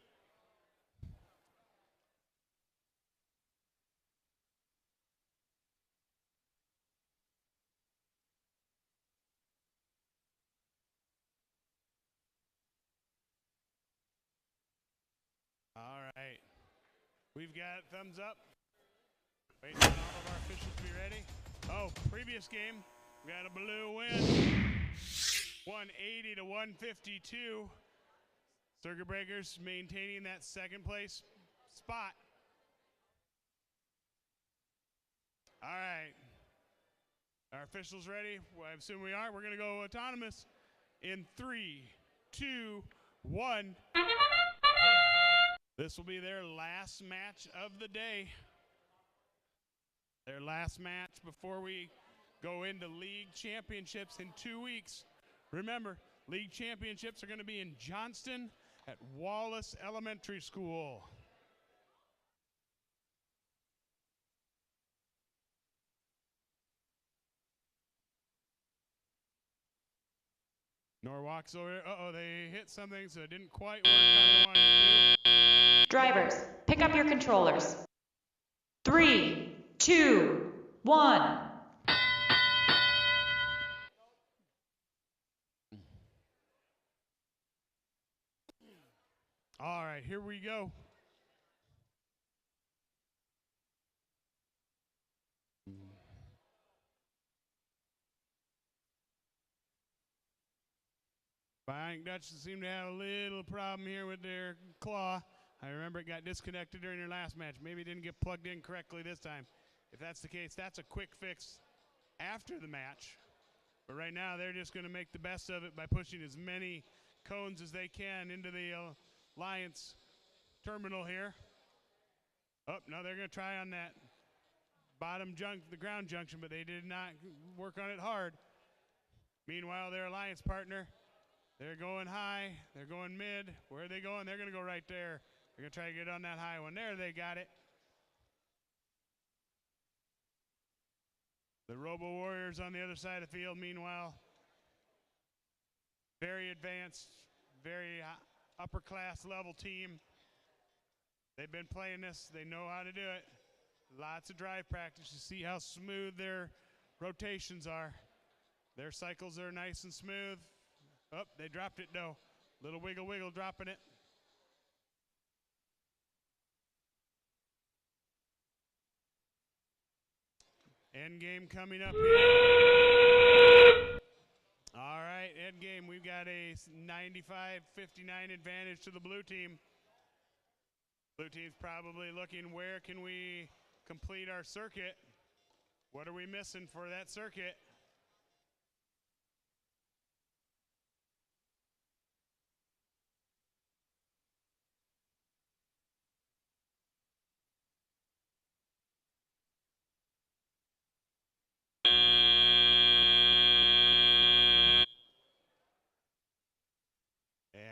All right, we've got thumbs up. Waiting on all of our officials to be ready. Oh, previous game, we got a blue win. 180-152. Circuit Breakers maintaining that second place spot. All right. Our officials ready? Well, I assume we are. We're going to go autonomous in 3, 2, 1. This will be their last match of the day. Their last match before we go into league championships in 2 weeks. Remember, league championships are going to be in Johnston at Wallace Elementary School. Norwalk's over here. Uh-oh, they hit something, so it didn't quite work how they wanted to. Drivers, pick up your controllers. 3, 2, 1. All right, here we go. Flying Dutchman seem to have a little problem here with their claw. I remember it got disconnected during their last match. Maybe it didn't get plugged in correctly this time. If that's the case, that's a quick fix after the match. But right now, they're just going to make the best of it by pushing as many cones as they can into the Alliance terminal here. Oh, no, they're going to try on that the ground junction, but they did not work on it hard. Meanwhile, their Alliance partner, they're going high, they're going mid. Where are they going? They're going to go right there. They're going to try to get on that high one. There, they got it. The Robo Warriors on the other side of the field, meanwhile, very advanced, very upper class level team. They've been playing this. They know how to do it. Lots of drive practice to see how smooth their rotations are. Their cycles are nice and smooth. Oh, they dropped it though. Little wiggle wiggle dropping it. End game coming up here. All right, end game. We've got a 95-59 advantage to the blue team. Blue team's probably looking, where can we complete our circuit? What are we missing for that circuit?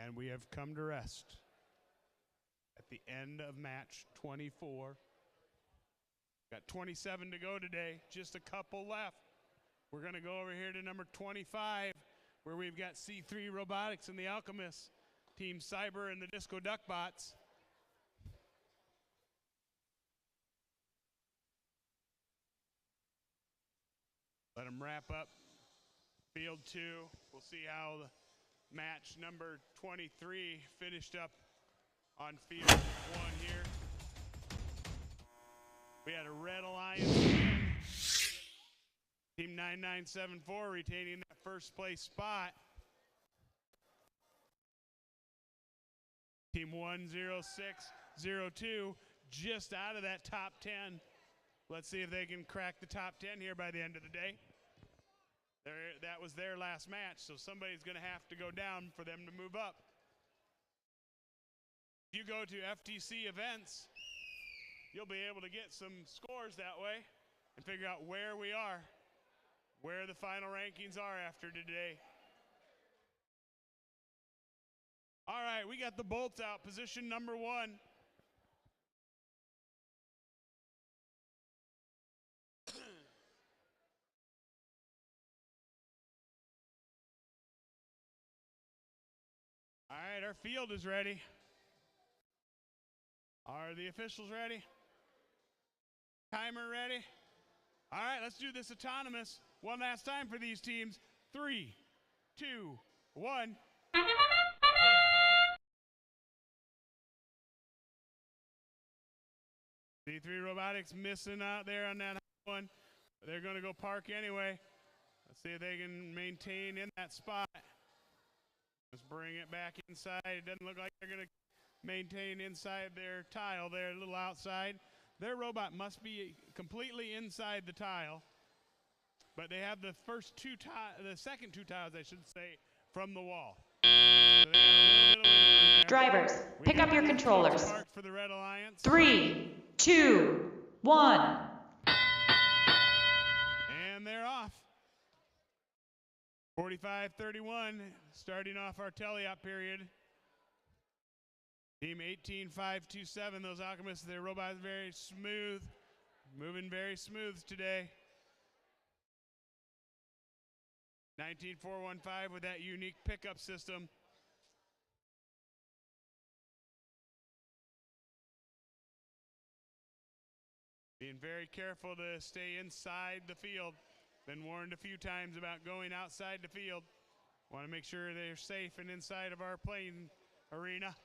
And we have come to rest at the end of match 24. Got 27 to go today, just a couple left. We're going to go over here to number 25, where we've got C3 Robotics and the Alchemists, Team Cyber and the Disco Duckbots. Let them wrap up field 2. We'll see how the match number 23 finished up on field 1 here. We had a Red Alliance win. Team 9974 retaining that first place spot. Team 10602 just out of that top 10. Let's see if they can crack the top 10 here by the end of the day. That was their last match, so somebody's going to have to go down for them to move up. If you go to FTC events, you'll be able to get some scores that way and figure out where we are, where the final rankings are after today. All right, we got the bolts out, position number 1. All right, our field is ready. Are the officials ready? Timer ready? All right, let's do this autonomous one last time for these teams. 3, 2, 1. C3 Robotics missing out there on that one. They're going to go park anyway. Let's see if they can maintain in that spot. Let's bring it back inside. It doesn't look like they're going to maintain inside their tile there, a little outside. Their robot must be completely inside the tile, but they have the second 2 tiles, I should say, from the wall. So they got a little bit of wiggle room there. Drivers, pick up your controllers. For the Red Alliance. 3, 2, 1. And they're off. 45-31, starting off our tele-op period. Team 18527, those Alchemists, their robots very smooth, moving very smooth today. 19415 with that unique pickup system. Being very careful to stay inside the field. Been warned a few times about going outside the field. Want to make sure they're safe and inside of our playing arena.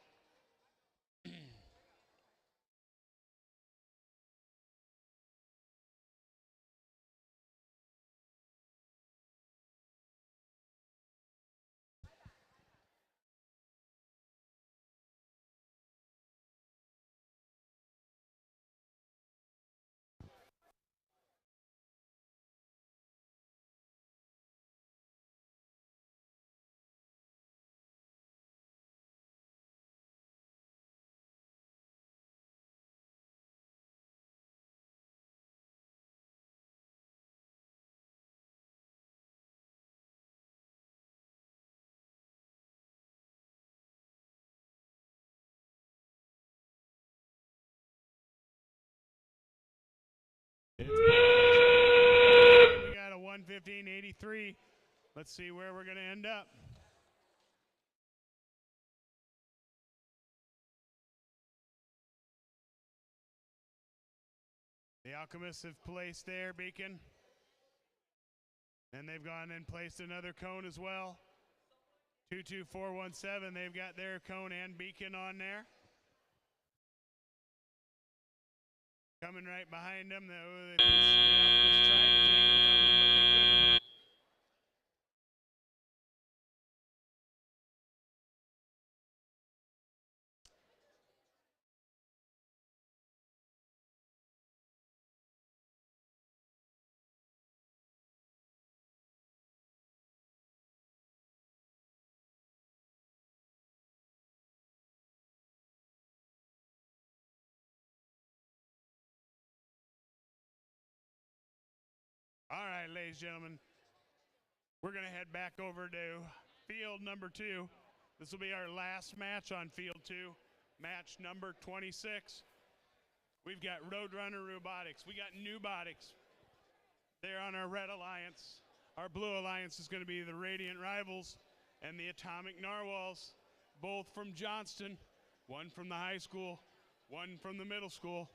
We got a 115.83. Let's see where we're going to end up. The Alchemists have placed their beacon. And they've gone and placed another cone as well. 22417, they've got their cone and beacon on there. Coming right behind them, the Alchemists tried to take it from them, but they couldn't. All right, ladies and gentlemen, we're going to head back over to field number 2. This will be our last match on field 2, match number 26. We've got Roadrunner Robotics. We got Newbotics. They're on our red alliance. Our blue alliance is going to be the Radiant Rivals and the Atomic Narwhals, both from Johnston, one from the high school, one from the middle school.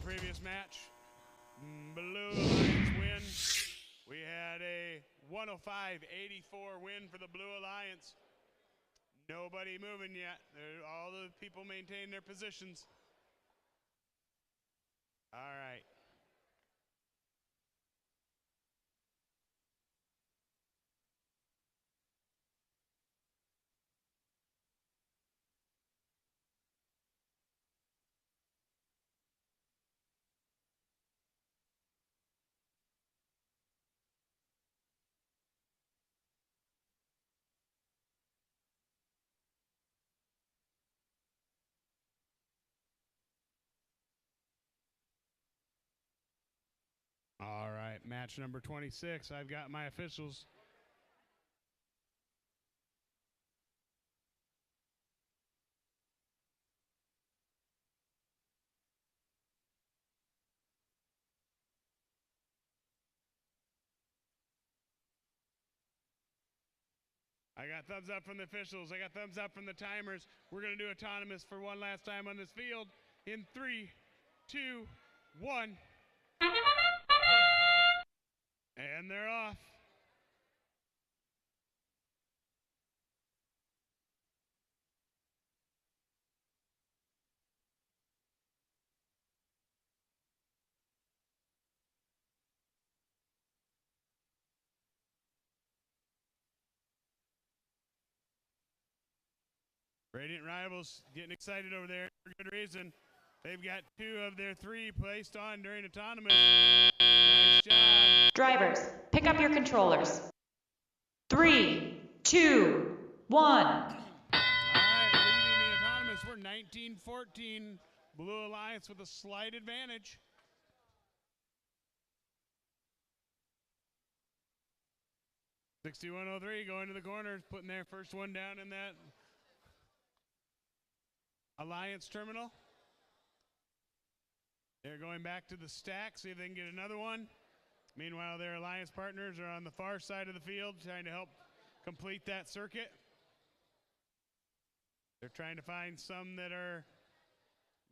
Previous match, Blue Alliance win. We had a 105-84 win for the Blue Alliance. Nobody moving yet. All the people maintain their positions. All right. All right, match number 26. I've got my officials. I got thumbs up from the officials. I got thumbs up from the timers. We're going to do autonomous for one last time on this field in 3, 2, 1. And they're off. Radiant Rivals getting excited over there for good reason. They've got 2 of their 3 placed on during autonomous. Nice job. Drivers, pick up your controllers. 3, 2, 1. All right, leading the autonomous, we're 19-14. Blue Alliance with a slight advantage. (61:03) going to the corner, putting their first one down in that Alliance terminal. They're going back to the stack, see if they can get another one. Meanwhile, their Alliance partners are on the far side of the field trying to help complete that circuit. They're trying to find some that are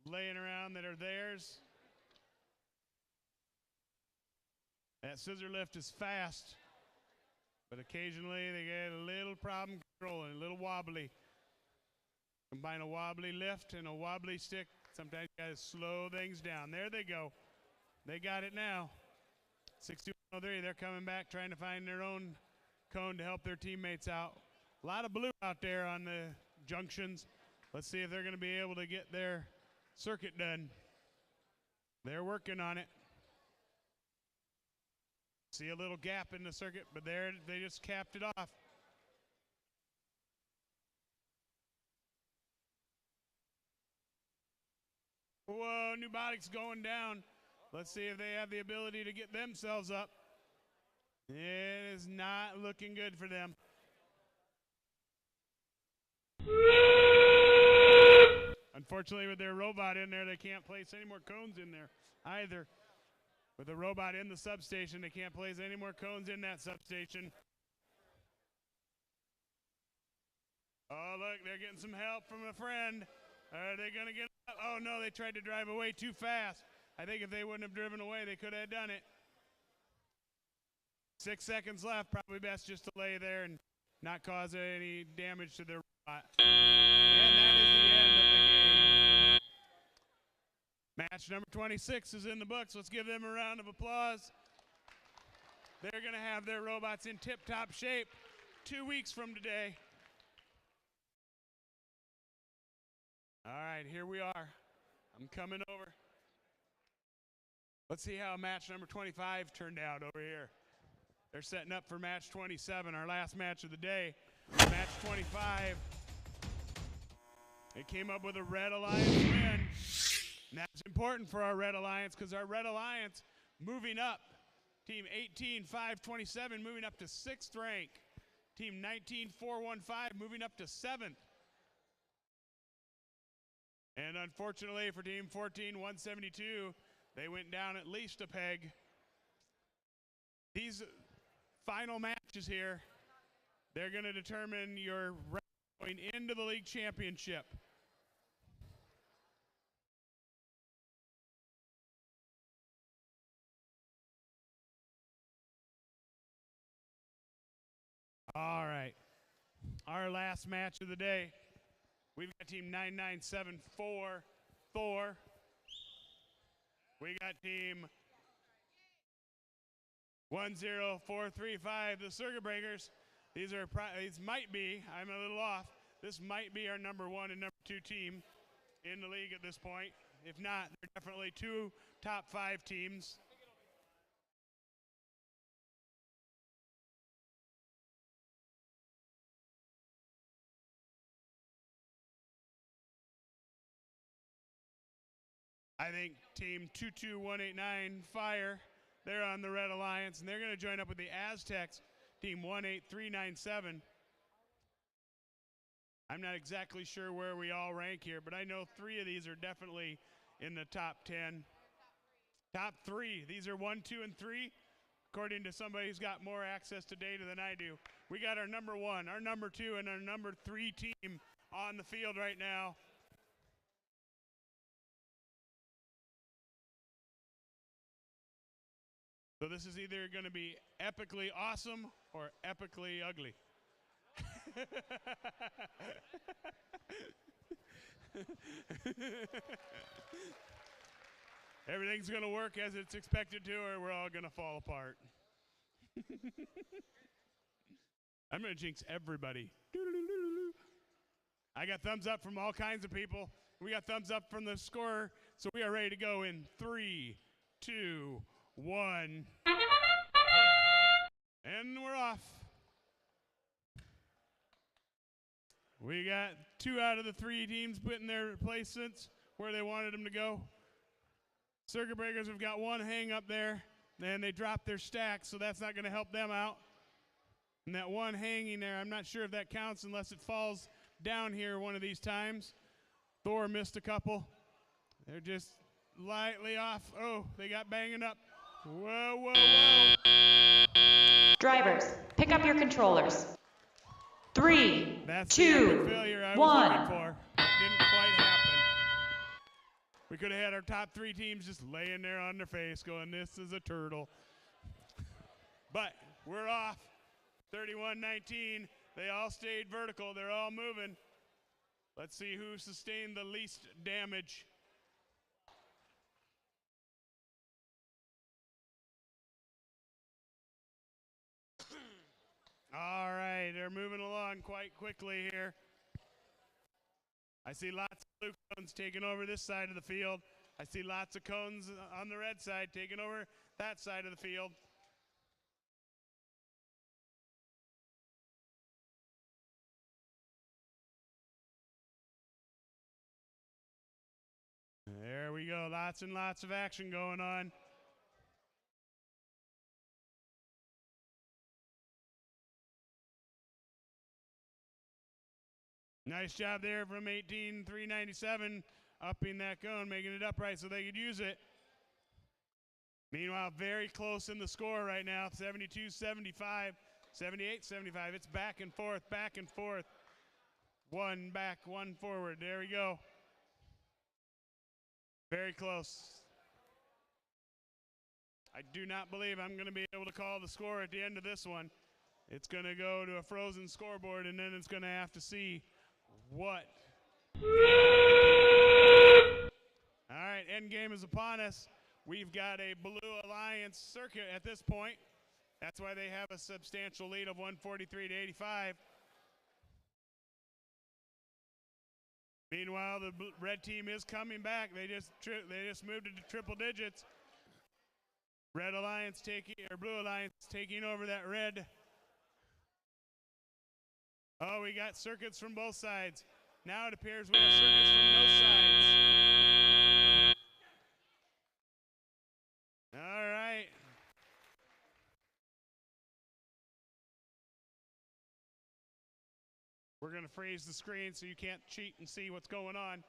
laying around that are theirs. That scissor lift is fast, but occasionally they get a little problem controlling, a little wobbly. Combine a wobbly lift and a wobbly stick. Sometimes you gotta slow things down. There they go. They got it now. 61:03, they're coming back trying to find their own cone to help their teammates out. A lot of blue out there on the junctions. Let's see if they're gonna be able to get their circuit done. They're working on it. See a little gap in the circuit, but there they just capped it off. Whoa, Pneumatic's going down. Let's see if they have the ability to get themselves up. It is not looking good for them. Unfortunately, with their robot in there, they can't place any more cones in there either. With the robot in the substation, they can't place any more cones in that substation. Oh, look, they're getting some help from a friend. Are they going to get up? Oh, no, they tried to drive away too fast. I think if they wouldn't have driven away, they could have done it. 6 seconds left. Probably best just to lay there and not cause any damage to their robot. And that is the end of the game. Match number 26 is in the books. Let's give them a round of applause. They're going to have their robots in tip-top shape 2 weeks from today. All right, here we are. I'm coming over. Let's see how match number 25 turned out over here. They're setting up for match 27, our last match of the day. Match 25. They came up with a Red Alliance win. And that's important for our Red Alliance because our Red Alliance moving up. Team 18-527 moving up to 6th rank. Team 19-415 moving up to 7th. And unfortunately for Team 14-172, they went down at least a peg. These final matches here, they're going to determine your rank going into the league championship. All right, our last match of the day. We've got Team 9974, Thor. We got Team 10435, the Circuit Breakers. These might be, I'm a little off, this might be our number 1 and number 2 team in the league at this point. If not, they're definitely 2 top 5 teams. I think Team 22189 Fire, they're on the Red Alliance, and they're going to join up with the Aztecs, Team 18397. I'm not exactly sure where we all rank here, but I know 3 of these are definitely in the top 10. Top 3. These are 1, 2, and 3, according to somebody who's got more access to data than I do. We got our number 1, our number 2, and our number 3 team on the field right now. So this is either going to be epically awesome or epically ugly. Everything's going to work as it's expected to, or we're all going to fall apart. I'm going to jinx everybody. I got thumbs up from all kinds of people. We got thumbs up from the scorer, so we are ready to go in 3, 2, 1. And we're off. We got 2 out of the 3 teams putting their replacements. where they wanted them to go. Circuit breakers have got one hang up there, and they dropped their stacks, so that's not going to help them out. And that one hanging there, I'm not sure if that counts unless it falls down here one of these times. Thor missed a couple. They're just lightly off. Oh, they got banging up. Whoa, whoa, whoa. Drivers, pick up your controllers. 3, That's 2, the failure I was 1. looking for. Didn't quite happen. We could have had our top 3 teams just laying there on their face going, this is a turtle. But we're off. 31-19. They all stayed vertical. They're all moving. Let's see who sustained the least damage. All right, they're moving along quite quickly here. I see lots of blue cones taking over this side of the field. I see lots of cones on the red side taking over that side of the field. There we go, lots and lots of action going on. Nice job there from 18,397, upping that cone, making it upright so they could use it. Meanwhile, very close in the score right now, 72-75, 78-75. It's back and forth, back and forth. One back, one forward. There we go. Very close. I do not believe I'm going to be able to call the score at the end of this one. It's going to go to a frozen scoreboard, and then it's going to have to see what. All right, end game is upon us. We've got a Blue Alliance circuit at this point. That's why they have a substantial lead of 143-85. Meanwhile, the red team is coming back. They just moved it to triple digits. Red Alliance Blue Alliance taking over that red. Oh, we got circuits from both sides. Now it appears we have circuits from no sides. All right. We're going to freeze the screen so you can't cheat and see what's going on.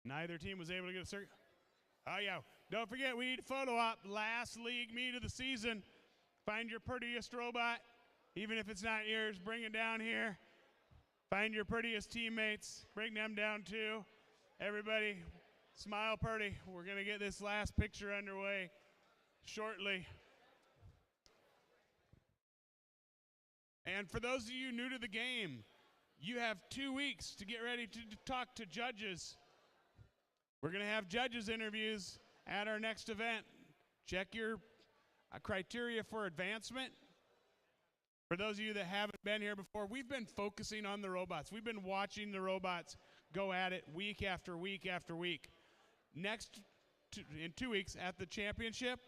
Neither team was able to get a circuit. Oh, yeah. Don't forget, we need a photo op. Last league meet of the season. Find your prettiest robot. Even if it's not yours, bring it down here. Find your prettiest teammates. Bring them down, too. Everybody, smile pretty. We're going to get this last picture underway shortly. And for those of you new to the game, you have 2 weeks to get ready to talk to judges. We're going to have judges interviews at our next event. Check your criteria for advancement. For those of you that haven't been here before, we've been focusing on the robots. We've been watching the robots go at it week after week after week. Next, in 2 weeks at the championship,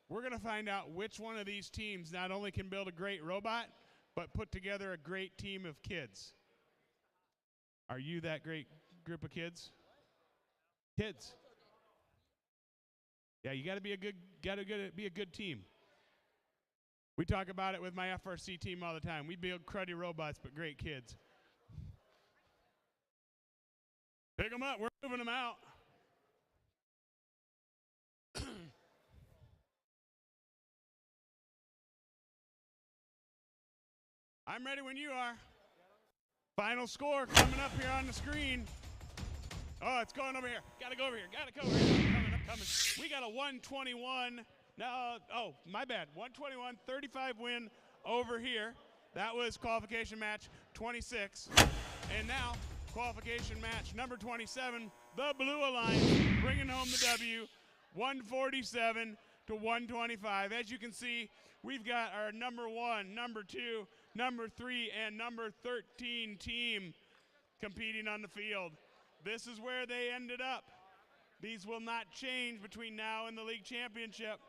we're going to find out which one of these teams not only can build a great robot, but put together a great team of kids. Are you that great group of kids? Kids. Yeah, you got to be a good team. We talk about it with my FRC team all the time. We build cruddy robots, but great kids. Pick them up. We're moving them out. I'm ready when you are. Final score coming up here on the screen. Oh, it's going over here. Got to go over here. Got to go over here. I'm coming. We got a 121. No, oh, my bad. 121-35 win over here. That was qualification match 26. And now, qualification match number 27, the Blue Alliance bringing home the W, 147 to 125. As you can see, we've got our number 1, number 2, number 3, and number 13 team competing on the field. This is where they ended up. These will not change between now and the league championship.